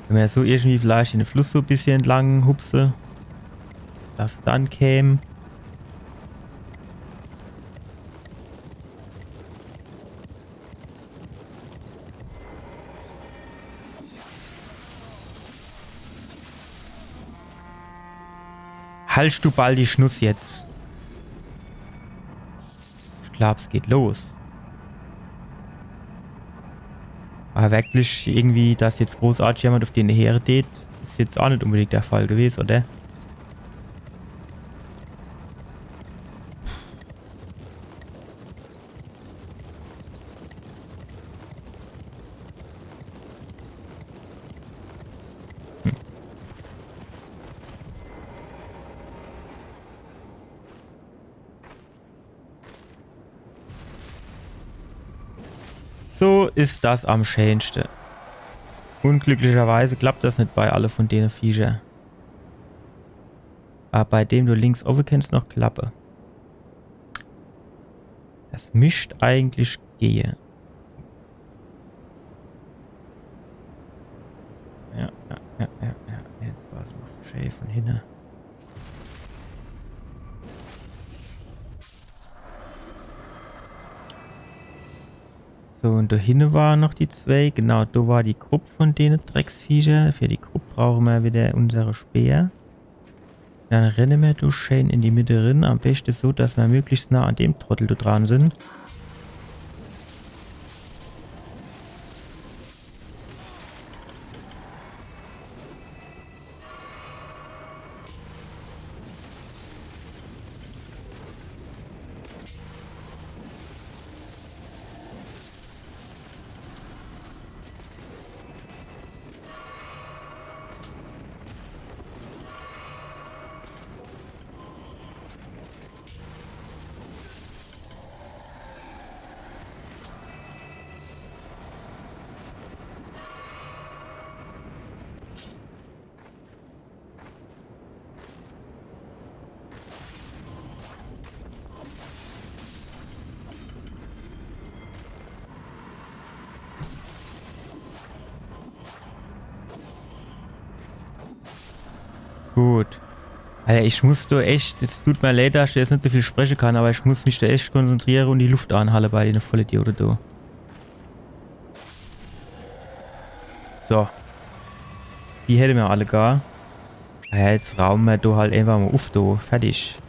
Wenn wir so irgendwie vielleicht in den Fluss so ein bisschen entlang hupse, dass dann käme. Haltst du bald die Schnuss jetzt? Ich glaube, es geht los. Aber wirklich irgendwie, dass jetzt großartig jemand auf den Heere geht, ist jetzt auch nicht unbedingt der Fall gewesen, oder? Hm. So ist das am schönsten. Unglücklicherweise klappt das nicht bei alle von denen Viecher. Aber bei dem du links oben kennst noch Klappe. Das mischt eigentlich gehe. Ja. Jetzt war es noch schön von hinten. So, und da hinten waren noch die zwei. Genau, da war die Gruppe von denen Drecksviecher. Für die Gruppe brauchen wir wieder unsere Speer. Dann rennen wir durch schön in die Mitte rein. Am besten so, dass wir möglichst nah an dem Trottel da dran sind. Gut. Alter, ich muss da echt, es tut mir leid, dass ich jetzt nicht so viel sprechen kann, aber ich muss mich da echt konzentrieren und die Luft anhalten bei den Vollidioten da. So. Die hätten wir alle gar. Ja, jetzt rauben wir da halt einfach mal auf da. Fertig.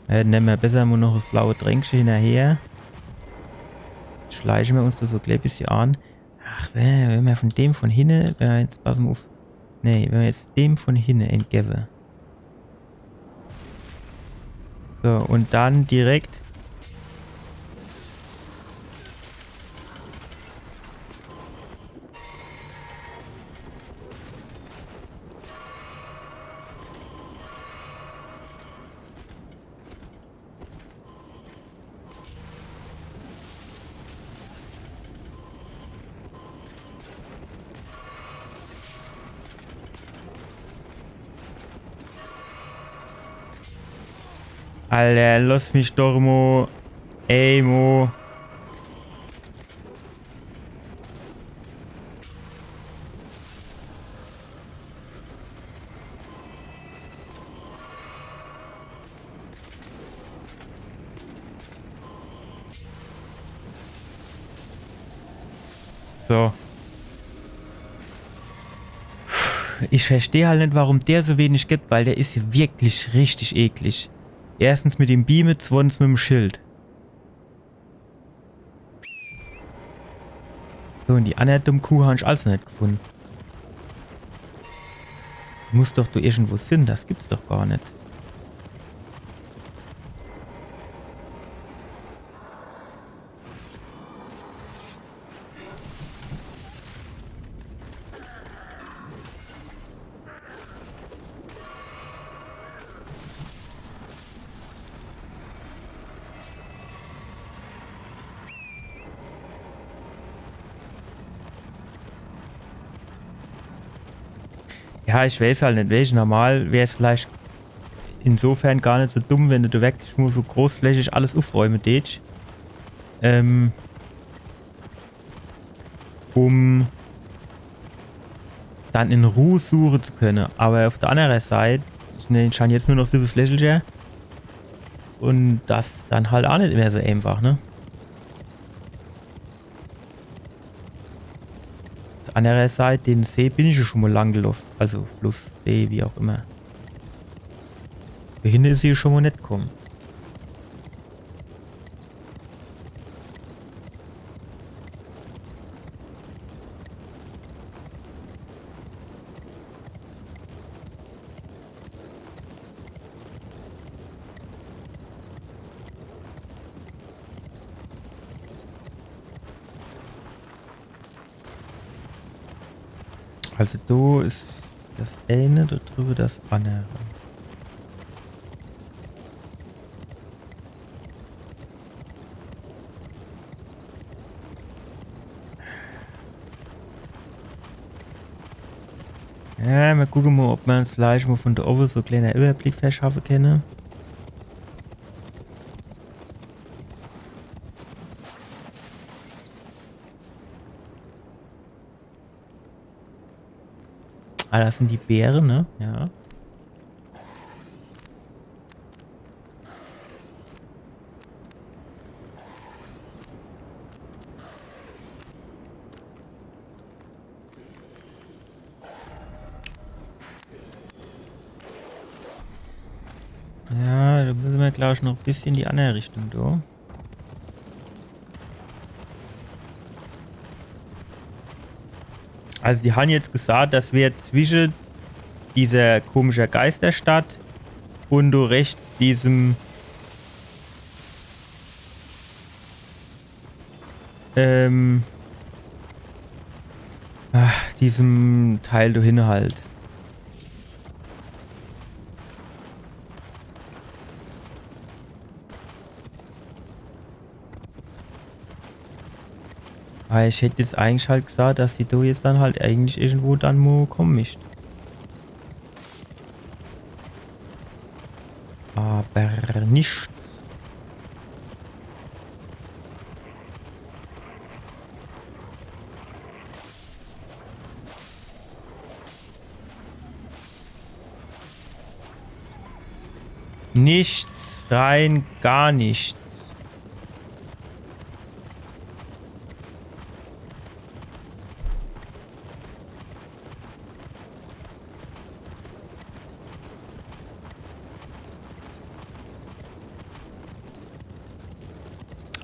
Nehmen wir besser mal noch das blaue Tränkchen hinterher. Jetzt schleichen wir uns da so ein bisschen an. Ach, wenn wir von dem von hinten, jetzt passen wir auf. Nee, wenn wir jetzt dem von hinten entgeben. So, und dann direkt. Alter, lass mich doch, Mo. Ey, Mo. So. Ich verstehe halt nicht, warum der so wenig gibt, weil der ist ja wirklich richtig eklig. Erstens mit dem Beam, zweitens mit dem Schild. So, und die andere dumme Kuh habe ich alles nicht gefunden. Muss doch du irgendwo sein, das gibt's doch gar nicht. Ja, ich weiß halt nicht, welche. Normal wäre es vielleicht insofern gar nicht so dumm, wenn du wirklich nur so großflächig alles aufräumen tätst. Um dann in Ruhe suchen zu können. Aber auf der anderen Seite, ich scheine jetzt nur noch so viel Fläche und das dann halt auch nicht mehr so einfach, ne? Auf der anderen Seite, den See bin ich ja schon mal lang gelaufen. Also Fluss, See, wie auch immer. Dahin ist sie schon mal nicht gekommen. Also da ist das eine, da drüber das andere. Ja, mal gucken mal, ob man vielleicht mal von da oben so einen kleinen Überblick verschaffen kann. Ah, das sind die Beeren, ne? Ja. Ja, da müssen wir, glaube ich, noch ein bisschen in die andere Richtung, da. Also die haben jetzt gesagt, dass wir zwischen dieser komischen Geisterstadt und du rechts diesem diesem Teil dahin halt. Aber ich hätte jetzt eigentlich halt gesagt, dass die da jetzt dann halt eigentlich irgendwo dann mal kommen mischt. Aber nicht. Nichts, rein gar nichts.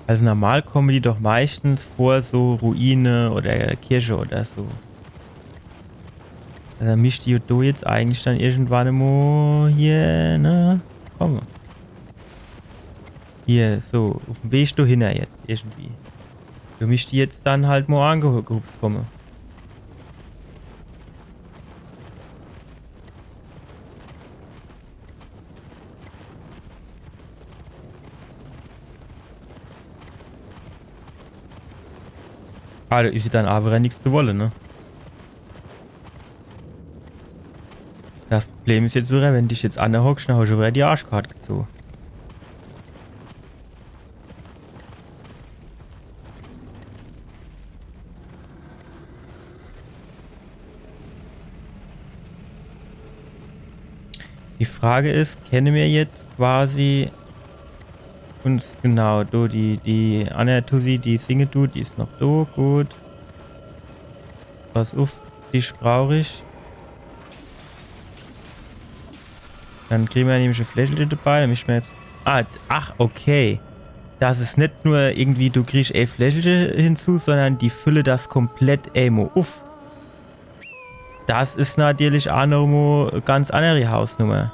Also normal kommen die doch meistens vor so Ruine oder Kirche oder so. Also mischt die da jetzt eigentlich dann irgendwann mal hier, ne? Komm. Hier, so, auf dem Weg da hinter jetzt, irgendwie. Du mischt die jetzt dann halt mal angehupst komme. Ah, da ist sie dann aber nichts zu wollen, ne? Das Problem ist jetzt wieder, wenn dich jetzt anhockst, dann hast du wieder die Arschkarte gezogen. Die Frage ist, kennen wir jetzt quasi uns genau, do die Anna Tussi, die singe du, die ist noch do, gut. Pass auf, dich brauche ich. Dann kriegen wir nämlich ein Fläschchen dabei, dann müssen wir jetzt... ach, okay. Das ist nicht nur irgendwie, du kriegst ein Fläschchen hinzu, sondern die Fülle das komplett Amo. Uff. Das ist natürlich auch noch eine ganz andere Hausnummer.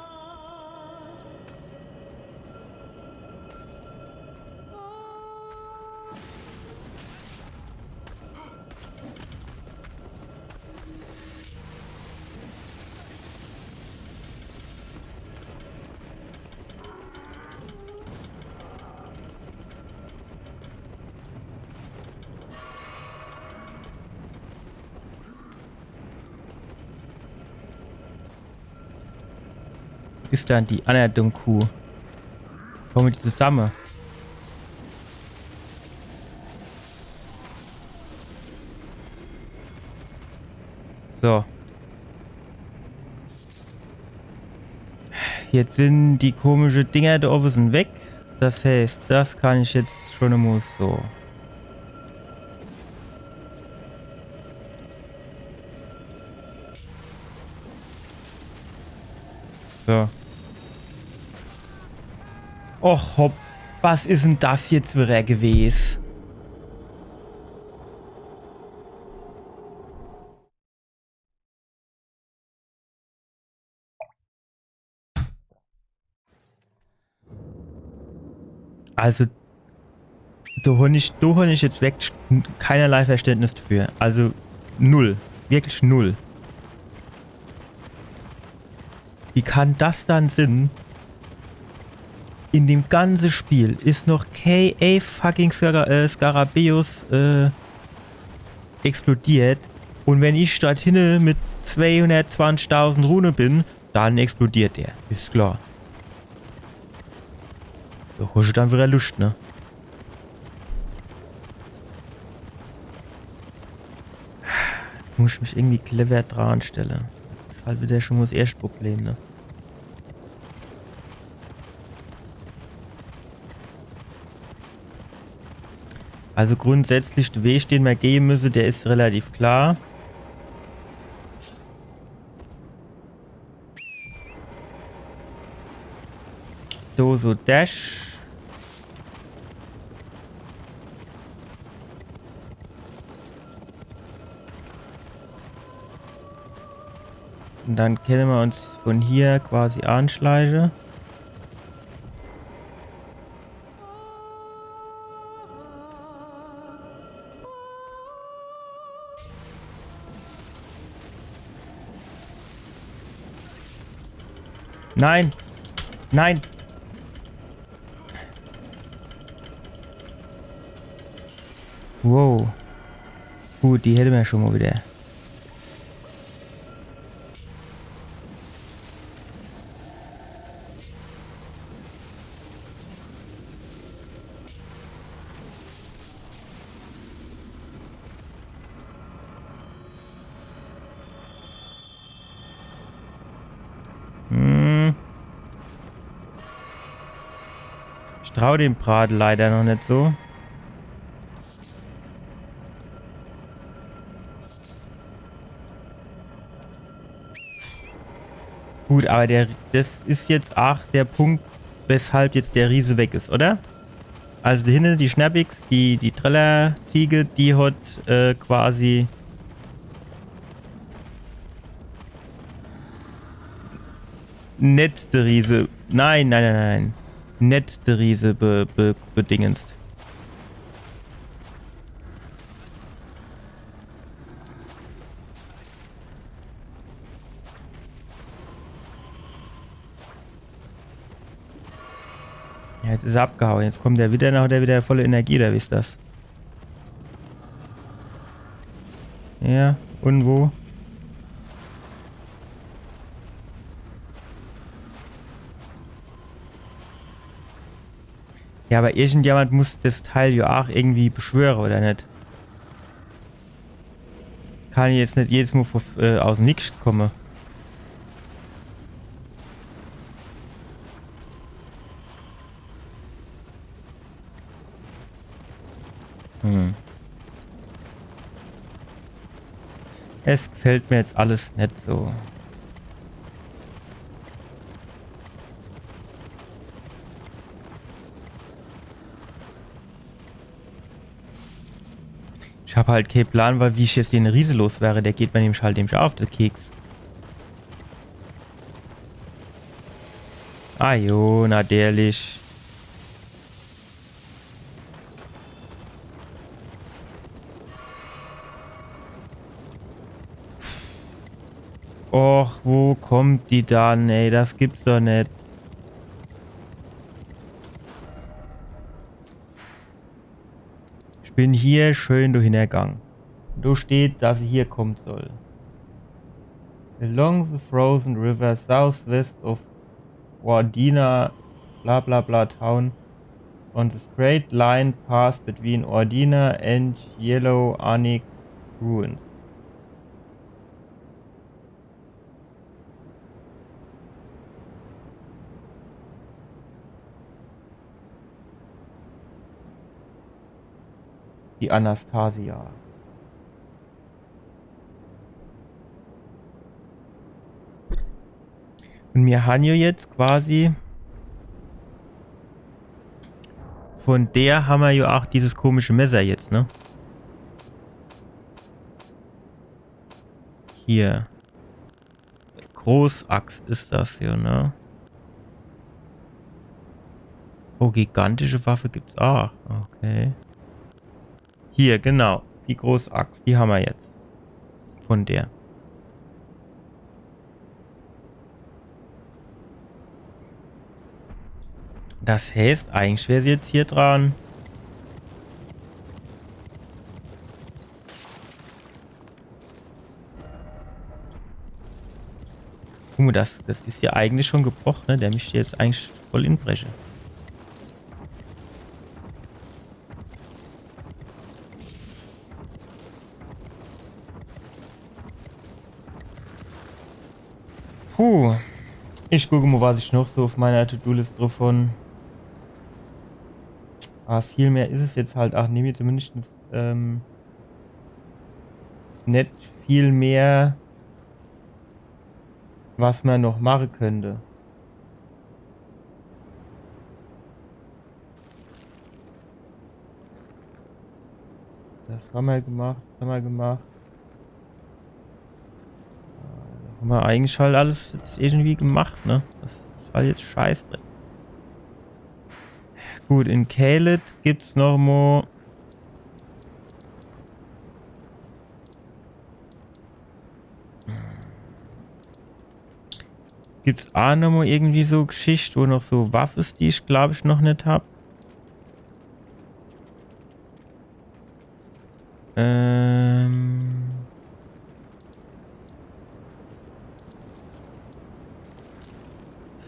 Ist dann die andere Kuh? Kommen die zusammen? So. Jetzt sind die komischen Dinger da oben sind weg. Das heißt, das kann ich jetzt schon einmal so. So. Och, hopp. Was ist denn das jetzt wieder gewesen? Also, da habe ich jetzt wirklich keinerlei Verständnis dafür. Also, null. Wirklich null. Wie kann das dann Sinn? In dem ganzen Spiel ist noch K.A. fucking Skarabäus explodiert. Und wenn ich statt hinne mit 220.000 Rune bin, dann explodiert der. Ist klar. Da hast du dann wieder Lust, ne? Jetzt muss ich mich irgendwie clever dran stellen. Das ist halt wieder schon mal das erste Problem, ne? Also grundsätzlich der Weg, den wir gehen müssen, der ist relativ klar. So Dash. Und dann können wir uns von hier quasi anschleichen. Nein! Nein! Wow. Gut, die hätten wir schon mal wieder. Ich traue dem Braten leider noch nicht so. Gut, aber das ist jetzt auch der Punkt, weshalb jetzt der Riese weg ist, oder? Also hinten die Schnappix, die Trellerziege, die hat quasi nicht der Riese. Nein. Nicht der Riese bedingenst. Ja, jetzt ist er abgehauen. Jetzt kommt der wieder, hat er wieder volle Energie, da wisst das. Ja, und wo? Ja, aber irgendjemand muss das Teil ja auch irgendwie beschwören, oder nicht? Kann ich jetzt nicht jedes Mal aus dem Nix kommen. Es gefällt mir jetzt alles nicht so. Ich habe halt keinen Plan, weil wie ich jetzt den Riese los wäre. Der geht mir nämlich halt eben auf, der Keks. Ah jo, natürlich. Och, wo kommt die dann, ey? Das gibt's doch nicht. Ich bin hier schön durchgegangen. Da steht, dass sie hier kommen soll. Along the frozen river southwest of Ordina, bla bla bla town, on the straight line path between Ordina and Yellow Arnik ruins. Die Anastasia. Und wir haben ja jetzt quasi von der haben wir ja auch dieses komische Messer jetzt, ne? Hier. Großaxt ist das hier, ne? Oh, gigantische Waffe gibt's auch. Okay. Hier, genau. Die Großaxt, die haben wir jetzt. Von der. Das heißt, eigentlich wäre sie jetzt hier dran. Guck mal, das ist ja eigentlich schon gebrochen, ne? Der mischt jetzt eigentlich voll in Bresche. Puh. Ich gucke mal, was ich noch so auf meiner To-Do-List drauf von. Aber viel mehr ist es jetzt halt auch nicht, zumindest nicht viel mehr, was man noch machen könnte. Das haben wir gemacht, das haben wir gemacht. Da haben wir eigentlich halt alles jetzt irgendwie gemacht, ne? Das ist halt jetzt scheiß drin. Gut, in Caelid gibt's noch mal gibt's auch noch mal irgendwie so Geschichte, wo noch so Waffen ist, die ich glaube ich noch nicht hab.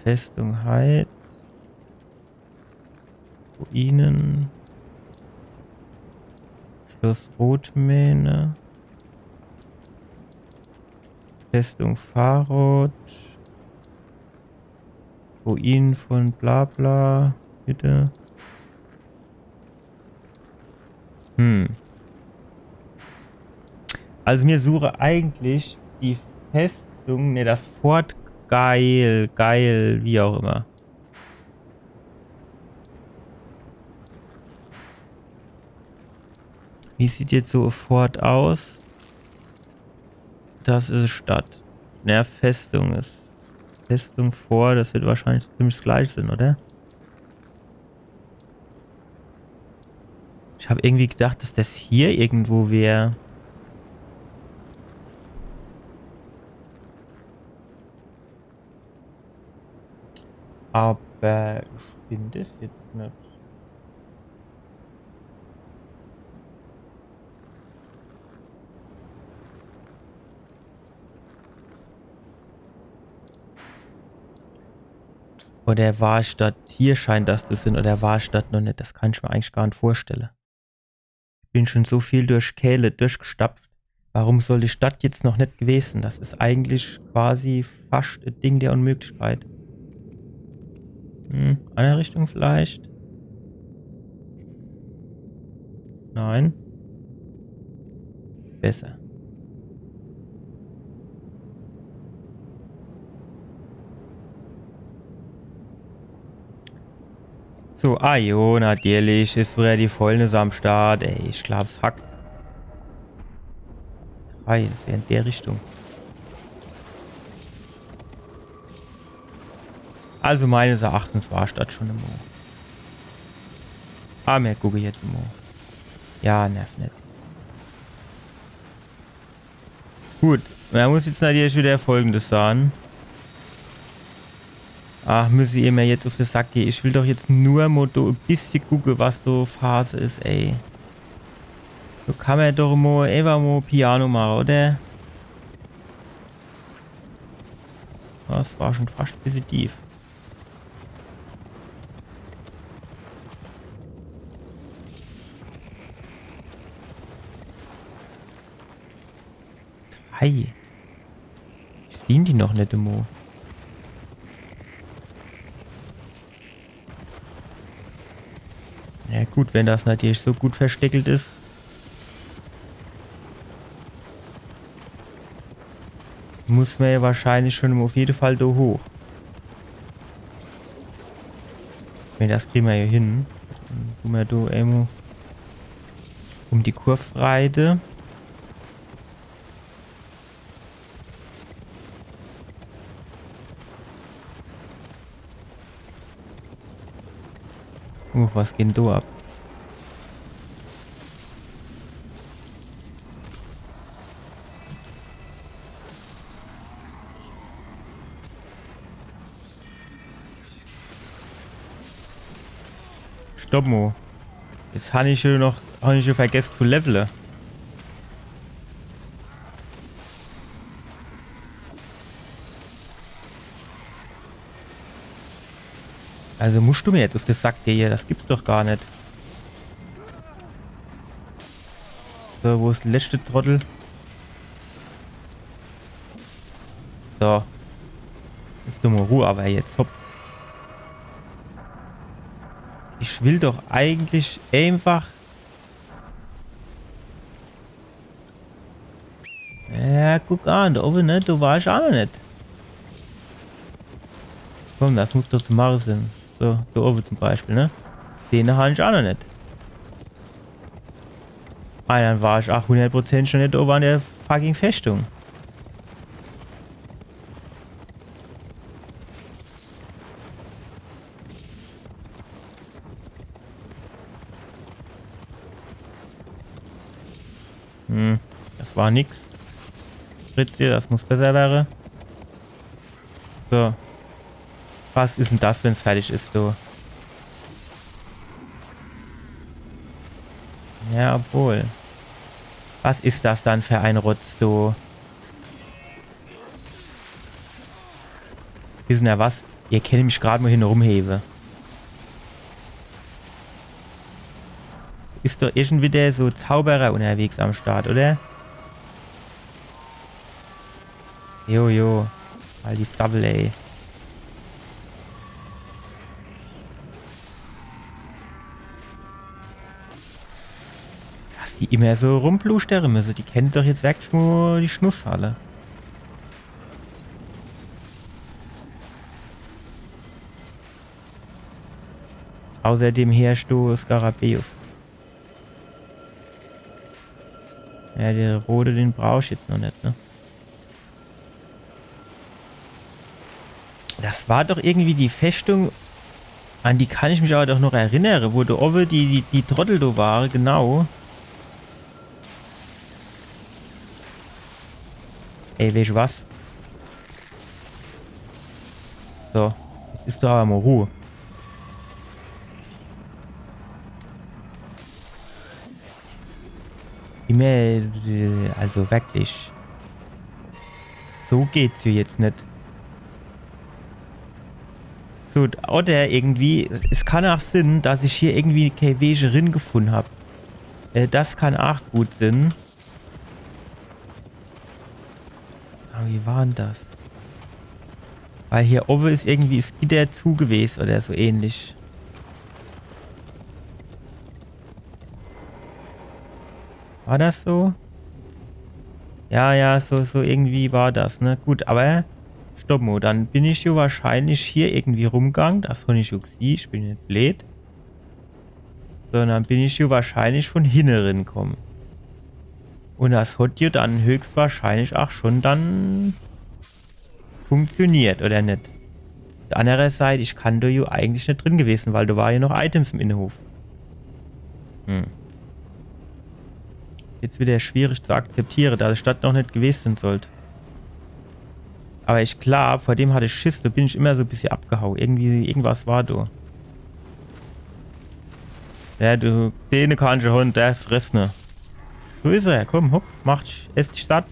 Festung Heid. Ruinen. Schloss Rotmähne. Festung Farod. Ruinen von Blabla. Bitte. Also mir suche eigentlich die Festung, ne, das Fort Geil, wie auch immer. Wie sieht jetzt so ein Fort aus? Das ist Stadt. Ne, Festung ist. Festung vor, das wird wahrscheinlich ziemlich das gleiche sein, oder? Ich habe irgendwie gedacht, dass das hier irgendwo wäre. Aber ich finde es jetzt nicht. Oder war Stadt hier scheint das zu sein, oder war Stadt noch nicht? Das kann ich mir eigentlich gar nicht vorstellen. Ich bin schon so viel durch Caelid durchgestapft. Warum soll die Stadt jetzt noch nicht gewesen? Das ist eigentlich quasi fast ein Ding der Unmöglichkeit. Eine Richtung vielleicht? Nein. Besser. So, ah jo, natürlich ist wieder die Fäulnis am Start. Ey, ich glaub's hackt. 3, das wäre in der Richtung. Also meines Erachtens war das schon immer. Ah, mehr gucke ich jetzt immer. Ja, nervt nicht. Gut, man muss jetzt natürlich wieder Folgendes sagen. Ach, muss ich mir jetzt auf den Sack gehen. Ich will doch jetzt nur mal ein bisschen gucken, was so Phase ist, ey. So kann man doch mal einfach mal Piano machen, oder? Das war schon fast ein bisschen tief. Hi. Ich sehe die noch nicht immer. Ja gut, wenn das natürlich so gut versteckelt ist. Muss man ja wahrscheinlich schon auf jeden Fall da hoch. Wenn das kriegen wir ja hin. Dann tun wir da immer um die Kurve reiten. Was geht denn da ab? Stopp mal. Jetzt habe ich schon vergessen zu leveln. Also musst du mir jetzt auf den Sack gehen, das gibt's doch gar nicht. So, wo ist der letzte Trottel? So. Ist dumme Ruhe, aber jetzt hopp. Ich will doch eigentlich einfach... Ja, guck an, da oben nicht, da war ich auch noch nicht. Komm, das muss doch zu machen sein. So, da oben zum Beispiel, ne? Den habe ich auch noch nicht. Ah, dann war ich auch 100% schon nicht oben an der fucking Festung. Das war nix. Fritzi, das muss besser werden. So. Was ist denn das, wenn es fertig ist, du? Ja, obwohl. Was ist das dann für ein Rotz, du? Wissen ja was? Ihr kennt mich gerade mal hin rumhebe. Ist doch irgendwie der so Zauberer unterwegs am Start, oder? Jojo. All die Sabbel, ey. Dass die immer so rumblustern müssen. Die kennen doch jetzt wirklich nur die Schnusshalle. Außerdem herrscht du Skarabäus. Ja, der rote, den brauche ich jetzt noch nicht, ne? Das war doch irgendwie die Festung, an die kann ich mich aber doch noch erinnern, wo der Owe die Trottel da war, genau. Ey, weißt du was? So, jetzt ist doch aber mal Ruhe. Immer, also wirklich. So geht's hier jetzt nicht. So, oder irgendwie, es kann auch Sinn, dass ich hier irgendwie keine Wege rin gefunden habe. Das kann auch gut Sinn. Aber wie war denn das? Weil hier oben ist irgendwie das Gitter zu gewesen oder so ähnlich. War das so? Ja, so irgendwie war das, ne? Gut, aber stopp mal, dann bin ich ja wahrscheinlich hier irgendwie rumgegangen. Das habe ich schon gesehen, ich bin nicht blöd. Sondern bin ich ja wahrscheinlich von hinten gekommen. Und das hat ja dann höchstwahrscheinlich auch schon dann funktioniert, oder nicht? Auf der anderen Seite, ich kann da ja eigentlich nicht drin gewesen, weil da war ja noch Items im Innenhof. Jetzt wieder schwierig zu akzeptieren, da die Stadt noch nicht gewesen sein sollte. Aber ich glaube, vor dem hatte ich Schiss, da bin ich immer so ein bisschen abgehauen. Irgendwas war da. Ja, du, den kannst du Hund, der frisst ne. So ist er, komm, hopp, ess dich satt.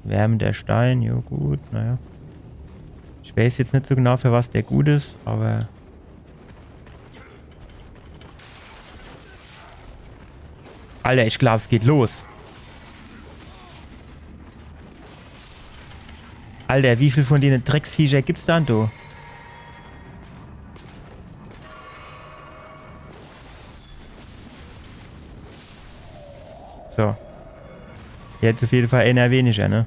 Wärmender Stein, jo gut, naja. Ich weiß jetzt nicht so genau, für was der gut ist, aber... Alter, ich glaube, es geht los. Alter, wie viel von denen Drecksviecher gibt's da, du? So. Jetzt auf jeden Fall einer weniger, ne?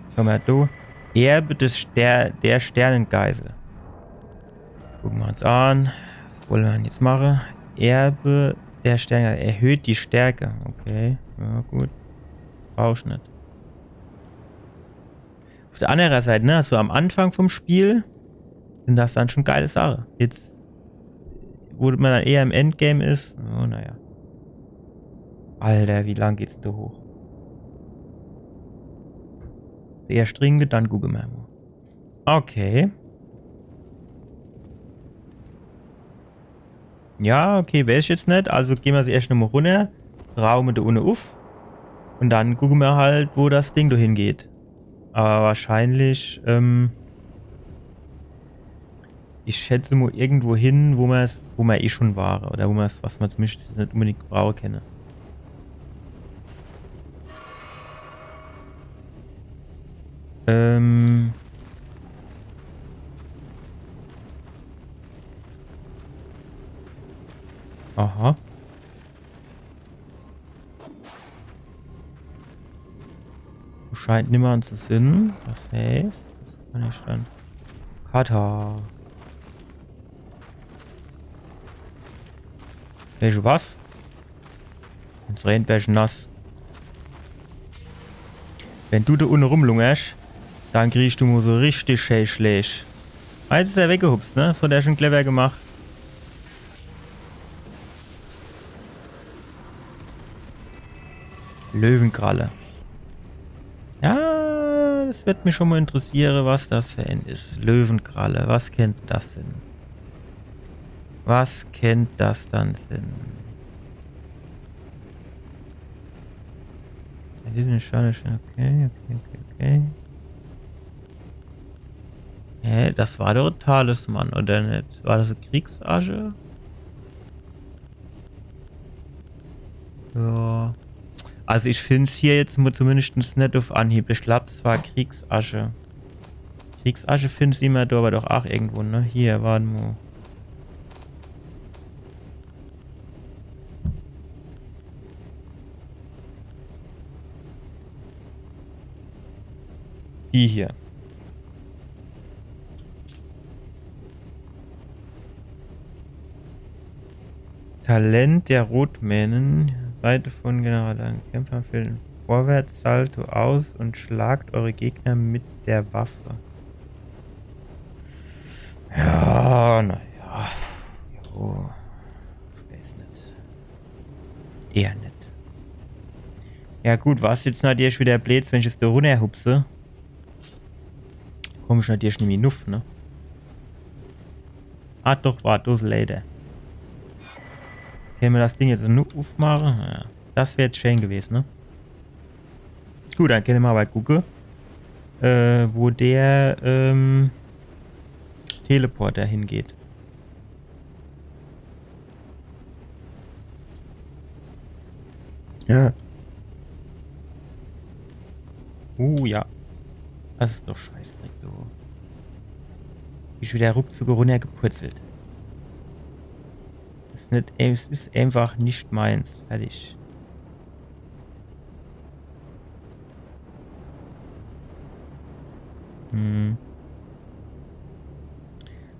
So, mal du. Erbe der Sternengeisel. Gucken wir uns an. Was wollen wir denn jetzt machen? Erbe der Sternengeisel. Erhöht die Stärke. Okay. Ja, gut. Brauch ich nicht. Auf der anderen Seite, ne? So am Anfang vom Spiel sind das dann schon geile Sachen. Jetzt, wo man dann eher im Endgame ist. Oh, naja. Alter, wie lang geht's denn da hoch? Sehr stringend, dann Google Memo. Okay. Ja, okay, weiß ich jetzt nicht. Also gehen wir sie erst nochmal runter, raumen da unten auf und dann gucken wir halt, wo das Ding da hingeht. Aber wahrscheinlich, ich schätze mal irgendwo hin, wo man eh schon war. Oder was man zumindest nicht unbedingt brauchen kenne. Aha. Scheint niemand zu sind. Das heißt, das kann ich dann. Kata. Welche was? Ins Regen wäre nass. Wenn du da unten rumlungerst, dann kriegst du mal so richtig schön schlecht. Jetzt ist er weggehupst, ne? Das hat er schon clever gemacht. Löwenkralle. Ja, das wird mich schon mal interessieren, was das für ein ist. Löwenkralle, was kennt das denn? Was kennt das dann denn? Okay. Hä, das war doch ein Talisman, oder nicht? War das eine Kriegsasche? Ja. Also ich finde es hier jetzt zumindest nicht auf Anhieb. Ich glaube, das war Kriegsasche. Kriegsasche findest du immer da, aber doch auch irgendwo, ne? Hier, warte mal. Die hier. Talent der Rotmännen. Seite von General Kämpfer fällt vorwärts, Salto aus und schlagt eure Gegner mit der Waffe. Ja, naja. Jo. Spaß nicht. Eher nicht. Ja gut, was jetzt natürlich wieder blöd, wenn ich es da runterhupse? Komisch natürlich nicht mehr nuff, ne? Ah doch, war das leider. Können wir das Ding jetzt nur aufmachen? Ja, das wäre jetzt schön gewesen, ne? Gut, dann können wir mal gucken, wo der Teleporter hingeht. Ja. Ja. Das ist doch scheiße, du. Ich wieder ruckzuck runtergepurzelt. Es ist einfach nicht meins. Fertig. Hm.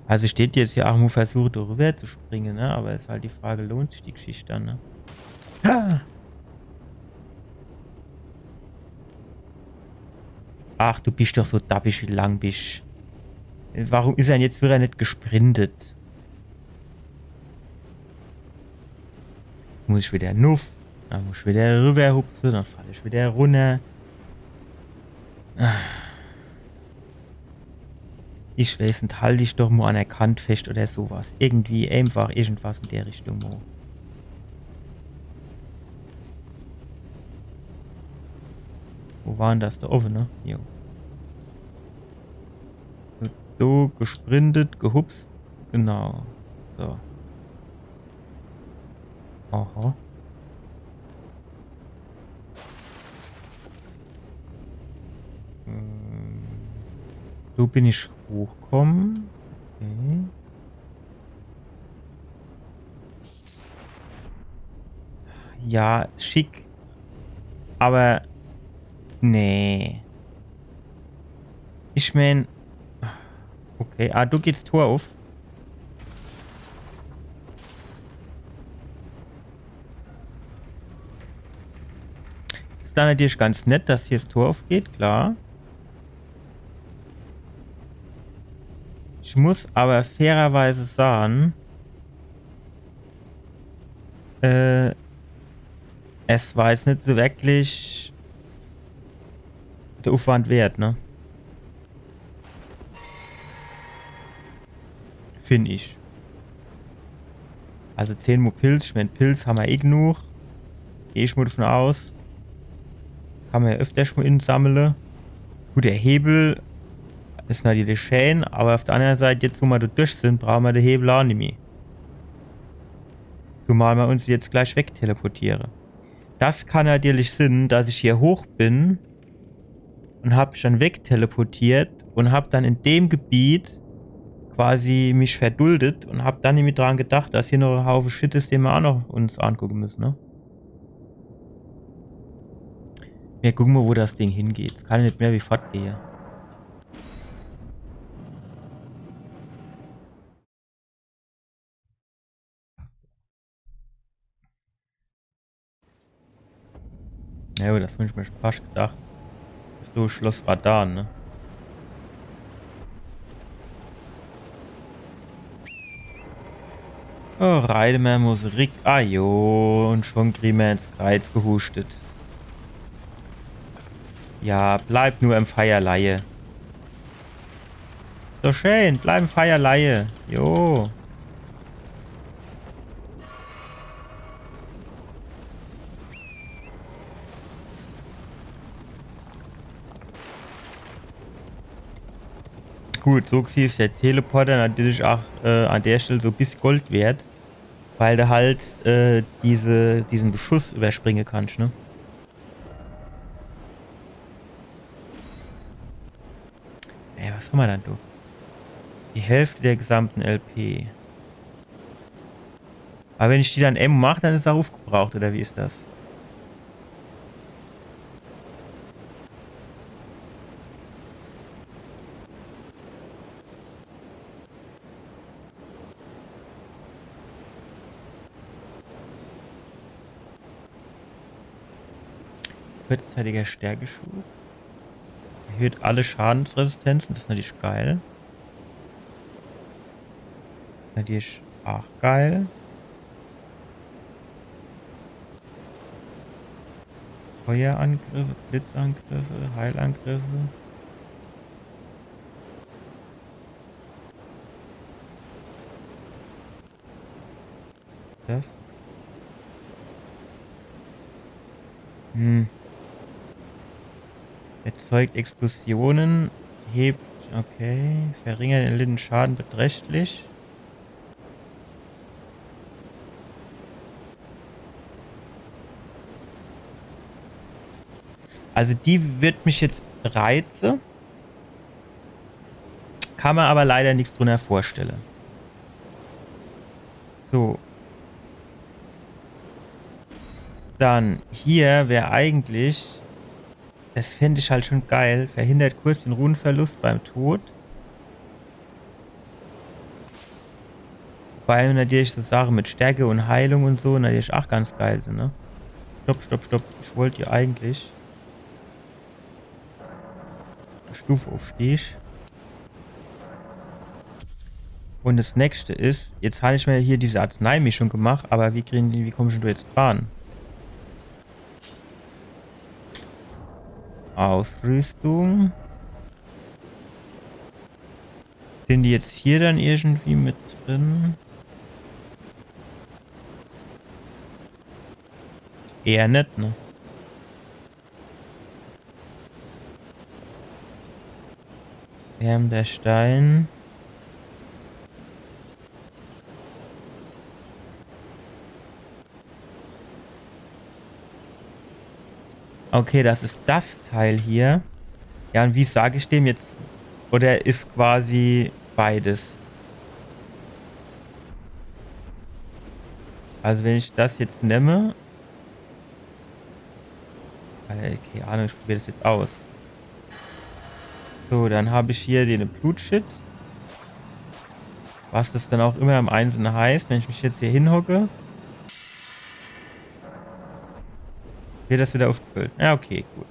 Also steht jetzt ja auch mal versucht, rüber zu springen, ne? Aber ist halt die Frage, lohnt sich die Geschichte dann, ne? Ah. Ach, du bist doch so dappisch, wie lang bist. Warum ist er denn jetzt wieder nicht gesprintet? Muss ich wieder nuff, dann muss ich wieder rüberhupsen, dann falle ich wieder runter. Ich weiß nicht, halte ich doch mal an der Kante fest oder sowas. Irgendwie, einfach irgendwas in der Richtung. Mo. Wo waren das? Da oben, ne? Jo. So, gesprintet, gehupst. Genau. So. Aha. So bin ich hochgekommen. Okay. Ja, schick. Aber nee. Ich mein. Okay, du gehst Tor auf. Ist dann natürlich ganz nett, dass hier das Tor aufgeht, klar. Ich muss aber fairerweise sagen, es war jetzt nicht so wirklich der Aufwand wert, ne? Finde ich. Also 10 Mo Pilz. Ich meine, Pilz haben wir eh genug. Gehe ich mal davon aus. Kann man ja öfters mal sammeln. Gut, der Hebel ist natürlich schön, aber auf der anderen Seite, jetzt wo wir da durch sind, brauchen wir den Hebel auch nicht mehr. Zumal wir uns jetzt gleich wegteleportieren. Das kann natürlich Sinn, dass ich hier hoch bin und habe mich dann wegteleportiert und habe dann in dem Gebiet quasi mich verduldet und habe dann nämlich dran gedacht, dass hier noch ein Haufen Shit ist, den wir auch noch uns angucken müssen, ne? Wir gucken mal, wo das Ding hingeht. Kann nicht mehr wie fortgehen. Ja gut, das wünsche ich mir schon fast gedacht. Das ist so Schloss Radan, ne? Oh, reite mir Musik. Ah jo, und schon kriegen wir ins Kreuz gehustet. Ja, bleib nur im Feierleihe. So schön, bleib im Feierleihe. Jo. Gut, so ist der Teleporter natürlich auch an der Stelle so bis Gold wert, weil du halt diesen Beschuss überspringen kannst, ne? Ey, was haben wir dann, du? Die Hälfte der gesamten LP. Aber wenn ich die dann M mache, dann ist er aufgebraucht, oder wie ist das? Kurzzeitiger Stärkeschub. Erhöht alle Schadensresistenzen, das ist natürlich geil. Das ist natürlich auch geil. Feuerangriffe, Blitzangriffe, Heilangriffe. Das? Erzeugt Explosionen, hebt, okay, verringert den erlittenen Schaden beträchtlich. Also die wird mich jetzt reizen. Kann man aber leider nichts drunter vorstellen. So. Dann hier wäre eigentlich Das fände ich halt schon geil. Verhindert kurz den Runenverlust beim Tod. Vor allem natürlich so Sachen mit Stärke und Heilung und so natürlich auch ganz geil sind, ne? Stopp, stopp, stopp. Ich wollte hier eigentlich eine Stufe aufstehst. Und das nächste ist, jetzt habe ich mir hier diese Arzneimischung gemacht, aber wie komme ich denn jetzt dran? Ausrüstung. Sind die jetzt hier dann irgendwie mit drin? Eher nicht, ne? Wärmender Stein. Okay, das ist das Teil hier. Ja, und wie sage ich dem jetzt? Oder ist quasi beides? Also wenn ich das jetzt nehme... keine Ahnung, ich probiere das jetzt aus. So, dann habe ich hier den Blutshit. Was das dann auch immer im Einzelnen heißt. Wenn ich mich jetzt hier hinhocke, wird das wieder aufgefüllt. Ja, okay, gut.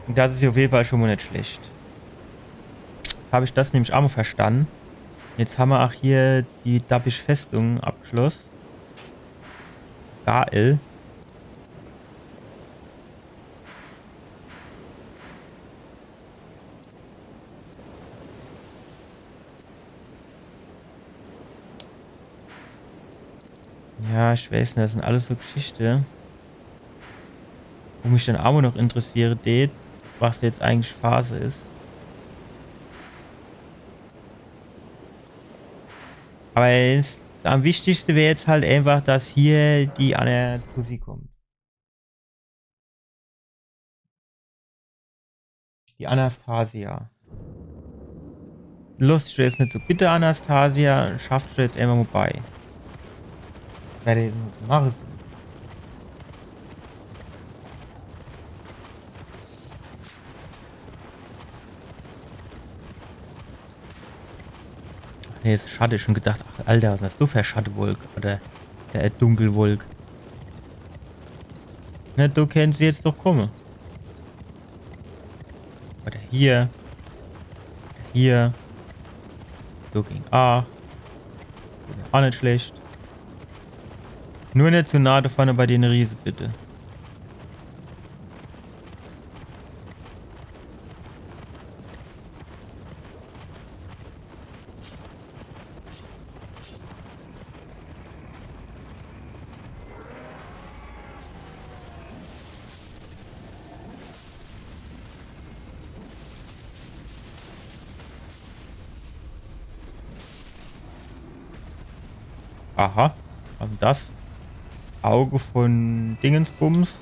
Und das ist auf jeden Fall schon mal nicht schlecht. Habe ich das nämlich auch mal verstanden. Jetzt haben wir auch hier die Dappisch Festung abgeschlossen. Geil. Ja, ich weiß nicht, das sind alles so Geschichten, wo mich dann auch noch interessiert, was jetzt eigentlich Phase ist. Aber am wichtigsten wäre jetzt halt einfach, dass hier die Anna Tussi kommt. Die Anastasia. Lust du jetzt nicht so, bitte Anastasia, schaffst du jetzt immer mal bei. Werde ich machen. Nee, jetzt Schatte schon gedacht, ach, Alter, was hast du für eine Schattewolk oder der Dunkelwolk. Ne, du kennst sie jetzt doch kommen. Oder hier. Hier. So ging A. Auch nicht schlecht. Nur nicht zu nah davon bei den Riesen, bitte. Aha. Also das. Auge von Dingensbums.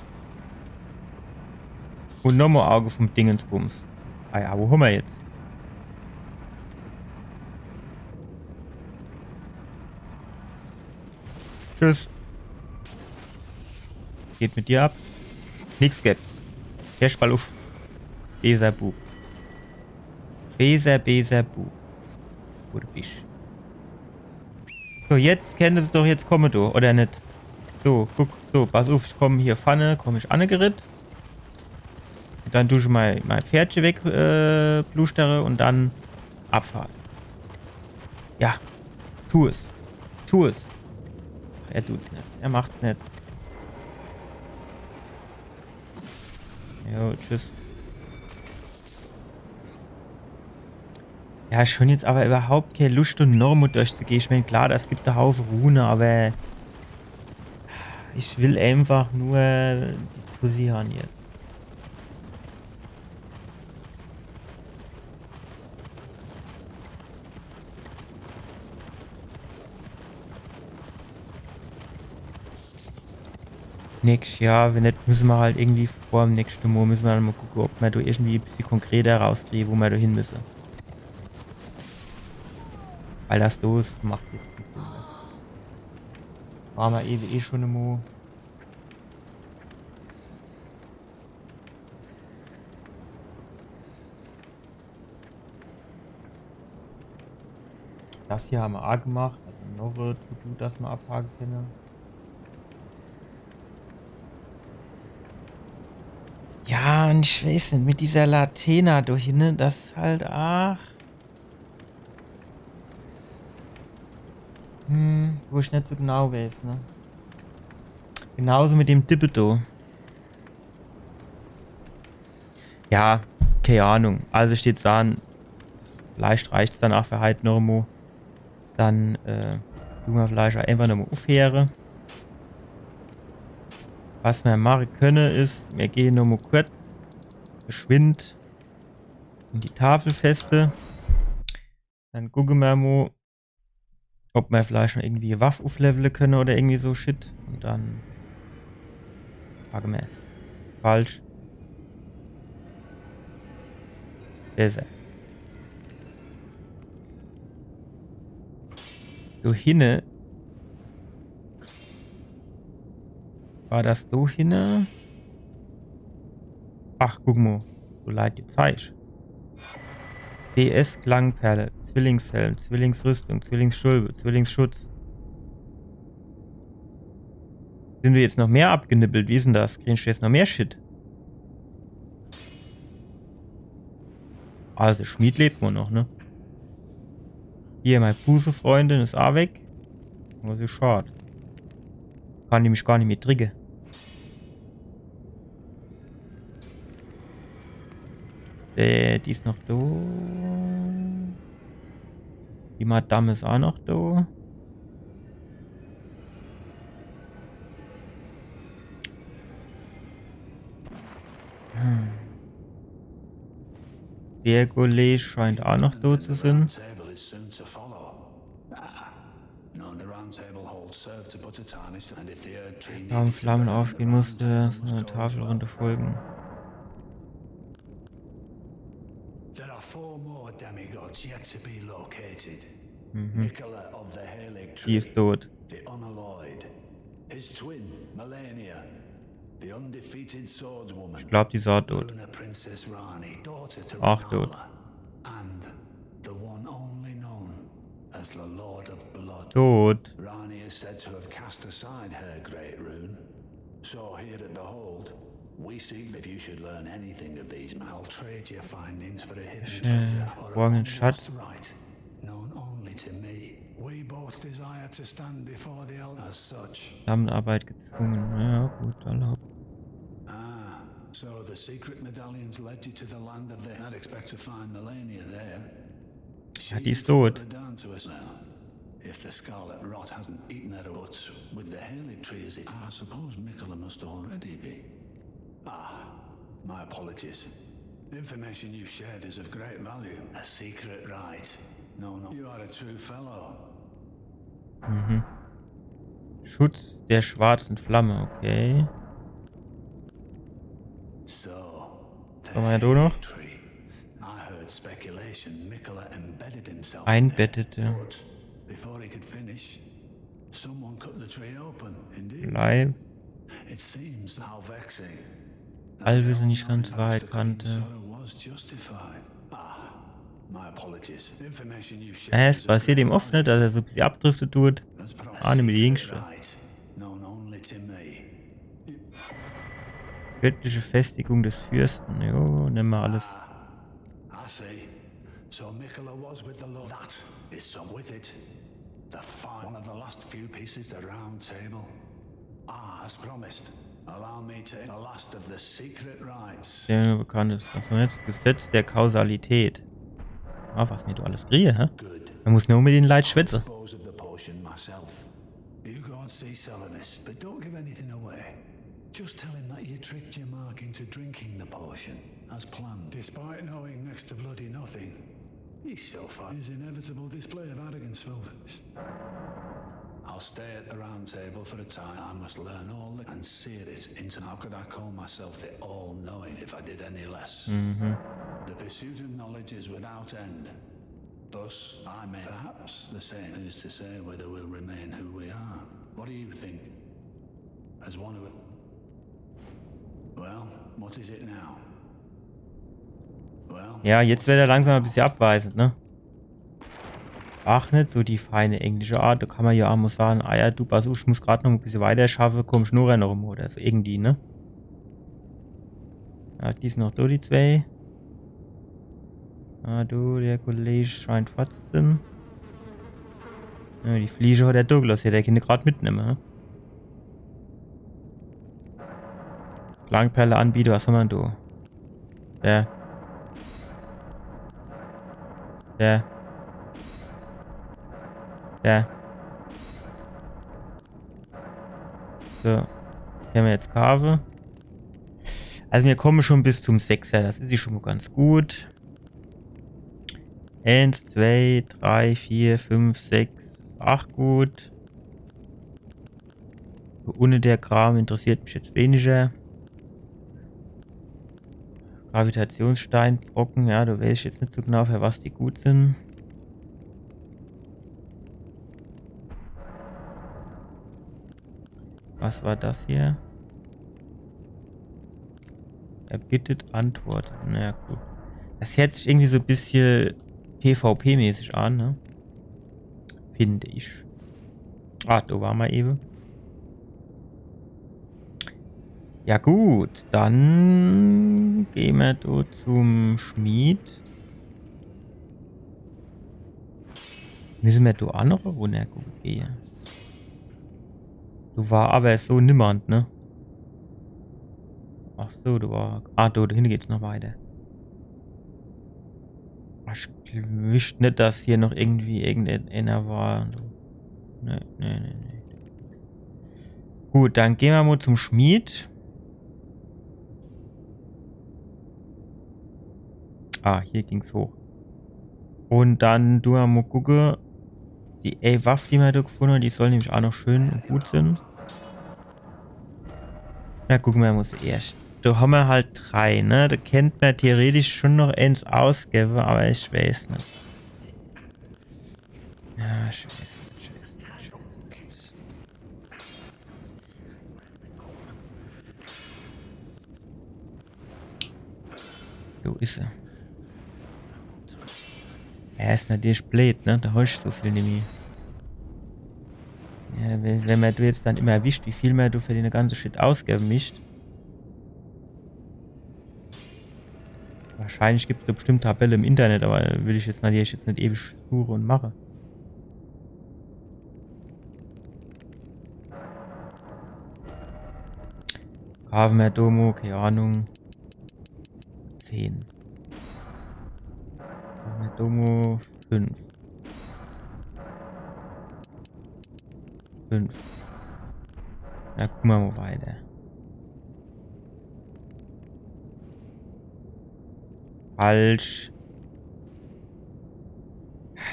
Und nochmal Auge vom Dingensbums. Ah ja, wo haben wir jetzt? Tschüss. Geht mit dir ab. Nix gibt's. Herrschball auf. Beser Bub. Beser Bub. Wo du bist. So, jetzt kennt es doch, jetzt komme du, oder nicht? So, guck, so, pass auf, ich komme hier Pfanne, komme ich angeritzt. Dann tue ich mein Pferdchen weg, blustere und dann Abfahrt. Ja, tu es. Tu es. Ach, er tut's nicht. Er macht's nicht. Jo, tschüss. Ja, schon jetzt aber überhaupt keine Lust und Normut durchzugehen. Ich meine, klar, das gibt einen Haufen Rune, aber ich will einfach nur die Tussi haben jetzt. Nächstes Jahr, wenn nicht, müssen wir halt irgendwie vor dem nächsten Monat müssen wir dann mal gucken, ob wir da irgendwie ein bisschen konkreter rauskriegen, wo wir da hin müssen. Weil das los macht jetzt nicht Sinn. Waren wir eh schon einmal. Das hier haben wir auch gemacht. Also noch ein To-Do, das wir abhaken können. Ja, und ich weiß nicht, mit dieser Latina durch, ne? Das ist halt, ach. Wo ich nicht so genau weiß, ne? Genauso mit dem Dippedo. Ja, keine Ahnung. Also steht da, vielleicht reicht es dann auch für heute noch mal. Dann tun wir vielleicht auch einfach nochmal aufhören. Was wir machen können ist, wir gehen nochmal kurz, geschwind in die Tafel feste. Dann gucken wir mal, ob wir vielleicht noch irgendwie Waffe aufleveln können oder irgendwie so Shit. Und dann packen wir es. Falsch. Besser. So hinne. War das so hinne? Ach, guck mal. So leid die Zeit. DS Klangperle, Zwillingshelm, Zwillingsrüstung, Zwillingsschulbe, Zwillingsschutz. Sind wir jetzt noch mehr abgenippelt? Wie ist denn das? Kriegst du jetzt noch mehr Shit? Also Schmied lebt wohl noch, ne? Hier, meine Pusefreundin ist auch weg. Was ist schade. Kann die mich gar nicht mehr triggern. Die ist noch da. Die Madame ist auch noch da. Der Golé scheint auch noch da zu sein. Kaum Flammen aufgehen musste, so eine Tafel runter folgen. Die ist tot. Ich glaube, die ist auch tot. Auch tot. Tot. Borgen Schatz. Zusammenarbeit gezwungen. Ja, gut, erlaubt. So the secret medallions led you to the land of the... I'd expect to find Melania there. Ja, die ist tot. If the scarlet rot hasn't eaten her roots with the Haley tree as it... I suppose Mikola must already be. My apologies. The information you shared is of great value. A secret rite. No, you are a true fellow. Schutz der schwarzen Flamme, okay. Komm mal du noch? Einbettete. Bleib. Allwissend nicht ganz Wahrheit kannte. Es passiert ihm oft nicht, dass er so ein bisschen abdriftet tut. Ahne mit die Jüngste. Göttliche Festigung des Fürsten. Jo, nimm mal alles. So Mikola was with the Lord. That is some with it. One of the last few pieces, the round table. As promised, allow me to the last of the secret rites. Sehr bekannt ist. Was man jetzt? Gesetz der Kausalität. Was mir du alles kriege, hä? Man muss nur mit den Leid schwätzen. Just tell him that you tricked your mark into drinking the potion, as planned. Despite knowing next to bloody nothing, he's so far. His inevitable display of arrogance will... I'll stay at the round table for a time. I must learn all and sear it into... How could I call myself the all-knowing if I did any less? The pursuit of knowledge is without end. Thus, I may perhaps the same is to say whether we'll remain who we are. What do you think? As one who... Well, what is it now? Well, ja, jetzt wird er langsam ein bisschen abweisend, ne? Ach, nicht so die feine englische Art. Da kann man ja auch mal sagen, ah ja, du pass auf, ich muss gerade noch ein bisschen weiter schaffen, komm schnurren noch rum oder so irgendwie, ne? Ja, die sind noch da, die zwei. Ah, du, der Kollege scheint fort zu sein. Ja, die Fliege hat der Douglas hier, der kann gerade mitnehmen, ne? Klangperle anbieten, was haben wir denn da? Der. Der. Der. So. Hier haben wir jetzt Kave. Also wir kommen schon bis zum 6er, das ist ja schon mal ganz gut. 1, 2, 3, 4, 5, 6, 8 gut. Ohne der Kram interessiert mich jetzt weniger. Gravitationssteinbrocken, ja, da weiß ich jetzt nicht so genau, für was die gut sind. Was war das hier? Er bittet Antwort. Na gut. Das hört sich irgendwie so ein bisschen PvP-mäßig an, ne? Finde ich. Ah, da waren wir eben. Ja gut, dann gehen wir da zum Schmied. Müssen wir da auch noch runter gehen? Du war aber so niemand, ne? Ach so, du war... Ah, da hinten geht's noch weiter. Ich wüsste nicht, dass hier noch irgendwie irgendeiner war. Nee, nee, nee, nee. Gut, dann gehen wir mal zum Schmied. Ah, hier ging's hoch. Und dann tun wir mal gucken. Die Waffe, die wir da gefunden haben, die soll nämlich auch noch schön und gut sein. Na, gucken wir mal zuerst. Da haben wir halt 3, ne? Da könnte man theoretisch schon noch eins ausgeben, aber ich weiß nicht. Ja, ich weiß nicht. Wo ist er? Er ist natürlich blöd, ne? Da hast du so viel nämlich. Ja, wenn man du jetzt dann immer erwischt, wie viel mehr du für den ganzen Shit ausgeben mischt. Wahrscheinlich gibt es da bestimmt Tabelle im Internet, aber will ich jetzt natürlich nicht ewig suche und mache. Gravenmer Domo, keine Ahnung. 10. Gravenmer Domo 5. 5. Na, gucken wir mal weiter. Falsch.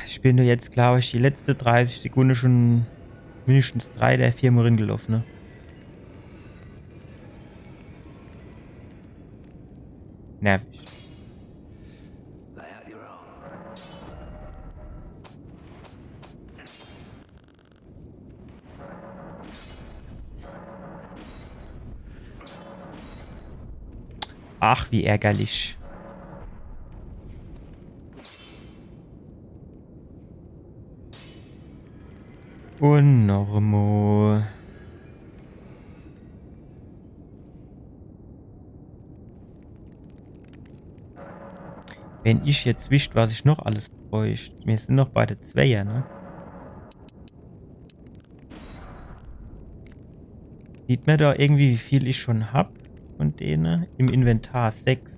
Ich bin nur jetzt, glaube ich, die letzte 30 Sekunden schon mindestens 3 der 4 Mal gelaufen, ne? Nervig. Ach, wie ärgerlich. Und normal. Wenn ich jetzt wischt, was ich noch alles bräuchte. Wir sind noch bei der Zweier, ne? Sieht man da irgendwie, wie viel ich schon hab von denen? Im Inventar 6.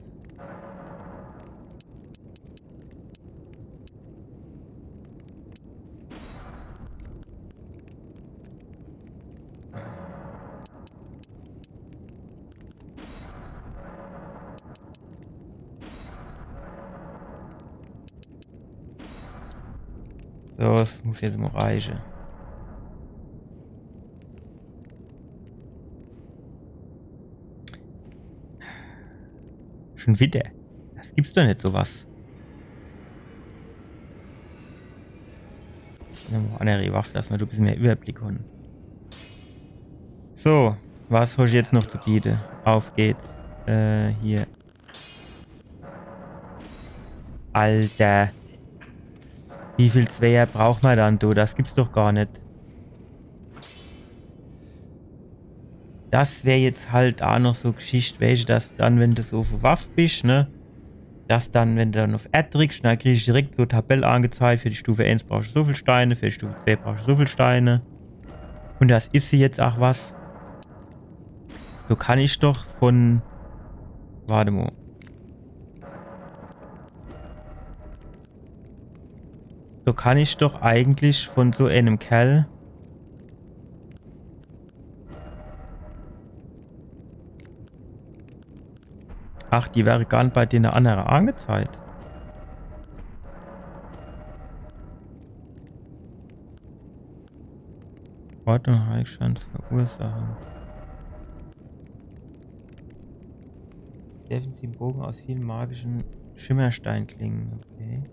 So, es muss jetzt mal reichen. Schon wieder. Das gibt's doch nicht, sowas. Eine andere Waffe, dass wir da ein bisschen mehr Überblick haben. So, was habe ich jetzt noch zu bieten? Auf geht's. Hier. Wie viel Zweier braucht man dann, du? Das gibt's doch gar nicht. Das wäre jetzt halt auch noch so Geschichte, welche, dass dann, wenn du so verwafft bist, ne? Dass dann, wenn du dann auf R drückst, dann kriegst du direkt so Tabelle angezeigt, für die Stufe 1 brauchst du so viel Steine, für die Stufe 2 brauchst du so viel Steine. Und das ist sie jetzt auch was. So kann ich doch von... Warte mal. So kann ich doch eigentlich von so einem Kerl... Ach, die wäre gar nicht bei denen anderen angezeigt. Ordnung, Heilchance verursachen. Defensiven Bogen aus vielen magischen Schimmersteinklingen. Okay.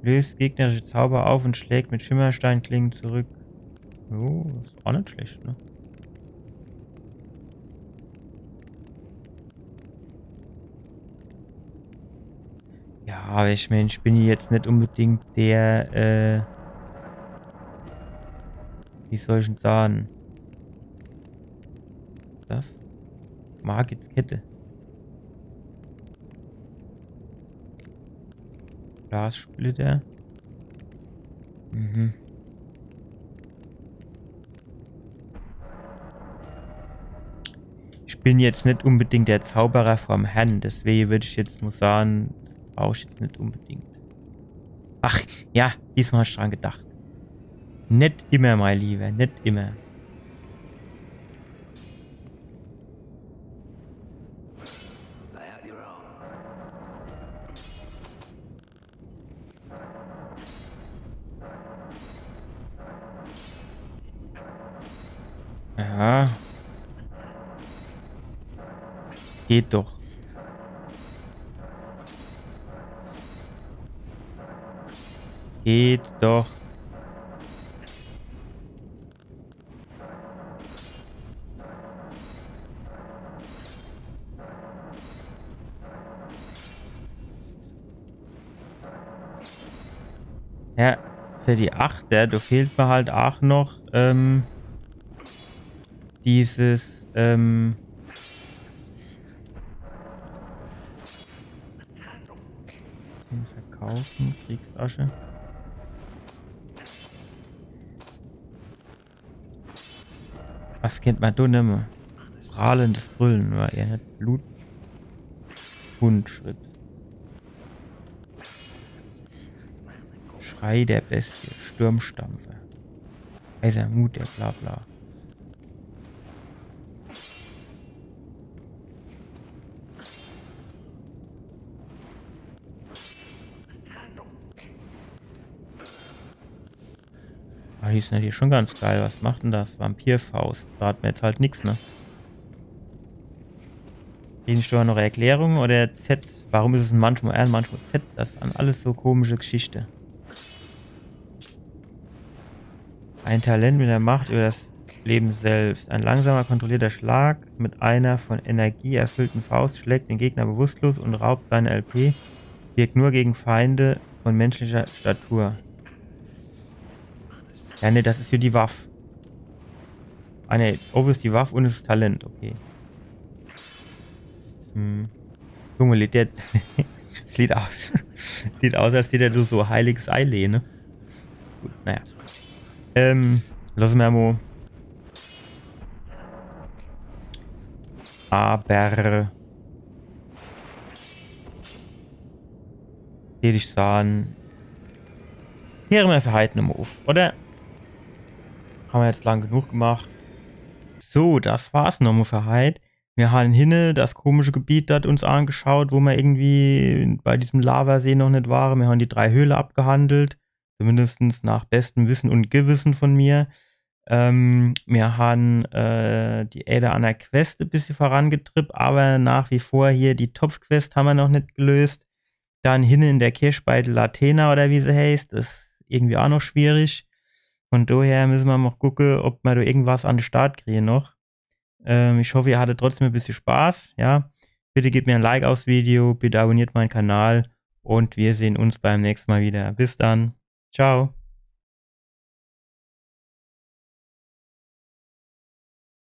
Löst gegnerische Zauber auf und schlägt mit Schimmersteinklingen zurück. Oh, ist auch nicht schlecht, ne? Ja, aber ich meine, ich bin jetzt nicht unbedingt der, wie soll ich denn sagen? Das? Mag jetzt Kette. Glassplitter. Mhm. Ich bin jetzt nicht unbedingt der Zauberer vom Herrn, deswegen würde ich jetzt nur sagen, das brauche ich jetzt nicht unbedingt. Ach, ja, diesmal hast du dran gedacht. Nicht immer, mein Lieber, nicht immer. Ja. Geht doch. Geht doch. Ja, für die Achter, da fehlt mir halt auch noch dieses verkaufen, Kriegsasche. Was kennt man da nimmer? Prahlendes Brüllen, war eher nicht Blut. Hundschritt. Schrei der Bestie, Sturmstampfer. Weiser Mut, der Blabla. Ah, die ist natürlich schon ganz geil. Was macht denn das? Vampirfaust. Da hat man jetzt halt nichts, ne? Steuer noch Erklärung oder Z? Warum ist es manchmal R und manchmal Z? Das ist an alles so komische Geschichte. Ein Talent mit der Macht über das Leben selbst. Ein langsamer, kontrollierter Schlag mit einer von Energie erfüllten Faust schlägt den Gegner bewusstlos und raubt seine LP. Wirkt nur gegen Feinde von menschlicher Statur. Ja, ne, das ist hier die Waffe. Ah, ne, oben ist die Waffe und das Talent, okay. Junge, lädt der. Sieht aus. Sieht aus, als hätte du so heiliges Eilee, ne? Gut, naja. Lassen wir mal. Aber. Hätte ich sagen. Hören wir für heute nochmal auf, oder? Haben wir jetzt lang genug gemacht. So, das war's nochmal für heute. Wir haben hinne das komische Gebiet dort uns angeschaut, wo wir irgendwie bei diesem Lavasee noch nicht waren. Wir haben die 3 Höhle abgehandelt. Zumindest nach bestem Wissen und Gewissen von mir. Wir haben die Ada an der Quest ein bisschen vorangetrippt, aber nach wie vor hier die Topfquest haben wir noch nicht gelöst. Dann hinne in der Kirschbeite Latena oder wie sie heißt, das ist irgendwie auch noch schwierig. Von daher müssen wir mal gucken, ob wir da irgendwas an den Start kriegen noch. Ich hoffe, ihr hattet trotzdem ein bisschen Spaß, ja. Bitte gebt mir ein Like aufs Video, bitte abonniert meinen Kanal und wir sehen uns beim nächsten Mal wieder. Bis dann. Ciao.